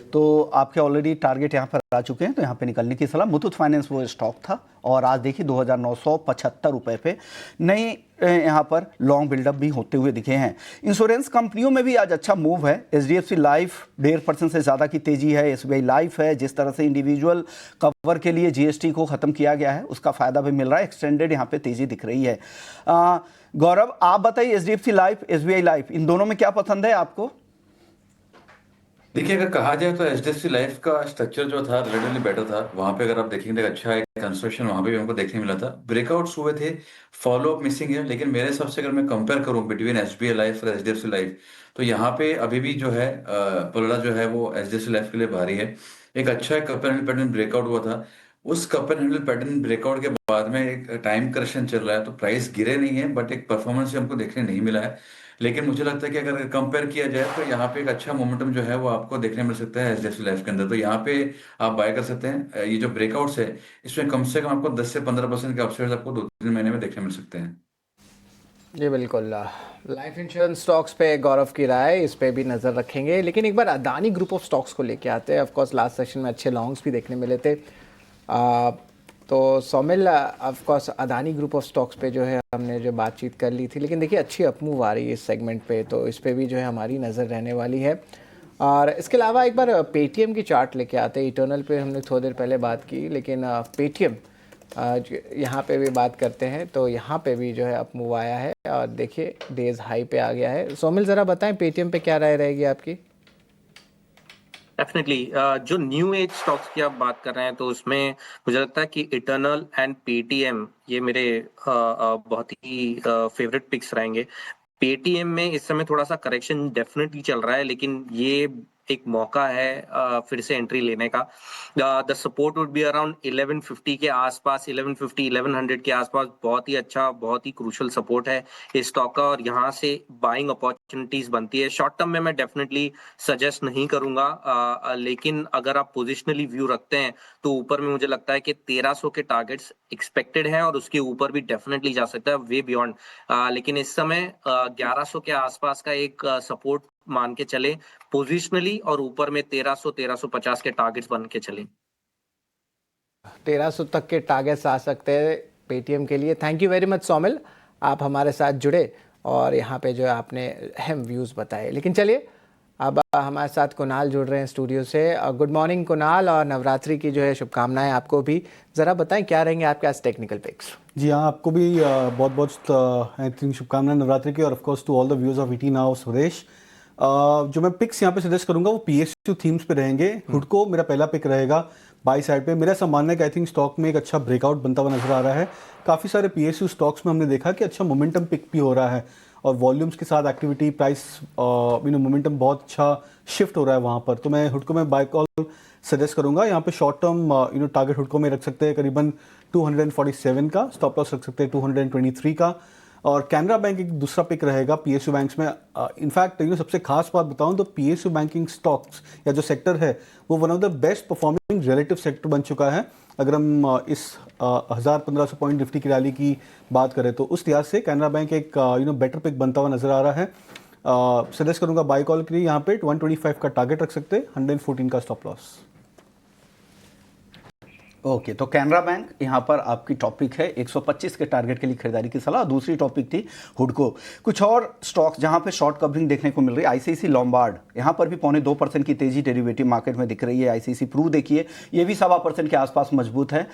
तो आपके ऑलरेडी टारगेट यहाँ पर आ चुके हैं तो यहाँ पे निकलने की सलाह। मुथूट फाइनेंस वो स्टॉक था और आज देखिए 2,975 रुपए पे नई यहाँ पर लॉन्ग बिल्डअप भी होते हुए दिखे हैं। इंश्योरेंस कंपनियों में भी आज अच्छा मूव है। एचडीएफसी लाइफ 1.5% से ज़्यादा की तेजी है। एसबीआई लाइफ है, जिस तरह से इंडिविजुअल कवर के लिए जीएसटी को ख़त्म किया गया है उसका फ़ायदा भी मिल रहा है। एक्सटेंडेड यहाँ पे तेज़ी दिख रही है। गौरव, आप बताइए, एचडीएफसी लाइफ, एसबीआई लाइफ, इन दोनों में क्या पसंद है आपको? देखिए, अगर कहा जाए तो एचडीएफसी लाइफ का स्ट्रक्चर जो था रिलेटिवली बेटर था। वहां पे अगर आप देखेंगे तो अच्छा एक कंस्ट्रक्शन वहां पे भी हमको देखने मिला था। ब्रेकआउट्स हुए थे, फॉलो अप मिसिंग है, लेकिन मेरे हिसाब से अगर मैं कंपेयर करूं बिटवीन एसबीआई लाइफ और एचडीएफसी लाइफ तो यहाँ पे अभी भी जो है पलड़ा जो है वो एचडीएफसी लाइफ के लिए भारी है। एक अच्छा cup and handle pattern breakout हुआ था। उस cup and handle pattern breakout के बाद में एक टाइम करेक्शन चल रहा है, तो प्राइस गिरे नहीं है बट एक परफॉर्मेंस हमको देखने नहीं मिला है। लेकिन मुझे लगता है कि अगर कंपेयर किया जाए तो यहाँ पे एक अच्छा मोमेंटम जो है वो आपको देखने मिल सकता है एचडीएफसी लाइफ के अंदर। तो यहाँ पे आप बाय कर सकते हैं। ये जो ब्रेकआउट्स है इसमें कम से कम आपको 10 से 15% के अपसाइड आपको 2-3 महीने में देखने मिल सकते हैं। जी बिल्कुल, लाइफ इंश्योरेंस स्टॉक्स पे गौरव की राय, इस पे भी नज़र रखेंगे। लेकिन एक बार अदानी ग्रुप ऑफ स्टॉक्स को लेके आते हैं। ऑफकोर्स लास्ट सेशन में अच्छे लॉन्ग्स भी देखने मिले थे। तो Saumil, of course Adani group of stocks पे जो है हमने जो बातचीत कर ली थी, लेकिन देखिए अच्छी अपमूव आ रही है इस सेगमेंट पे, तो इस पे भी जो है हमारी नज़र रहने वाली है। और इसके अलावा एक बार पेटीएम की चार्ट लेके आते हैं। इटर्नल पे हमने थोड़ी देर पहले बात की, लेकिन पेटीएम यहाँ पे भी बात करते हैं। तो यहाँ पे भी जो है अपमूव आया है और देखिए डेज हाई पे आ गया है। सौमिल, ज़रा बताएं पेटीएम पे क्या राय रहेगी आपकी? डेफिनेटली जो न्यू एज स्टॉक्स की आप बात कर रहे हैं तो उसमें मुझे लगता है कि इटर्नल एंड पेटीएम ये मेरे बहुत ही फेवरेट पिक्स रहेंगे। पेटीएम में इस समय थोड़ा सा करेक्शन डेफिनेटली चल रहा है, लेकिन ये एक मौका है फिर से एंट्री लेने का। The support would be around 1150 के आसपास, 1150 1100 के आसपास बहुत ही अच्छा, बहुत ही क्रूशल सपोर्ट है इस स्टॉक का, और यहाँ से बाइंग अपॉर्चुनिटीज बनती है। शॉर्ट टर्म में मैं डेफिनेटली सजेस्ट नहीं करूंगा, लेकिन अगर आप पोजिशनली व्यू रखते हैं तो ऊपर में मुझे लगता है कि 1300 के टारगेट्स एक्सपेक्टेड हैं और उसके ऊपर भी डेफिनेटली जा सकता है, वे बियॉन्ड। लेकिन इस समय 1100 के आसपास का एक सपोर्ट मान के चले पोजिशनली, और ऊपर में 1300 1350 के टारगेट्स बन के चले। 1300 तक के टारगेट्स आ सकते हैं पेटीएम के लिए। Thank you very much Somil, आप हमारे साथ जुड़े और यहाँ पे जो है आपने अहम व्यूज़ बताए। लेकिन चलिए अब हमारे साथ कुणाल जुड़ रहे हैं स्टूडियो से। गुड मॉर्निंग कुणाल, और नवरात्रि की जो है शुभकामनाएं आपको भी। ज़रा बताएं क्या रहेंगे आपके आज टेक्निकल पिक्स। जी हाँ, आपको भी बहुत बहुत आई थिंक शुभकामनाएं नवरात्रि की, और of course to all the viewers of ET now Suresh. जो मैं पिक्स यहाँ पे सजेस्ट करूंगा वो पीएसयू थीम्स पे रहेंगे। हुडको मेरा पहला पिक रहेगा बाई साइड पे। मेरा ऐसा मानना है कि आई थिंक स्टॉक में एक अच्छा ब्रेकआउट बनता हुआ नजर आ रहा है। काफ़ी सारे पीएसयू स्टॉक्स में हमने देखा कि अच्छा मोमेंटम पिक भी हो रहा है, और वॉल्यूम्स के साथ एक्टिविटी, प्राइस मोमेंटम बहुत अच्छा शिफ्ट हो रहा है वहाँ पर। तो मैं हुडको में बाय कॉल सजेस्ट करूंगा। यहाँ पे शॉर्ट टर्म टारगेट हुडको में रख सकते हैं करीबन 247 का, स्टॉप लॉस रख सकते हैं 223 का। और कैनरा बैंक एक दूसरा पिक रहेगा पीएसयू बैंक्स में। इनफैक्ट सबसे खास बात बताऊं तो पीएसयू बैंकिंग स्टॉक्स या जो सेक्टर है वो one of the best performing relative sector बन चुका है। अगर हम इस 1000-1500 पॉइंट निफ्टी की रैली की बात करें तो उस लिहाज से कैनरा बैंक एक बेटर पिक बनता हुआ नजर आ रहा है। सजेस्ट करूंगा बाय कॉल के लिए यहाँ पे 125 का टारगेट रख सकते हैं, 114 का स्टॉप लॉस। ओके, तो कैनरा बैंक यहाँ पर आपकी टॉपिक है 125 के टारगेट के लिए खरीदारी की सलाह। दूसरी टॉपिक थी हुडको। कुछ और स्टॉक्स जहाँ पे शॉर्ट कवरिंग देखने को मिल रही है, आईसीआईसी लोम्बार्ड, यहाँ पर भी 0.25% की तेजी डेरिवेटिव मार्केट में दिख रही है। आईसीआईसी प्रू देखिए, ये भी 1.25% के आसपास मजबूत है।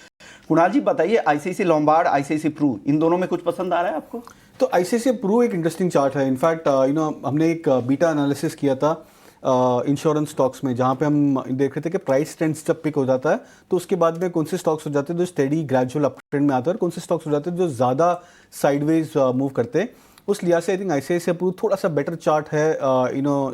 कुणाल जी बताइए, आईसीआईसी लोम्बार्ड, आईसीआईसी प्रू, इन दोनों में कुछ पसंद आ रहा है आपको? तो आईसीआईसी प्रू एक इंटरेस्टिंग चार्ट है। इनफैक्ट हमने एक बीटा एनालिसिस किया था इंश्योरेंस स्टॉक्स में, जहाँ पे हम देख रहे थे कि प्राइस ट्रेंड्स जब पिक हो जाता है तो उसके बाद में कौन से स्टॉक्स हो जाते हैं जो स्टेडी ग्रेजुअल अप ट्रेंड में आते हैं, और कौन से स्टॉक्स हो जाते हैं जो ज़्यादा साइडवेज मूव करते हैं। उस लिहाज से आई थिंक आईसीआईसी प्रू थोड़ा सा बेटर चार्ट है।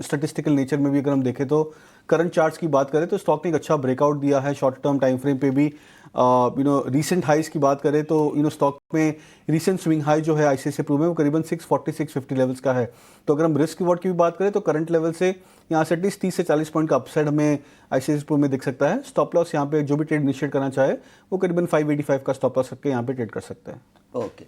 स्टैटिस्टिकल नेचर में भी अगर हम देखें तो करंट चार्ट्स की बात करें तो स्टॉक ने एक अच्छा ब्रेकआउट दिया है शॉर्ट टर्म टाइम फ्रेम पे भी। रीसेंट हाइज की बात करें तो स्टॉक में रीसेंट स्विंग हाई जो है आईसीआईसी प्रू में वो करीबन 640-650 लेवल्स का है। तो अगर हम रिस्क रिवॉर्ड की भी बात करें तो करंट लेवल से यहाँ से एटलीस्ट 30 से 40 पॉइंट का अपसाइड हमें आईसीआईसी प्रू में दिख सकता है। स्टॉप लॉस यहाँ पे जो भी ट्रेड इनिशिएट करना चाहे वो करीबन 585 का स्टॉप लॉस रख के यहाँ पे ट्रेड कर सकते हैं। ओके,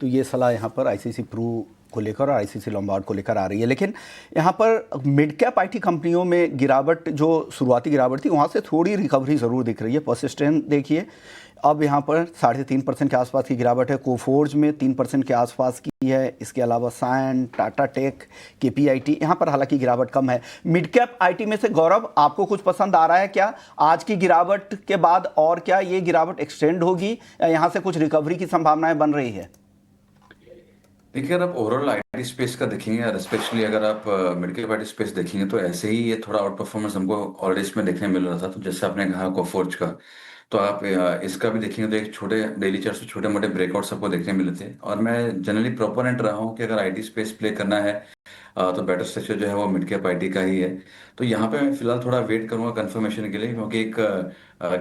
तो ये सलाह यहाँ पर आईसीआईसी प्रू को लेकर और आईसीआईसी लोम्बार्ड को लेकर आ रही है। लेकिन यहाँ पर मिड कैप आईटी कंपनियों में गिरावट, जो शुरुआती गिरावट थी वहाँ से थोड़ी रिकवरी ज़रूर दिख रही है। परसिस्टेंट देखिए, अब यहाँ पर 3.5% के आसपास की गिरावट है। कोफोर्ज में 3% के आसपास की है। इसके अलावा साइन, टाटा टेक, केपीआईटी, यहाँ पर हालांकि गिरावट कम है। मिड कैप आईटी में से गौरव आपको कुछ पसंद आ रहा है क्या आज की गिरावट के बाद, और क्या ये गिरावट एक्सटेंड होगी या यहाँ से कुछ रिकवरी की संभावनाएं बन रही है? देखिए, अगर आप ओवरऑल आईटी स्पेस का देखेंगे और स्पेशली अगर आप मिड कैप आईटी स्पेस देखेंगे तो ऐसे ही ये थोड़ा आउट परफॉर्मेंस हमको ऑलरेडी इसमें देखने मिल रहा था। तो जैसे आपने कहा कोफोर्ज का, तो आप इसका भी देखेंगे तो एक छोटे डेली चार्ट से छोटे मोटे ब्रेकआउट्स आपको देखने मिले थे। और मैं जनरली प्रोपोनेंट रहा हूँ कि अगर आईटी स्पेस प्ले करना है तो बेटर स्ट्रक्चर जो है वो मिड कैप आईटी का ही है। तो यहाँ पे मैं फिलहाल थोड़ा वेट करूंगा कंफर्मेशन के लिए, क्योंकि एक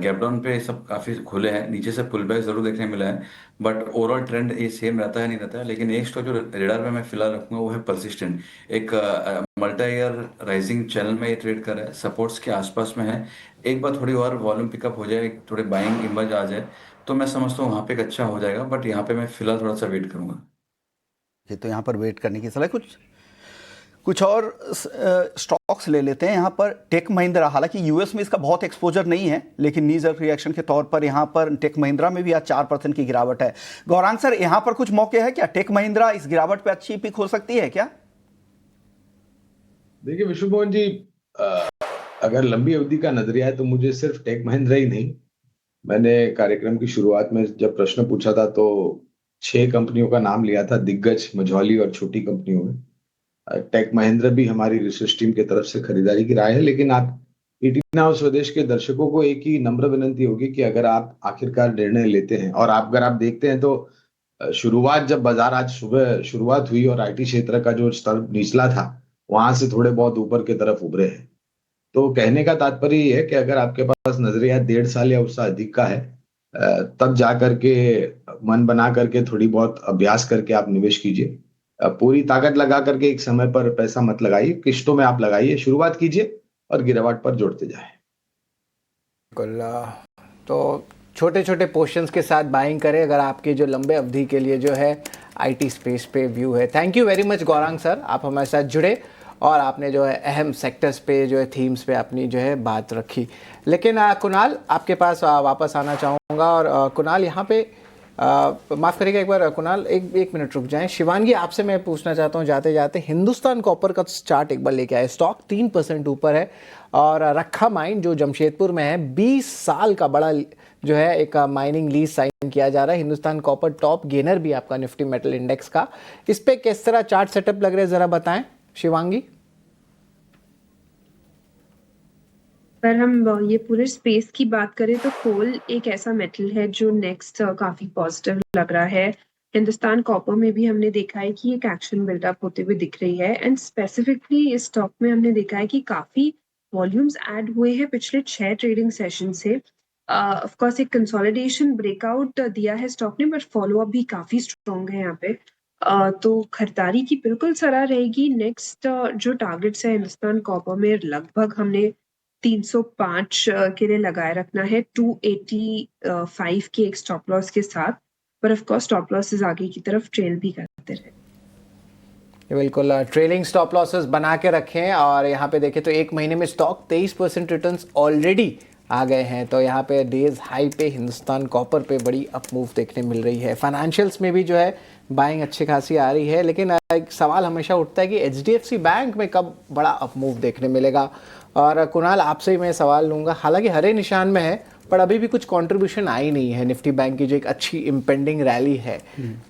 गैप डाउन पे सब काफी खुले हैं, नीचे से पुल बैक जरूर देखने मिला है, बट ओवरऑल ट्रेंड ये सेम रहता है नहीं रहता है। लेकिन एक स्टॉक जो रेडार पे मैं फिलहाल रखूंगा वो है परसिस्टेंट। एक मल्टी ईयर राइजिंग चैनल में ये ट्रेड कर रहा है, सपोर्ट्स के आसपास में है। एक बार थोड़ी और वॉल्यूम पिकअप हो जाए, थोड़े बाइंग इमर्ज आ जाए तो मैं समझता हूँ वहाँ पे एक अच्छा हो जाएगा, बट यहाँ पे मैं फिलहाल थोड़ा सा वेट करूंगा। ये तो यहाँ पर वेट करने की सलाह। कुछ और स्टॉक्स ले लेते हैं। यहाँ पर टेक महिंद्रा, हालांकि यूएस में इसका बहुत एक्सपोजर नहीं है, लेकिन नीज रिएक्शन के तौर पर यहाँ पर टेक महिंद्रा में भी आज 4% की गिरावट है। गौरांग सर, यहाँ पर कुछ मौके हैं क्या? टेक महिंद्रा इस गिरावट पे अच्छी पिक हो सकती है क्या? देखिए विश्वमोहन जी, अगर लंबी अवधि का नजरिया है तो मुझे सिर्फ टेक महिंद्रा ही नहीं, मैंने कार्यक्रम की शुरुआत में जब प्रश्न पूछा था तो 6 कंपनियों का नाम लिया था, दिग्गज, मझौली और छोटी कंपनियों में। टेक महिंद्रा भी हमारी रिसर्च टीम की तरफ से खरीदारी की राय है। लेकिन आप ईटी नाउ स्वदेश के दर्शकों को एक ही नम्र विनंती होगी कि अगर आप आखिरकार निर्णय लेते हैं और अगर आप देखते हैं तो शुरुआत, जब बाजार आज सुबह शुरुआत हुई और आईटी क्षेत्र का जो स्तर निचला था वहां से थोड़े बहुत ऊपर की तरफ उभरे हैं। तो कहने का तात्पर्य ये है कि अगर आपके पास नजरिया 1.5 साल या उससे अधिक का है, तब जा करके मन बना करके थोड़ी बहुत अभ्यास करके आप निवेश कीजिए। पूरी ताकत लगा करके एक समय पर पैसा मत लगाइए, किश्तों में आप लगाइए, शुरुआत कीजिए और गिरावट पर जोड़ते जाए। बिल्कुल। तो छोटे छोटे पोर्शंस के साथ बाइंग करें अगर आपके जो लंबे अवधि के लिए जो है आईटी स्पेस पे व्यू है। Thank you very much Gaurang sir, आप हमारे साथ जुड़े और आपने जो है अहम सेक्टर्स पे जो है थीम्स पे अपनी जो है बात रखी। लेकिन कुणाल, आपके पास वापस आना चाहूँगा। और कुणाल यहाँ पे माफ़ करिएगा एक बार कुणाल, एक मिनट रुक जाएं। शिवांगी, आपसे मैं पूछना चाहता हूँ जाते जाते, हिंदुस्तान कॉपर का चार्ट एक बार लेके आए। स्टॉक 3% ऊपर है और रखा माइन जो जमशेदपुर में है 20 साल का बड़ा जो है एक माइनिंग लीज साइन किया जा रहा है। हिंदुस्तान कॉपर टॉप गेनर भी आपका निफ्टी मेटल इंडेक्स का। इस पे किस तरह चार्ट सेटअप लग रहा है जरा बताएं शिवांगी। पर हम ये पूरे स्पेस की बात करें तो कोल एक ऐसा मेटल है जो नेक्स्ट काफी पॉजिटिव लग रहा है। हिंदुस्तान कॉपर में भी हमने देखा है कि एक एक्शन बिल्डअप होते हुए दिख रही है एंड स्पेसिफिकली इस स्टॉक में हमने देखा है कि काफी वॉल्यूम्स ऐड हुए हैं पिछले 6 ट्रेडिंग सेशन से। ऑफ कोर्स एक कंसोलिडेशन ब्रेकआउट दिया है स्टॉक ने, बट फॉलो अप भी काफी स्ट्रॉन्ग है यहाँ पे। तो खरीदारी की बिल्कुल सलाह रहेगी। नेक्स्ट जो टारगेट्स है हिंदुस्तान कॉपर में लगभग हमने 305 के लिए लगाए रखना है, 285 के एक स्टॉप लॉस के साथ, पर ऑफ कोर्स स्टॉप लॉसेस आगे की तरफ ट्रेल भी करते रहे। बिल्कुल, ट्रेलिंग स्टॉप लॉसेस बना के रखें। और यहाँ पे देखें तो एक महीने में स्टॉक 23% रिटर्न्स ऑलरेडी आ गए हैं। तो यहाँ पे डेज हाई पे हिंदुस्तान कॉपर पे बड़ी अप मूव देखने मिल रही है। फाइनेंशियल्स में भी जो है बाइंग अच्छी खासी आ रही है। लेकिन एक सवाल हमेशा उठता है कि एचडीएफसी बैंक में कब बड़ा अप मूव देखने मिलेगा। और कुणाल, आपसे ही मैं सवाल लूँगा, हालांकि हरे निशान में है पर अभी भी कुछ कंट्रीब्यूशन आई नहीं है निफ्टी बैंक की जो एक अच्छी इम्पेंडिंग रैली है।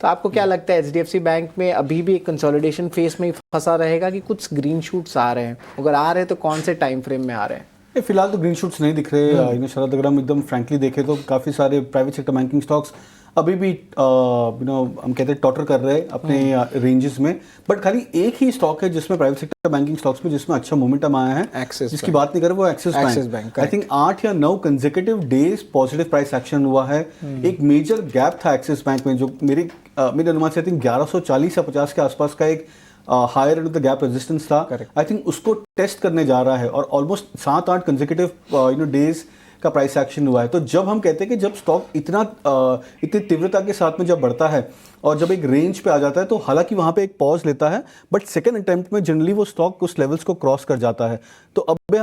तो आपको क्या लगता है एचडीएफसी बैंक में अभी भी एक कंसोलिडेशन फेस में ही फंसा रहेगा कि कुछ ग्रीन शूट्स आ रहे हैं? अगर आ रहे हैं तो कौन से टाइम फ्रेम में आ रहे हैं? फिलहाल तो ग्रीन शूट्स नहीं दिख रहे। शरद, अगर हम एकदम फ्रैंकली देखें तो काफ़ी सारे प्राइवेट सेक्टर बैंकिंग स्टॉक्स अभी भी हम कहते हैं टॉटर कर रहे हैं अपने रेंजेस में। बट खाली एक ही स्टॉक है जिसमें प्राइवेट सेक्टर बैंकिंग स्टॉक्स में जिसमें अच्छा मोमेंटम आया है, जिसकी बात नहीं कर रहे वो एक्सिस बैंक। आई थिंक 8 या 9 consecutive days positive price action हुआ है। एक मेजर गैप था एक्सिस बैंक में जो मेरे अनुमान से आई थिंक 1140 या 50 के आसपास का एक higher end of the gap resistance था। आई थिंक उसको टेस्ट करने जा रहा है और ऑलमोस्ट 7-8 कंसेक्यूटिव डेज का प्राइस एक्शन हुआ है। तो जब हम कहते हैं कि जब स्टॉक इतनी तीव्रता के साथ में जब बढ़ता है और जब एक रेंज पे आ जाता है तो हालांकि वहाँ पे एक पॉज लेता है, बट सेकंड अटेम्प्ट में जनरली वो स्टॉक उस लेवल्स को क्रॉस कर जाता है। तो अब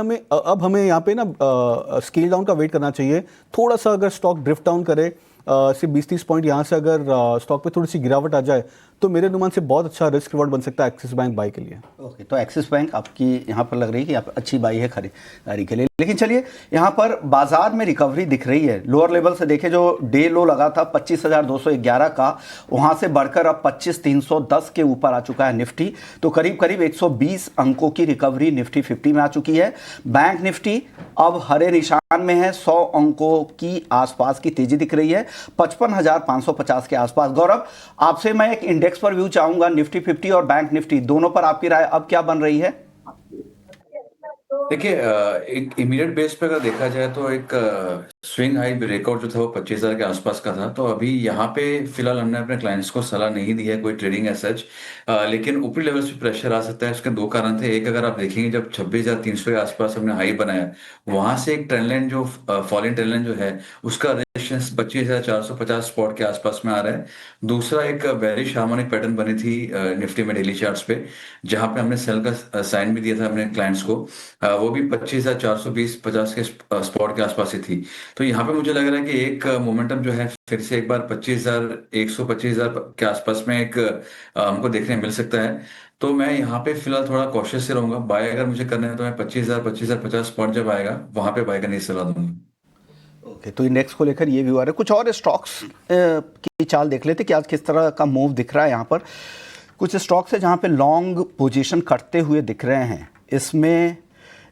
हमें यहाँ पे ना स्केल डाउन का वेट करना चाहिए। थोड़ा सा अगर स्टॉक ड्रिफ्ट डाउन करे सिर्फ 20-30 पॉइंट यहाँ से अगर स्टॉक पे थोड़ी सी गिरावट आ जाए तो मेरे अनुमान से बहुत अच्छा रिस्क रिवॉर्ड बन सकता है एक्सिस बैंक बाई के लिए। ओके, तो एक्सिस बैंक आपकी यहाँ पर लग रही है कि आप अच्छी बाई है खरीदारी के लिए। लेकिन चलिए, यहाँ पर बाजार में रिकवरी दिख रही है। लोअर लेवल से देखें, जो डे लो लगा था 25,211 का, वहाँ से बढ़कर अब 25,310 के ऊपर आ चुका है निफ्टी। तो करीब करीब 120 अंकों की रिकवरी निफ्टी 50 में आ चुकी है। बैंक निफ्टी अब हरे निशान में है, 100 अंकों की आसपास की तेजी दिख रही है, 55,550 के आसपास। गौरव, आपसे मैं एक इंडेक्स पर व्यू चाहूंगा, निफ्टी 50 और बैंक निफ्टी दोनों पर आपकी राय अब क्या बन रही है? देखिए, एक इमीडिएट बेस पे अगर देखा जाए तो एक स्विंग हाई ब्रेकआउट जो था वो 25,000 के आसपास का था। तो अभी यहाँ पे फिलहाल हमने अपने क्लाइंट्स को सलाह नहीं दी है कोई ट्रेडिंग एज सच, लेकिन ऊपरी लेवल पे प्रेशर आ सकता है। इसके 2 कारण थे। एक, अगर आप देखेंगे जब 26,300 के आसपास हमने हाई बनाया, वहां से एक ट्रेंड लाइन जो फॉलिंग ट्रेंड लाइन जो है उसका रेजिस्टेंस 25,450 स्पॉट के आसपास में आ रहा है। दूसरा, एक बेरिश हार्मोनिक पैटर्न बनी थी निफ्टी में डेली चार्ट्स पे, जहां पे हमने सेल का साइन भी दिया था अपने क्लाइंट्स को, वो भी 25,420-50 के स्पॉट के आसपास ही थी। तो यहाँ पे मुझे लग रहा है कि एक मोमेंटम जो है फिर से एक बार 25,000 के आसपास में एक हमको देखने मिल सकता है। तो मैं यहाँ पे फिलहाल थोड़ा कॉशियस से रहूंगा। बाय अगर मुझे करना है तो मैं 25,050 स्पॉट जब आएगा वहां पे बाय करने की सलाह दूंगा। ओके, तो इंडेक्स को लेकर ये व्यू आ रहा है। कुछ और स्टॉक्स की चाल देख लेते कि आज किस तरह का मूव दिख रहा है। यहाँ पर कुछ स्टॉक्स है जहाँ पे लॉन्ग पोजीशन कटते हुए दिख रहे हैं। इसमें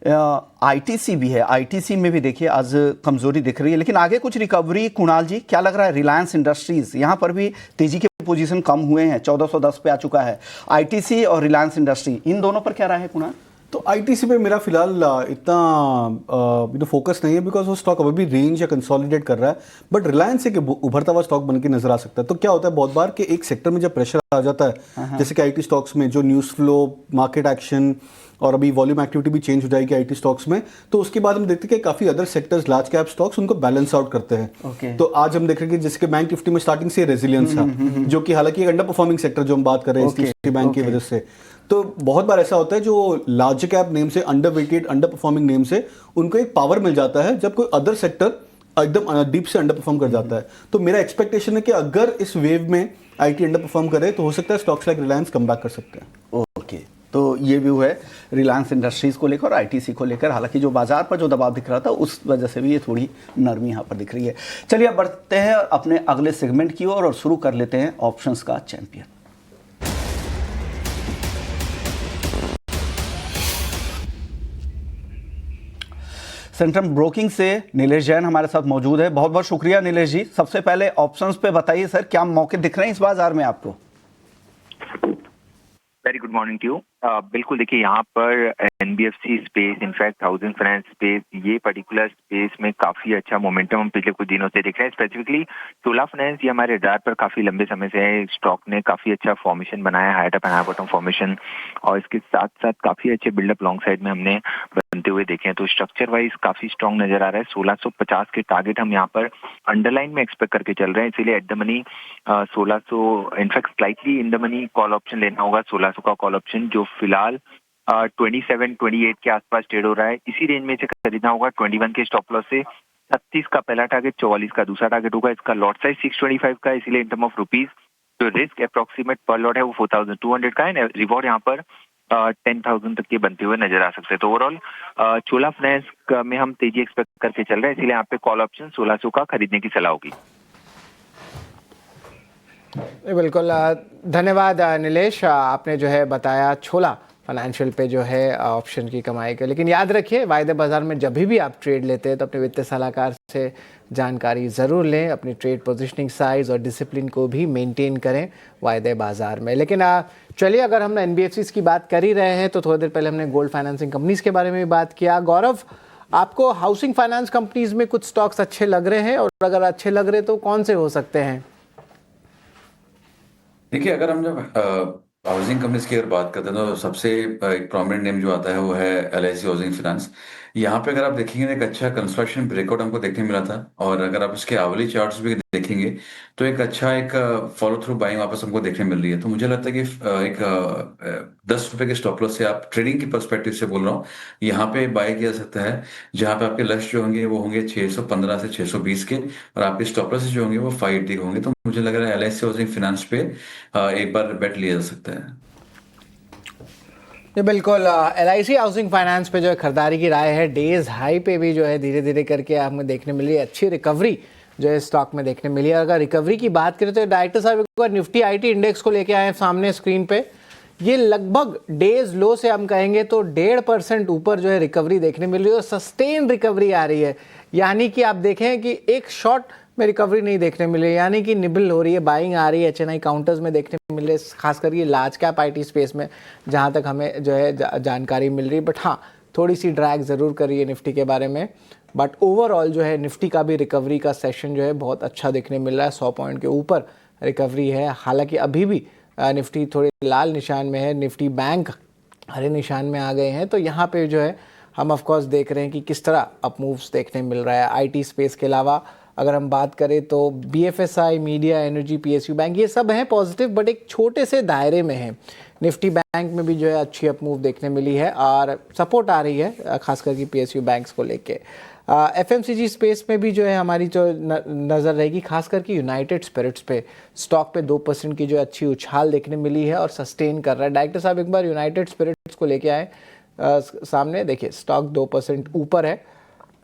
आईटीसी भी है। आईटीसी में भी देखिए आज कमजोरी दिख रही है, लेकिन आगे कुछ रिकवरी। कुणाल जी, क्या लग रहा है? रिलायंस इंडस्ट्रीज यहाँ पर भी तेजी के पोजीशन कम हुए हैं, 1410 पे आ चुका है। आईटीसी और रिलायंस इंडस्ट्री, इन दोनों पर क्या राय है कुणाल? तो आईटीसी पे मेरा फिलहाल इतना फोकस नहीं है, बिकॉज वो स्टॉक अभी भी रेंज या कंसोलिडेट कर रहा है, बट रिलायंस एक उभरता हुआ स्टॉक बन के नजर आ सकता है। तो क्या होता है बहुत बार कि एक सेक्टर में जब प्रेशर आ जाता है, जैसे कि आईटी स्टॉक्स में जो न्यूज़ फ्लो, मार्केट एक्शन और अभी वॉल्यूम एक्टिविटी भी चेंज हो जाएगी आईटी स्टॉक्स में, तो उसके बाद हम देखते हैं कि काफी other sectors, large cap stocks उनको बैलेंस आउट करते हैं। तो आज हम देख रहे हैं कि जैसे कि बैंक निफ्टी में स्टार्टिंग से रेजिलियंस था, जो कि हालांकि एक अंडर परफॉर्मिंग सेक्टर जो हम बात कर रहे हैं एचडीएफसी बैंक की वजह से। तो बहुत बार ऐसा होता है जो लार्ज कैप नेम से, under weighted, under performing name से उनको एक पावर मिल जाता है जब कोई अदर सेक्टर एकदम डीप से अंडर परफॉर्म कर जाता है। तो मेरा एक्सपेक्टेशन है कि अगर इस वेव में आईटी अंडर परफॉर्म करे तो हो सकता है stocks like Reliance come back कर सकते हैं। ओके, तो ये व्यू है रिलायंस इंडस्ट्रीज को लेकर और आईटीसी को लेकर। हालांकि जो बाजार पर जो दबाव दिख रहा था उस वजह से भी ये थोड़ी नरमी यहाँ पर दिख रही है। चलिए अब बढ़ते हैं अपने अगले सेगमेंट की ओर और शुरू कर लेते हैं ऑप्शंस का चैंपियन। सेंट्रम ब्रोकिंग से नीलेश जैन हमारे साथ मौजूद है। बहुत बहुत शुक्रिया नीलेश जी। सबसे पहले ऑप्शंस पे बताइए सर, क्या मौके दिख रहे हैं इस बाजार में आपको? Very good morning to you. बिल्कुल, देखिए यहाँ पर NBFC space, in fact housing finance space, ये पर्टिकुलर स्पेस में काफी अच्छा मोमेंटम हम पिछले कुछ दिनों से देख रहे हैं। स्पेसिफिकली चोला फाइनेंस, ये हमारे रडार पर काफी लंबे समय से है। स्टॉक ने काफी अच्छा फॉर्मेशन बनाया, high top and high bottom formation, और इसके साथ साथ काफी अच्छे बिल्डअप लॉन्ग साइड में हमने बनते हुए देखे हैं। तो स्ट्रक्चर वाइज काफी स्ट्रॉन्ग नजर आ रहा है। 1650 के टारगेट हम यहाँ पर अंडरलाइन में एक्सपेक्ट करके चल रहे हैं, इसीलिए at the money 1600, in fact slightly in the money call option लेना होगा। 1600 का कॉल ऑप्शन जो फिलहाल 27-28 के आसपास ट्रेड हो रहा है, इसी रेंज में से खरीदना होगा। 21 के स्टॉप लॉस से 36 का पहला टारगेट, 44 का दूसरा टारगेट होगा। इसका लॉट साइज 625 का है, इसीलिए इन टर्म ऑफ रुपीज जो रिस्क अप्रोक्सीमेट पर लॉट है वो 4200 का है। रिवॉर्ड यहाँ पर 10,000 तक के बनते हुए नजर आ सकते हैं। तो ओवरऑल चोला फाइनेंस में हम तेजी एक्सपेक्ट करके चल रहे हैं, इसीलिए यहाँ पे कॉल ऑप्शन 1600 का खरीदने की सलाह होगी। बिल्कुल, धन्यवाद नीलेश। आपने जो है बताया छोला फाइनेंशियल पे जो है ऑप्शन की कमाई का, लेकिन याद रखिए वायदे बाजार में जब भी आप ट्रेड लेते हैं तो अपने वित्तीय सलाहकार से जानकारी ज़रूर लें। अपनी ट्रेड पोजीशनिंग साइज और डिसिप्लिन को भी मेंटेन करें वायदे बाजार में। लेकिन चलिए, अगर हम एनबीएफसीज की बात कर ही रहे हैं तो थोड़ी देर पहले हमने गोल्ड फाइनेंसिंग कंपनीज के बारे में भी बात किया। गौरव, आपको हाउसिंग फाइनेंस कंपनीज में कुछ स्टॉक्स अच्छे लग रहे हैं, और अगर अच्छे लग रहे तो कौन से हो सकते हैं? देखिए, अगर हम जब हाउसिंग कंपनीज की अगर बात करते हैं तो सबसे एक प्रोमिनेंट नेम जो आता है वो है एलआईसी हाउसिंग फाइनेंस। यहाँ पे अगर आप देखेंगे एक अच्छा कंस्ट्रक्शन ब्रेकआउट हमको देखने मिला था, और अगर आप इसके आवली चार्ट्स भी देखेंगे तो एक अच्छा एक फॉलो थ्रू बाइंग वापस हमको देखने मिल रही है। तो मुझे लगता है कि एक 10 रुपए के स्टॉप लॉस से, आप ट्रेडिंग की पर्सपेक्टिव से बोल रहा हूँ, यहाँ पे बाय किया जा सकता है, जहाँ पे आपके लक्ष्य जो होंगे वो होंगे 615 से 620 के, और आपके स्टॉप लॉस जो होंगे वो 580 होंगे। तो मुझे लग रहा है एलआईसी हाउसिंग फाइनेंस पे एक बार बेट लिया जा सकता है। ये बिल्कुल, एलआईसी हाउसिंग फाइनेंस पे जो है खरीदारी की राय है। डेज हाई पे भी जो है धीरे धीरे करके हमें देखने मिल रही है, अच्छी रिकवरी जो है स्टॉक में देखने मिली है। अगर रिकवरी की बात करें तो डायरेक्टर साहब एक बार निफ्टी आईटी इंडेक्स को लेके आए सामने स्क्रीन पे। ये लगभग डेज लो से हम कहेंगे तो 1.5% ऊपर जो है रिकवरी देखने मिल रही है, और सस्टेन रिकवरी आ रही है। यानी कि आप देखें कि एक शॉट में रिकवरी नहीं देखने मिल रही है, यानी कि निबल हो रही है, बाइंग आ रही है एचएनआई काउंटर्स में देखने मिल रही है, खासकर ये लार्ज कैप आईटी स्पेस में जहां तक हमें जो है जानकारी मिल रही है। बट हाँ, थोड़ी सी ड्रैग ज़रूर कर रही है निफ्टी के बारे में। बट ओवरऑल जो है निफ्टी का भी रिकवरी का सेशन जो है बहुत अच्छा देखने मिल रहा है, 100 पॉइंट के ऊपर रिकवरी है। हालांकि अभी भी निफ्टी थोड़े लाल निशान में है, निफ्टी बैंक हरे निशान में आ गए हैं। तो यहाँ पे जो है हम ऑफकोर्स देख रहे हैं कि किस तरह अप मूव्स देखने मिल रहा है। आईटी स्पेस के अलावा अगर हम बात करें तो BFSI, media, energy, PSU bank, ये सब हैं पॉजिटिव, बट एक छोटे से दायरे में हैं। निफ्टी बैंक में भी जो है अच्छी अप मूव देखने मिली है और सपोर्ट आ रही है खासकर कि पीएसयू बैंक्स को लेके। एफएमसीजी स्पेस में भी जो है हमारी जो नज़र रहेगी खासकर कि यूनाइटेड स्पिरिट्स पे, स्टॉक पे 2% की जो अच्छी उछाल देखने मिली है और सस्टेन कर रहा है। डायरेक्टर साहब एक बार यूनाइटेड स्पिरिट्स को लेके आए सामने, देखिए स्टॉक 2% ऊपर है।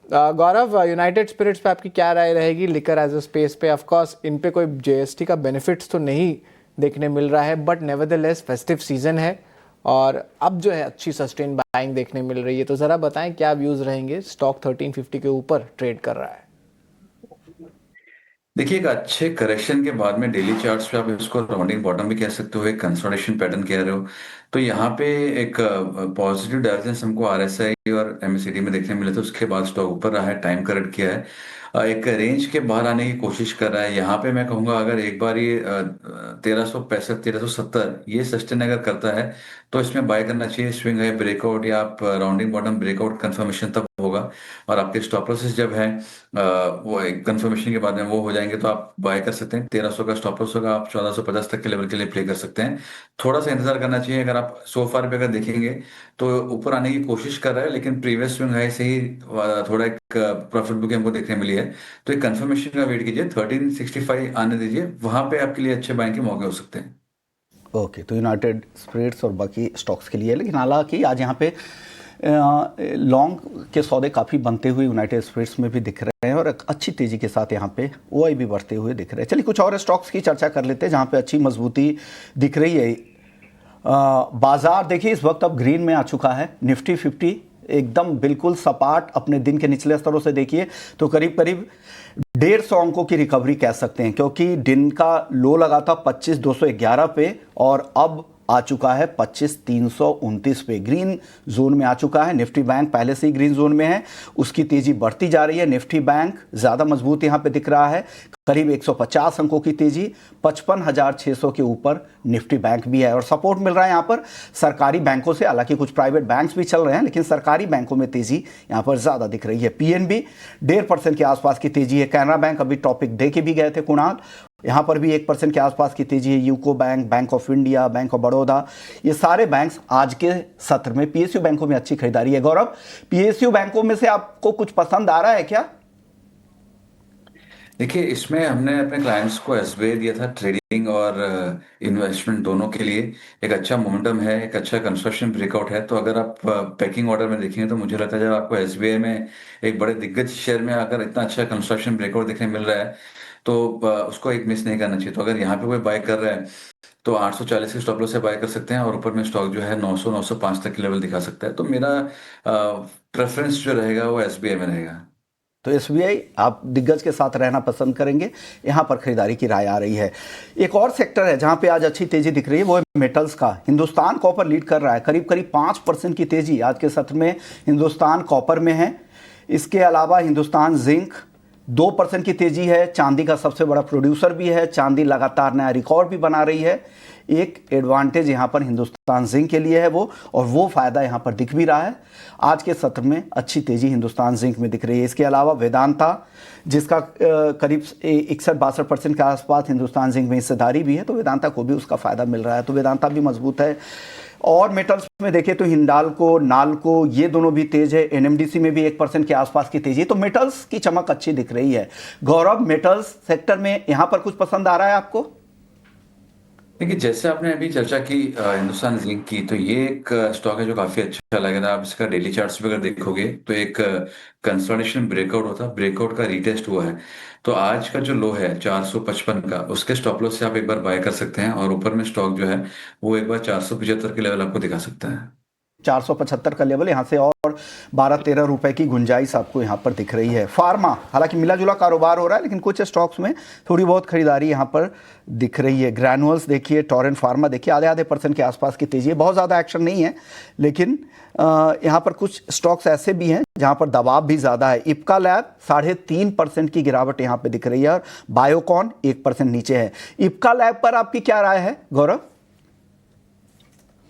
गौरव, यूनाइटेड स्पिरिट्स पे आपकी क्या राय रहेगी लिकर एज अ स्पेस पे? ऑफ कोर्स इन पे कोई जीएसटी का बेनिफिट्स तो नहीं देखने मिल रहा है, बट नेवरदलेस फेस्टिव सीजन है और अब जो है अच्छी सस्टेन बाइंग देखने मिल रही है। तो ज़रा बताएं क्या व्यूज़ रहेंगे? स्टॉक 1350 के ऊपर ट्रेड कर रहा है। देखिए, एक अच्छे करेक्शन के बाद में डेली चार्ट्स पे आप इसको राउंडिंग बॉटम भी कह सकते हो, एक कंसोलिडेशन पैटर्न कह रहे हो। तो यहाँ पे एक पॉजिटिव डायरेक्शन हमको आरएसआई और एमएसीडी में देखने मिले थे, उसके बाद स्टॉक ऊपर रहा है, टाइम करेक्ट किया है, एक रेंज के बाहर आने की कोशिश कर रहा है। यहाँ पे मैं कहूँगा अगर एक बार ये 1365 1370 ये सस्टेन अगर करता है तो इसमें बाय करना चाहिए। स्विंग है ब्रेकआउट या आप राउंडिंग बॉटम ब्रेकआउट कंफर्मेशन तब होगा, और आपके स्टॉप लॉसेस जब है वो एक कंफर्मेशन के बाद में वो हो जाएंगे तो आप बाय कर सकते हैं। 1300 का स्टॉप लॉस होगा, आप 1450 तक के लेवल के लिए प्ले कर सकते हैं। थोड़ा सा इंतजार करना चाहिए। अगर आप सो फार पे अगर देखेंगे तो ऊपर आने की कोशिश कर रहा है, लेकिन प्रीवियस स्विंग हाई से ही थोड़ा एक प्रॉफिट बुकिंग हमको देखने मिली है। तो एक कंफर्मेशन का वेट कीजिए, 1365 आने दीजिए, वहां पे आपके लिए अच्छे बाइंग के मौके हो सकते हैं। ओके, तो यूनाइटेड स्पिरिट्स और बाकी स्टॉक्स के लिए, लेकिन हालांकि आज यहाँ पे लॉन्ग के सौदे काफ़ी बनते हुए यूनाइटेड स्पिरिट्स में भी दिख रहे हैं और एक अच्छी तेज़ी के साथ यहाँ पे ओआई भी बढ़ते हुए दिख रहे हैं। चलिए कुछ और स्टॉक्स की चर्चा कर लेते हैं जहाँ पे अच्छी मजबूती दिख रही है। बाजार देखिए इस वक्त अब ग्रीन में आ चुका है। निफ्टी 50 एकदम बिल्कुल सपाट अपने दिन के निचले स्तरों से देखिए तो करीब करीब 150 अंकों की रिकवरी कह सकते हैं, क्योंकि दिन का लो लगा था 25,211 पे और अब आ चुका है 25,329 पे, ग्रीन जोन में आ चुका है। निफ्टी बैंक पहले से ही ग्रीन जोन में है, उसकी तेजी बढ़ती जा रही है। निफ्टी बैंक ज़्यादा मजबूत यहाँ पे दिख रहा है, करीब 150 अंकों की तेजी, 55,600 के ऊपर निफ्टी बैंक भी है और सपोर्ट मिल रहा है यहाँ पर सरकारी बैंकों से। हालांकि कुछ प्राइवेट बैंक्स भी चल रहे हैं, लेकिन सरकारी बैंकों में तेजी यहाँ पर ज़्यादा दिख रही है। पीएनबी 1.5% के आसपास की तेजी है। कैनरा बैंक अभी टॉपिक दे के भी गए थे कुणाल, यहाँ पर भी 1% के आसपास की तेजी है। UCO bank, bank of India, bank of Baroda, ये सारे बैंक्स आज के सत्र में पीएसयू बैंकों में अच्छी खरीदारी है। गौरव, पीएसयू बैंकों में से आपको कुछ पसंद आ रहा है क्या? देखिए, इसमें हमने अपने क्लाइंट्स को एसबीआई दिया था ट्रेडिंग और इन्वेस्टमेंट दोनों के लिए। एक अच्छा मोमेंटम है, एक अच्छा कंस्ट्रक्शन ब्रेकआउट है। तो अगर आप पैकिंग ऑर्डर में देखेंगे तो मुझे लगता है जब आपको एसबीआई में एक बड़े दिग्गज शेयर में अगर इतना अच्छा कंस्ट्रक्शन ब्रेकआउट देखने मिल रहा है तो उसको एक मिस नहीं करना चाहिए। तो अगर यहाँ पे कोई बाय कर रहा है तो 840 के स्टॉप लॉस से बाय कर सकते हैं और ऊपर में स्टॉक जो है 900 905 तक की लेवल दिखा सकता है। तो मेरा प्रेफरेंस जो रहेगा वो एसबीआई में रहेगा। तो एसबीआई आप दिग्गज के साथ रहना पसंद करेंगे, यहाँ पर खरीदारी की राय आ रही है। एक और सेक्टर है जहाँ पे आज अच्छी तेजी दिख रही है, वो है मेटल्स का। हिंदुस्तान कॉपर लीड कर रहा है, करीब करीब 5% की तेजी आज के सत्र में हिंदुस्तान कॉपर में है। इसके अलावा हिंदुस्तान जिंक 2% की तेजी है, चांदी का सबसे बड़ा प्रोड्यूसर भी है, चांदी लगातार नया रिकॉर्ड भी बना रही है। एक एडवांटेज यहाँ पर हिंदुस्तान जिंक के लिए है वो, और वो फायदा यहाँ पर दिख भी रहा है। आज के सत्र में अच्छी तेजी हिंदुस्तान जिंक में दिख रही है। इसके अलावा वेदांता, जिसका करीब 61-62% के आसपास हिंदुस्तान जिंक में हिस्सेदारी भी है, तो वेदांता को भी उसका फायदा मिल रहा है, तो वेदांता भी मजबूत है। और मेटल्स में देखें तो हिंडाल्को, नाल्को, ये दोनों भी तेज है। एनएमडीसी में भी 1% के आसपास की तेजी है, तो मेटल्स की चमक अच्छी दिख रही है। गौरव, मेटल्स सेक्टर में यहाँ पर कुछ पसंद आ रहा है आपको? देखिए, जैसे आपने अभी चर्चा की हिंदुस्तान जिंक की, तो ये एक स्टॉक है जो काफी अच्छा लग रहा है। आप इसका डेली चार्ट्स भी अगर देखोगे तो एक कंसोलिडेशन ब्रेकआउट होता, ब्रेकआउट का रीटेस्ट हुआ है। तो आज का जो लो है 455 का, उसके स्टॉप लॉस से आप एक बार बाय कर सकते हैं और ऊपर में स्टॉक जो है वो एक बार 475 के लेवल आपको दिखा सकता है। 475 का लेवल, यहाँ से और 12-13 रुपए की गुंजाइश आपको यहाँ पर दिख रही है। फार्मा, हालांकि मिला जुला कारोबार हो रहा है, लेकिन कुछ स्टॉक्स में थोड़ी बहुत खरीदारी यहाँ पर दिख रही है। ग्रैनुअल्स देखिए, टोरेंट फार्मा देखिए, आधे % के आसपास की तेजी है। बहुत ज़्यादा एक्शन नहीं है, लेकिन यहाँ पर कुछ स्टॉक्स ऐसे भी हैं जहाँ पर दबाव भी ज़्यादा है। इप्का लैब 3.5% की गिरावट यहाँ पर दिख रही है और बायोकॉन 1% नीचे है। इप्का लैब पर आपकी क्या राय है गौरव?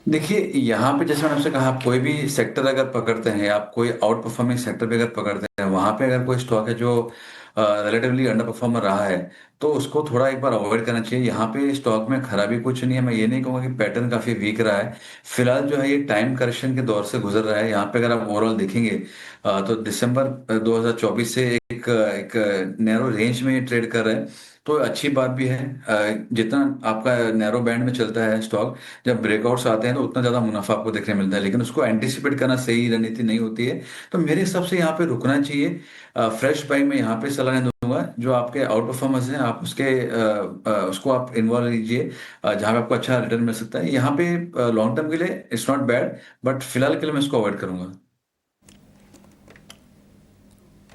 देखिए, यहाँ पे जैसे मैंने आपसे कहा, आप कोई भी सेक्टर अगर पकड़ते हैं, आप कोई आउट परफॉर्मिंग सेक्टर भी अगर पकड़ते हैं, वहां पे अगर कोई स्टॉक है जो रिलेटिवली अंडर परफॉर्मर रहा है तो उसको थोड़ा एक बार अवॉइड करना चाहिए। यहाँ पे स्टॉक में खराबी कुछ नहीं है, मैं ये नहीं कहूँगा कि पैटर्न काफी वीक रहा है। फिलहाल जो है ये टाइम करेक्शन के दौर से गुजर रहा है। यहाँ पे अगर आप ओवरऑल देखेंगे तो दिसंबर 2024 से एक नैरो रेंज में ट्रेड कर रहा है, तो अच्छी बात भी है। जितना आपका नैरो बैंड में चलता है स्टॉक, जब ब्रेकआउट्स आते हैं तो उतना ज्यादा मुनाफा आपको देखने मिलता है, लेकिन उसको एंटिसिपेट करना सही रणनीति नहीं होती है। तो मेरे हिसाब से यहाँ पे रुकना चाहिए। फ्रेश बाइंग में यहाँ पे सलाह नहीं दूंगा। जो आपके आउट परफॉर्मेंस हैं आप उसको आप इन्वॉल्व लीजिए जहाँ पे आपको अच्छा रिटर्न मिल सकता है। यहाँ पे लॉन्ग टर्म के लिए इट्स नॉट बैड, बट फिलहाल के लिए मैं इसको अवॉइड करूंगा।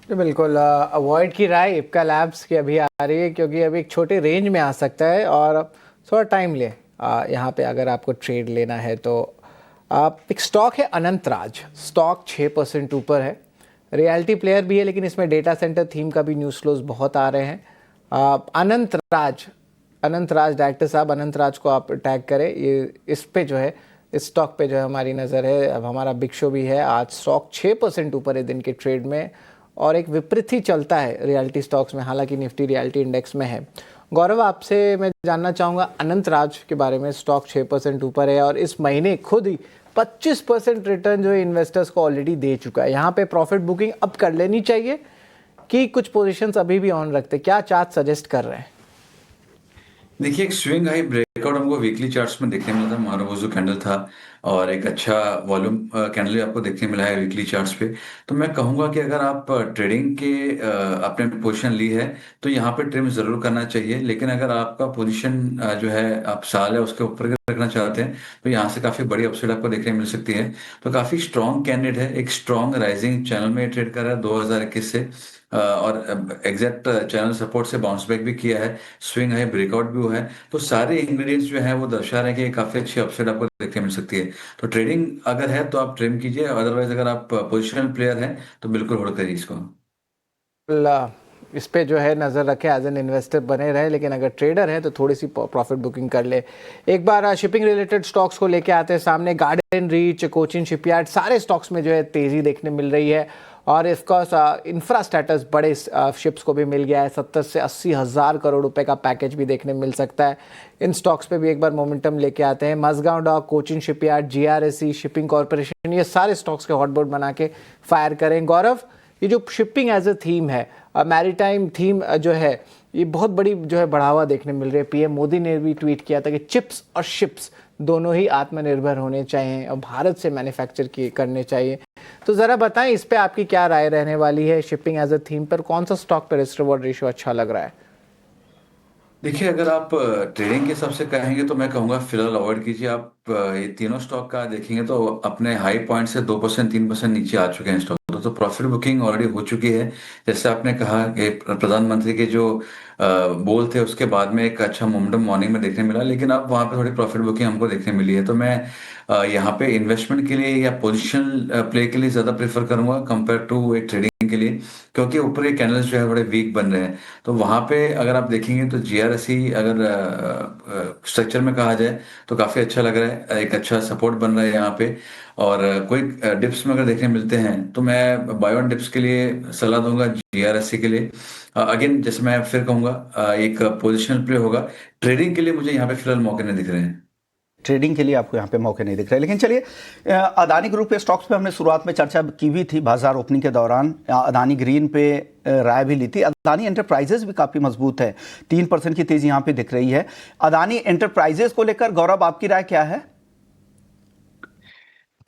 तो बिल्कुल अवॉइड की राय इप्का लैब्स की अभी आ रही है, क्योंकि अभी एक छोटे रेंज में आ सकता है और थोड़ा टाइम ले यहाँ पे अगर आपको ट्रेड लेना है तो। एक स्टॉक है अनंतराज, स्टॉक 6% ऊपर है, रियलिटी प्लेयर भी है लेकिन इसमें डेटा सेंटर थीम का भी न्यूज़ फ्लोज बहुत आ रहे हैं। अनंतराज डायरेक्टर साहब, अनंतराज को आप टैग करें, ये इस पे जो है, इस स्टॉक पे जो है हमारी नज़र है। अब हमारा बिग शो भी है, आज स्टॉक 6% ऊपर है दिन के ट्रेड में और एक विपरीत ही चलता है रियलिटी स्टॉक्स में, हालांकि निफ्टी रियलिटी इंडेक्स में है। गौरव, आपसे मैं जानना चाहूँगा अनंतराज के बारे में। स्टॉक 6% ऊपर है और इस महीने खुद ही 25% रिटर्न जो है इन्वेस्टर्स को ऑलरेडी दे चुका है। यहाँ पे प्रॉफिट बुकिंग अब कर लेनी चाहिए कि कुछ पोजीशंस अभी भी ऑन रखते, क्या चार्ट सजेस्ट कर रहे हैं? देखिए, एक स्विंग हाई ब्रेकआउट हमको वीकली चार्ट्स में देखने मिला था, मारुबोजू कैंडल था और एक अच्छा वॉल्यूम कैंडल आपको देखने मिला है वीकली चार्ट्स पे। तो मैं कहूंगा कि अगर आप ट्रेडिंग के आपने पोजीशन ली है तो यहाँ पे ट्रिम जरूर करना चाहिए, लेकिन अगर आपका पोजीशन जो है आप साल है उसके ऊपर रखना चाहते हैं तो यहाँ से काफी बड़ी अपसाइड आपको देखने मिल सकती है। तो काफी स्ट्रॉन्ग कैंडिडेट है, एक स्ट्रॉन्ग राइजिंग चैनल में ट्रेड कर रहा है 2021 से और एग्जैक्ट चैनल सपोर्ट से बाउंस बैक भी किया है, स्विंग है, ब्रेकआउट भी हुआ है। तो सारे इंग्रेडिएंट्स जो है वो दर्शा रहे हैं कि काफी अच्छी अपसाइड आपको देखने मिल सकती है। तो ट्रेडिंग अगर है तो आप ट्रिम कीजिए, अदरवाइज अगर आप पोजिशनल प्लेयर हैं तो बिल्कुल होल्ड करिए इसको। इस पे जो है नज़र रखें, एज एन इन्वेस्टर बने रहे, लेकिन अगर ट्रेडर है तो थोड़ी सी प्रॉफिट बुकिंग कर ले। एक बार शिपिंग रिलेटेड स्टॉक्स को लेके आते हैं सामने। गार्डन रीच, कोचिन शिपयार्ड, सारे स्टॉक्स में जो है तेज़ी देखने मिल रही है और ऑफकोर्स इंफ्रा स्टेटस बड़े शिप्स को भी मिल गया है। 70 से 80 हज़ार करोड़ रुपए का पैकेज भी देखने मिल सकता है। इन स्टॉक्स पे भी एक बार मोमेंटम लेके आते हैं। Mazagon Dock, Cochin Shipyard, GRSE, shipping corporation, ये सारे स्टॉक्स के हॉटबोर्ड बना के फायर करें। गौरव, ये जो शिपिंग एज ए थीम है, मैरीटाइम थीम जो है, ये बहुत बड़ी जो है बढ़ावा देखने मिल रही है। पीएम मोदी ने भी ट्वीट किया था कि चिप्स और शिप्स दोनों ही आत्मनिर्भर होने चाहिए और भारत से मैन्युफैक्चर करने चाहिए। तो ज़रा बताएं इस पे आपकी क्या राय रहने वाली है? शिपिंग एज ए थीम पर कौन सा स्टॉक पर रिस्क रिवॉर्ड रेशियो अच्छा लग रहा है? देखिए, अगर आप ट्रेडिंग के हिसाब से कहेंगे तो मैं कहूँगा फिलहाल अवॉइड कीजिए। आप ये तीनों स्टॉक का देखेंगे तो अपने हाई पॉइंट से 2% 3% नीचे आ चुके हैं स्टॉक। तो प्रॉफिट बुकिंग ऑलरेडी हो चुकी है। जैसे आपने कहा कि प्रधानमंत्री के जो बोल थे उसके बाद में एक अच्छा मोमेंटम मॉर्निंग में देखने मिला, लेकिन अब वहाँ पे थोड़ी प्रॉफिट बुकिंग हमको देखने मिली है। तो मैं यहाँ पे इन्वेस्टमेंट के लिए या पोजिशन प्ले के लिए ज़्यादा प्रेफर करूंगा कंपेयर टू एक ट्रेडिंग के लिए, क्योंकि ऊपर के कैंडल्स जो है बड़े वीक बन रहे हैं। तो वहाँ पे अगर आप देखेंगे तो GRSE अगर स्ट्रक्चर में कहा जाए तो काफ़ी अच्छा लग रहा है, एक अच्छा सपोर्ट बन रहा है यहाँ पे। और कोई डिप्स में अगर देखने मिलते हैं तो मैं बाय ऑन डिप्स के लिए सलाह दूंगा GRSE के लिए। अगेन जैसे मैं फिर कहूंगा एक पोजिशनल प्ले होगा। ट्रेडिंग के लिए मुझे यहाँ पे फिलहाल मौके नहीं दिख रहे हैं। ट्रेडिंग के लिए आपको यहाँ पे मौके नहीं दिख रहे। लेकिन चलिए, अदानी ग्रुप के स्टॉक्स पे हमने शुरुआत में चर्चा की भी थी बाजार ओपनिंग के दौरान। अदानी ग्रीन पे राय भी ली थी। अदानी एंटरप्राइजेस भी काफ़ी मजबूत है, 3% की तेजी यहाँ पे दिख रही है। अदानी एंटरप्राइजेस को लेकर गौरव, आपकी राय क्या है?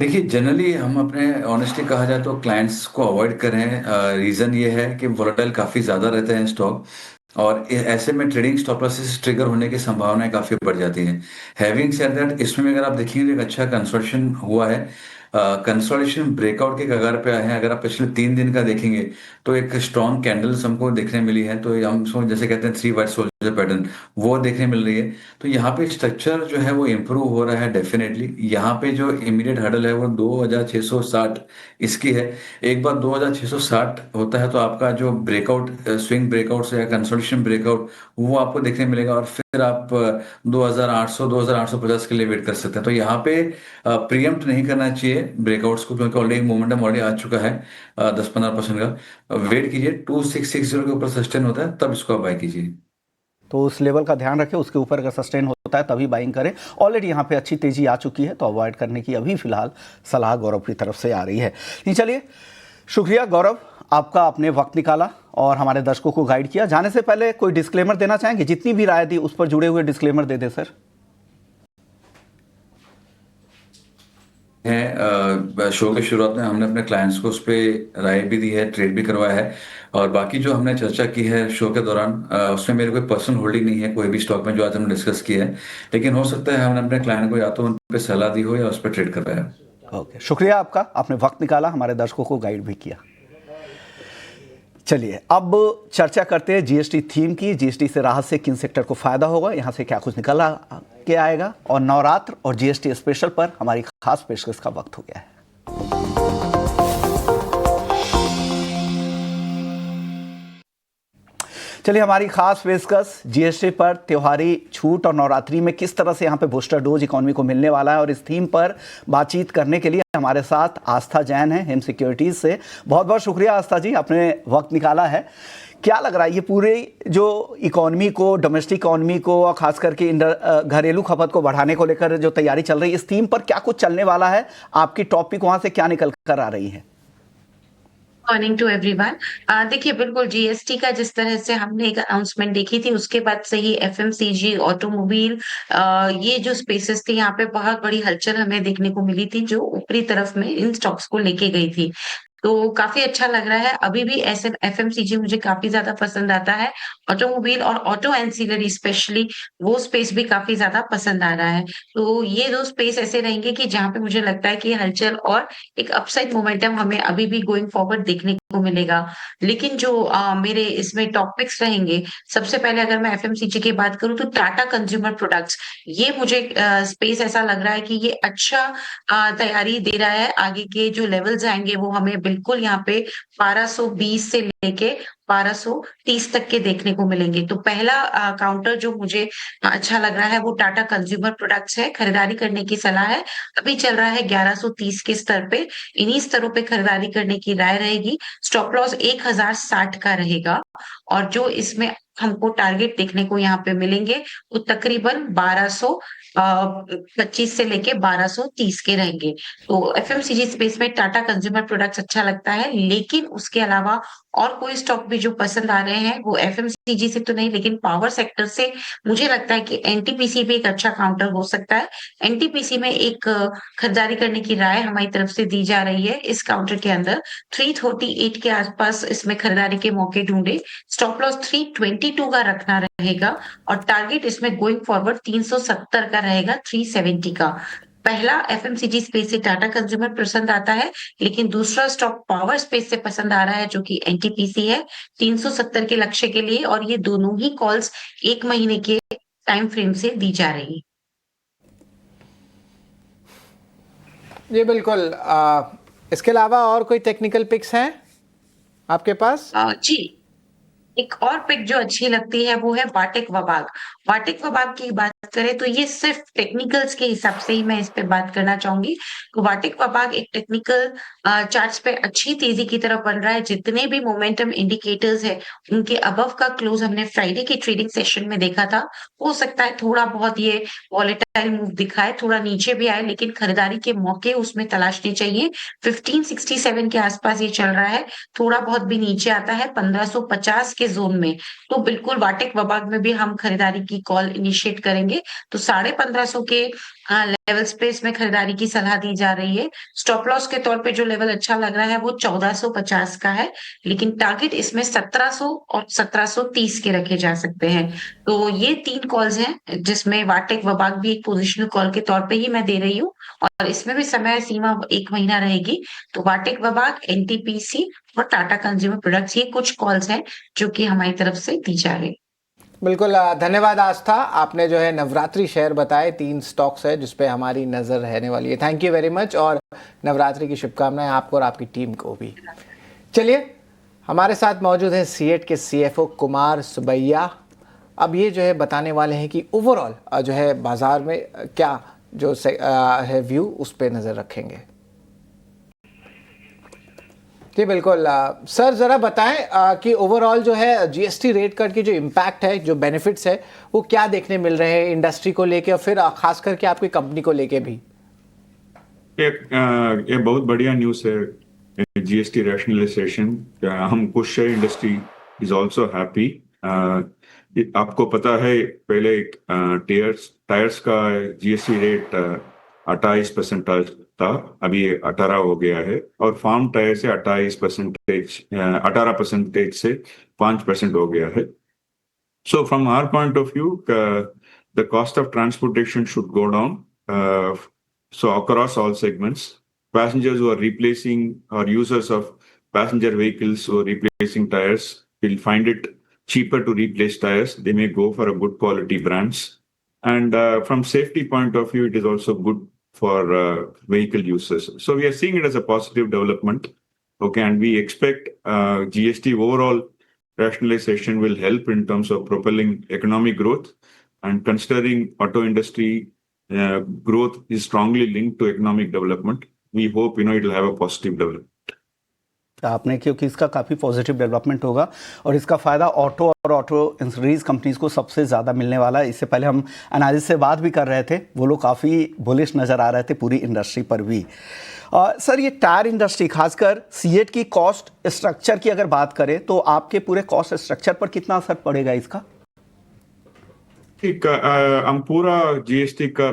देखिए, जनरली हम अपने ऑनेस्टली कहा जाए तो क्लाइंट्स को अवॉइड करें। रीज़न ये है कि वोलेटाइल काफ़ी ज़्यादा रहते हैं स्टॉक और ऐसे में ट्रेडिंग स्टॉप लॉसेस ट्रिगर होने की संभावनाएं काफ़ी बढ़ जाती हैं। हैविंग सेड दैट, इसमें भी अगर आप देखेंगे एक अच्छा कंसोलिडेशन हुआ है। कंसोलिडेशन ब्रेकआउट के कगार पे आए हैं। अगर आप पिछले 3 दिन का देखेंगे तो एक स्ट्रॉन्ग कैंडल्स हमको देखने मिली है। तो हम जैसे कहते हैं 3 वाइट सोल्जर पैटर्न, वो देखने मिल रही है। तो यहाँ पे स्ट्रक्चर जो है वो इम्प्रूव हो रहा है डेफिनेटली। यहाँ पे जो इमीडिएट हर्डल है वो 2660 इसकी है। एक बार 2660 होता है तो आपका जो ब्रेकआउट, स्विंग ब्रेकआउट से या कंसोलिडेशन ब्रेकआउट, वो आपको देखने मिलेगा और फिर आप 2800 2850 के लिए वेट कर सकते हैं। तो यहाँ पे प्रीएम्प्ट नहीं करना चाहिए ब्रेकआउट्स को, क्योंकि ऑलरेडी मोमेंटम ऑलरेडी आ चुका है 10-15% का। वेट कीजिए, 2660 के ऊपर सस्टेन होता है तब इसको आप बाय कीजिए। तो उस लेवल का ध्यान रखें, उसके ऊपर अगर सस्टेन होता है तभी बाइंग करें। ऑलरेडी यहाँ पे अच्छी तेजी आ चुकी है तो अवॉइड करने की अभी फिलहाल सलाह गौरव की तरफ से आ रही है। नहीं, चलिए, शुक्रिया गौरव, आपका आपने वक्त निकाला और हमारे दर्शकों को गाइड किया। जाने से पहले कोई डिस्क्लेमर देना चाहेंगे? जितनी भी राय दी उस पर जुड़े हुए डिस्क्लेमर दे दे सर। शो के शुरुआत में हमने अपने क्लाइंट्स को उस पर राय भी दी है, ट्रेड भी करवाया है और बाकी जो हमने चर्चा की है शो के दौरान उसमें मेरे कोई पर्सनल होल्डिंग नहीं है कोई भी स्टॉक में जो आज हमने डिस्कस किया है। लेकिन हो सकता है हमने अपने क्लाइंट को या तो उन पर सलाह दी हो या उस पर ट्रेड करवाया। ओके, शुक्रिया आपका, आपने वक्त निकाला, हमारे दर्शकों को गाइड भी किया। चलिए अब चर्चा करते हैं जीएसटी थीम की। जीएसटी से राहत से किन सेक्टर को फायदा होगा, यहाँ से क्या कुछ निकल के आएगा, और नवरात्र और जीएसटी स्पेशल पर हमारी खास पेशकश का वक्त हो गया है। चलिए हमारी खास पेशकश जीएसटी पर त्योहारी छूट और नवरात्रि में किस तरह से यहाँ पे बूस्टर डोज इकोनॉमी को मिलने वाला है, और इस थीम पर बातचीत करने के लिए हमारे साथ आस्था जैन है हेम सिक्योरिटीज से। बहुत बहुत शुक्रिया आस्था जी, आपने वक्त निकाला है। क्या लग रहा है ये पूरे जो इकोनॉमी को, डोमेस्टिक इकोनॉमी को और खास करके घरेलू खपत को बढ़ाने को लेकर जो तैयारी चल रही है, इस थीम पर क्या कुछ चलने वाला है? आपकी टॉपिक वहाँ से क्या निकल कर आ रही है? Morning to everyone. देखिए बिल्कुल जीएसटी का जिस तरह से हमने एक अनाउंसमेंट देखी थी, उसके बाद से ही एफएमसीजी, ऑटोमोबाइल, ये जो स्पेसेस थे यहाँ पे बहुत बड़ी हलचल हमें देखने को मिली थी, जो ऊपरी तरफ में इन स्टॉक्स को लेके गई थी। तो काफी अच्छा लग रहा है। अभी भी ऐसे एफएमसीजी मुझे काफी ज्यादा पसंद आता है। ऑटोमोबाइल और ऑटो एंसिलरी स्पेशली वो स्पेस भी काफी ज्यादा पसंद आ रहा है। तो ये दो स्पेस ऐसे रहेंगे कि जहां पे मुझे लगता है कि हलचल और एक अपसाइड मोमेंटम हमें अभी भी गोइंग फॉरवर्ड देखने को मिलेगा। लेकिन जो मेरे इसमें टॉपिक्स रहेंगे, सबसे पहले अगर मैं एफएमसीजी की बात करूं तो टाटा कंज्यूमर प्रोडक्ट्स, ये मुझे स्पेस ऐसा लग रहा है कि ये अच्छा तैयारी दे रहा है। आगे के जो लेवल्स आएंगे वो हमें बिल्कुल यहाँ पे 1220 से लेके 1230 तक के देखने को मिलेंगे। तो पहला काउंटर जो मुझे अच्छा लग रहा है वो टाटा कंज्यूमर प्रोडक्ट्स है। खरीदारी करने की सलाह है। अभी चल रहा है 1130 के स्तर पे। इन्हीं स्तरों पे खरीदारी करने की राय रहेगी। स्टॉप लॉस 1060 का रहेगा, और जो इसमें हमको टारगेट देखने को यहाँ पे मिलेंगे वो तकरीबन 1225 से लेके 1230 के रहेंगे। तो एफएमसीजी स्पेस में टाटा कंज्यूमर प्रोडक्ट्स अच्छा लगता है, लेकिन उसके अलावा और कोई स्टॉक भी जो पसंद आ रहे हैं वो एफएमसीजी से तो नहीं, लेकिन पावर सेक्टर से मुझे लगता है कि एनटीपीसी भी एक अच्छा काउंटर हो सकता है। एनटीपीसी में एक खरीदारी करने की राय हमारी तरफ से दी जा रही है। इस काउंटर के अंदर 338 के आसपास इसमें खरीदारी के मौके ढूंढे। स्टॉप लॉस 322 का रखना रहेगा, और टारगेट इसमें गोइंग फॉरवर्ड 370 का रहेगा, 370 का। पहला एफएमसीजी स्पेस से टाटा कंज्यूमर पसंद आता है, लेकिन दूसरा स्टॉक पावर स्पेस से पसंद आ रहा है जो कि एनटीपीसी है 370 के लक्ष्य के लिए, और ये दोनों ही कॉल्स 1 महीने के टाइम फ्रेम से दी जा रही है। जी बिल्कुल। इसके अलावा और कोई टेक्निकल पिक्स हैं आपके पास? जी, एक और पिक जो अच्छी लगती है वो है वाटेक वबाग। वाटेक वबाग की बात करें तो ये सिर्फ टेक्निकल्स के हिसाब से ही मैं इस पे बात करना चाहूंगी। तो वाटेक वबाग एक टेक्निकल चार्ट्स पे अच्छी तेजी की तरफ बढ़ रहा है। जितने भी मोमेंटम इंडिकेटर्स है उनके अबव का क्लोज हमने फ्राइडे के ट्रेडिंग सेशन में देखा था। हो सकता है थोड़ा बहुत ये वॉलेटाइल मूव दिखाए, थोड़ा नीचे भी आए, लेकिन खरीदारी के मौके उसमें तलाशने चाहिए। 1567 के आसपास ये चल रहा है। थोड़ा बहुत भी नीचे आता है 1550 के जोन में, तो बिल्कुल वाटेक वबाग में भी हम खरीदारी की कॉल इनिशिएट करेंगे। तो 1550 के लेवल्स पे इसमें खरीदारी की सलाह दी जा रही है। स्टॉप लॉस के तौर पे जो लेवल अच्छा लग रहा है वो 1450 का है, लेकिन टारगेट इसमें 1700 और 1730 के रखे जा सकते हैं। तो ये 3 कॉल्स हैं जिसमें वाटेक वबाग भी एक पोजिशनल कॉल के तौर पे ही मैं दे रही हूँ, और इसमें भी समय सीमा 1 महीना रहेगी। तो वाटेक वबाग, एनटीपीसी और टाटा कंज्यूमर प्रोडक्ट्स, ये कुछ कॉल्स हैं जो कि हमारी तरफ से दी जा रही है। बिल्कुल, धन्यवाद आस्था। आपने जो है नवरात्रि शेयर बताए, 3 स्टॉक्स है जिस पे हमारी नज़र रहने वाली है। थैंक यू वेरी मच, और नवरात्रि की शुभकामनाएं आपको और आपकी टीम को भी। चलिए, हमारे साथ मौजूद है सीएट के सीएफओ कुमार सुबैया। अब ये जो है बताने वाले हैं कि ओवरऑल जो है बाजार में क्या जो है व्यू, उस पर नज़र रखेंगे। जी बिल्कुल। सर ज़रा बताएं कि ओवरऑल जो है जीएसटी रेट कट की जो इम्पैक्ट है, जो बेनिफिट्स है, वो क्या देखने मिल रहे हैं इंडस्ट्री को लेके और फिर खास करके आपकी कंपनी को लेके भी। ये बहुत बढ़िया न्यूज़ है जीएसटी रैशनलाइजेशन। हम खुश है, इंडस्ट्री इज आल्सो हैप्पी। आपको पता है पहले टायर्स का जीएसटी रेट 28% था, अभी 18 हो गया है, और फार्म टायर से 18% से 5% हो गया है। So from our point of view the cost of transportation should go down, so across all segments. Passengers who are replacing or users of passenger vehicles who are replacing tires will find it cheaper to replace tires. They may go for a good quality brands. And from safety point of view, it is also good for vehicle users. So we are seeing it as a positive development. Okay, and we expect GST overall rationalization will help in terms of propelling economic growth. And considering auto industry growth is strongly linked to economic development, we hope it will have a positive development. आपने क्योंकि इसका काफ़ी positive development होगा और इसका फ़ायदा auto और auto insurance companies को सबसे ज़्यादा मिलने वाला है। इससे पहले हम एनालिस्ट से बात भी कर रहे थे, वो लोग काफ़ी बुलिश नज़र आ रहे थे पूरी इंडस्ट्री पर भी। सर, ये टायर इंडस्ट्री खासकर सीएट की कॉस्ट स्ट्रक्चर की अगर बात करें तो आपके पूरे कॉस्ट स्ट्रक्चर पर कितना असर पड़ेगा इसका? ठीक, हम पूरा जीएसटी का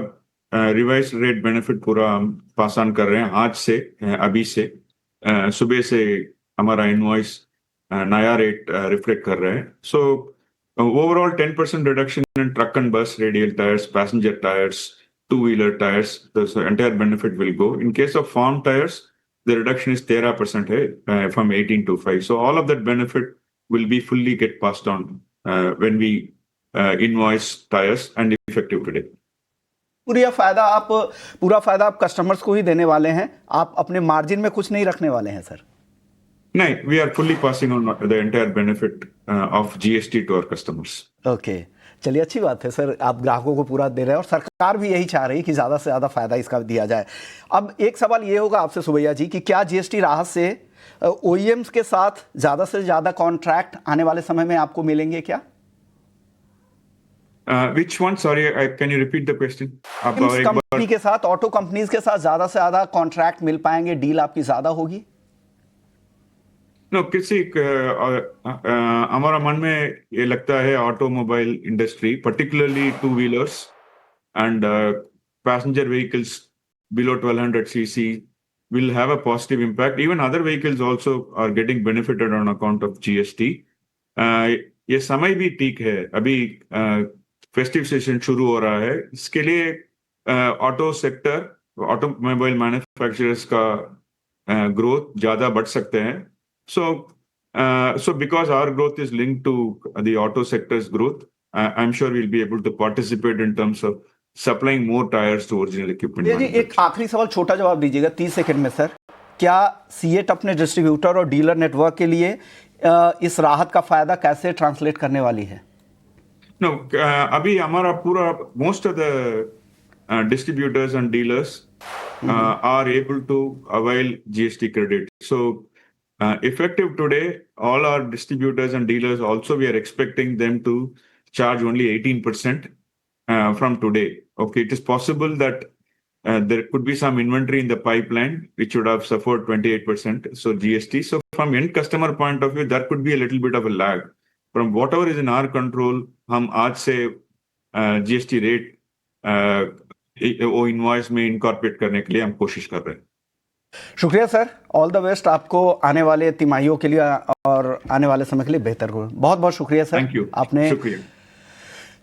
रिवाइज रेट बेनिफिट पूरा पास ऑन कर रहे हैं आज से, अभी से सुबह से हमारा इनवॉइस नया रेट रिफ्लेक्ट कर रहे हैं। So overall 10% reduction in truck and bus radial tyres, passenger tyres, two-wheeler tires, the entire benefit will go. In case of farm tires, the reduction is 13% from 18 to 5. So all of that benefit will be fully get passed on when we invoice tires and effective today. पूरा फायदा आप customers को ही देने वाले हैं, आप अपने margin में कुछ नहीं रखने वाले हैं सर? नहीं, we are fully passing on the entire benefit of GST to our customers. Okay, चलिए अच्छी बात है सर, आप ग्राहकों को पूरा दे रहे हैं और सरकार भी यही चाह रही है कि ज़्यादा से ज़्यादा फायदा इसका दिया जाए। अब एक सवाल ये होगा आपसे सुबैया जी कि क्या जीएसटी राहत से OEMs के साथ ज़्यादा से ज़्यादा कॉन्ट्रैक्ट आने वाले समय में आपको मिलेंगे क्या? Which one? Sorry, can you repeat the question? Company के साथ, ऑटो कंपनीज के साथ ज़्यादा से ज़्यादा कॉन्ट्रैक्ट मिल पाएंगे, डील आपकी ज़्यादा होगी? नो, किसी हमारा मन में ये लगता है automobile industry, particularly two-wheelers and passenger vehicles below 1200 cc will have a positive impact. Even other vehicles also are getting benefited on account of GST. ये समय भी ठीक है, अभी फेस्टिव सीजन शुरू हो रहा है, इसके लिए ऑटो सेक्टर, ऑटोमोबाइल मैन्युफैक्चरर्स का ग्रोथ ज़्यादा बढ़ सकते हैं। So because our growth is linked to the auto sector's growth, I'm sure we'll be able to participate in terms of supplying more tires to original equipment. एक आखिरी सवाल, छोटा जवाब दीजिएगा 30 सेकंड में सर। क्या सीएट अपने डिस्ट्रीब्यूटर और डीलर नेटवर्क के लिए इस राहत का फायदा कैसे ट्रांसलेट करने वाली है? No, अभी हमारा पूरा most of the distributors and dealers are able to avail GST credit. So effective today, all our distributors and dealers also, we are expecting them to charge only 18% from today. Okay, it is possible that there could be some inventory in the pipeline which would have suffered 28%. So GST. So from end customer point of view, there could be a little bit of a lag. From whatever is in our control, हम आज से GST rate वो invoice में incorporate करने के लिए हम कोशिश कर रहे हैं। शुक्रिया सर, ऑल द बेस्ट आपको आने वाले तिमाहियों के लिए और आने वाले समय के लिए बेहतर हो। बहुत बहुत शुक्रिया सर, थैंक यू, आपने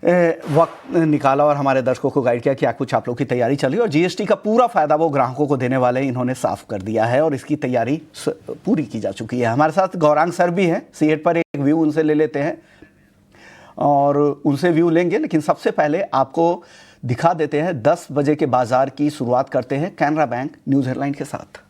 वक्त निकाला और हमारे दर्शकों को गाइड किया कि क्या कुछ आप लोग की तैयारी चल रही है और जीएसटी का पूरा फायदा वो ग्राहकों को देने वाले इन्होंने साफ कर दिया है और इसकी तैयारी पूरी की जा चुकी है। हमारे साथ गौरांग सर भी हैं, सीएट पर एक व्यू उनसे ले लेते हैं और उनसे व्यू लेंगे, लेकिन सबसे पहले आपको दिखा देते हैं 10 बजे के बाजार की शुरुआत करते हैं कैनरा बैंक न्यूज़ हेडलाइन के साथ।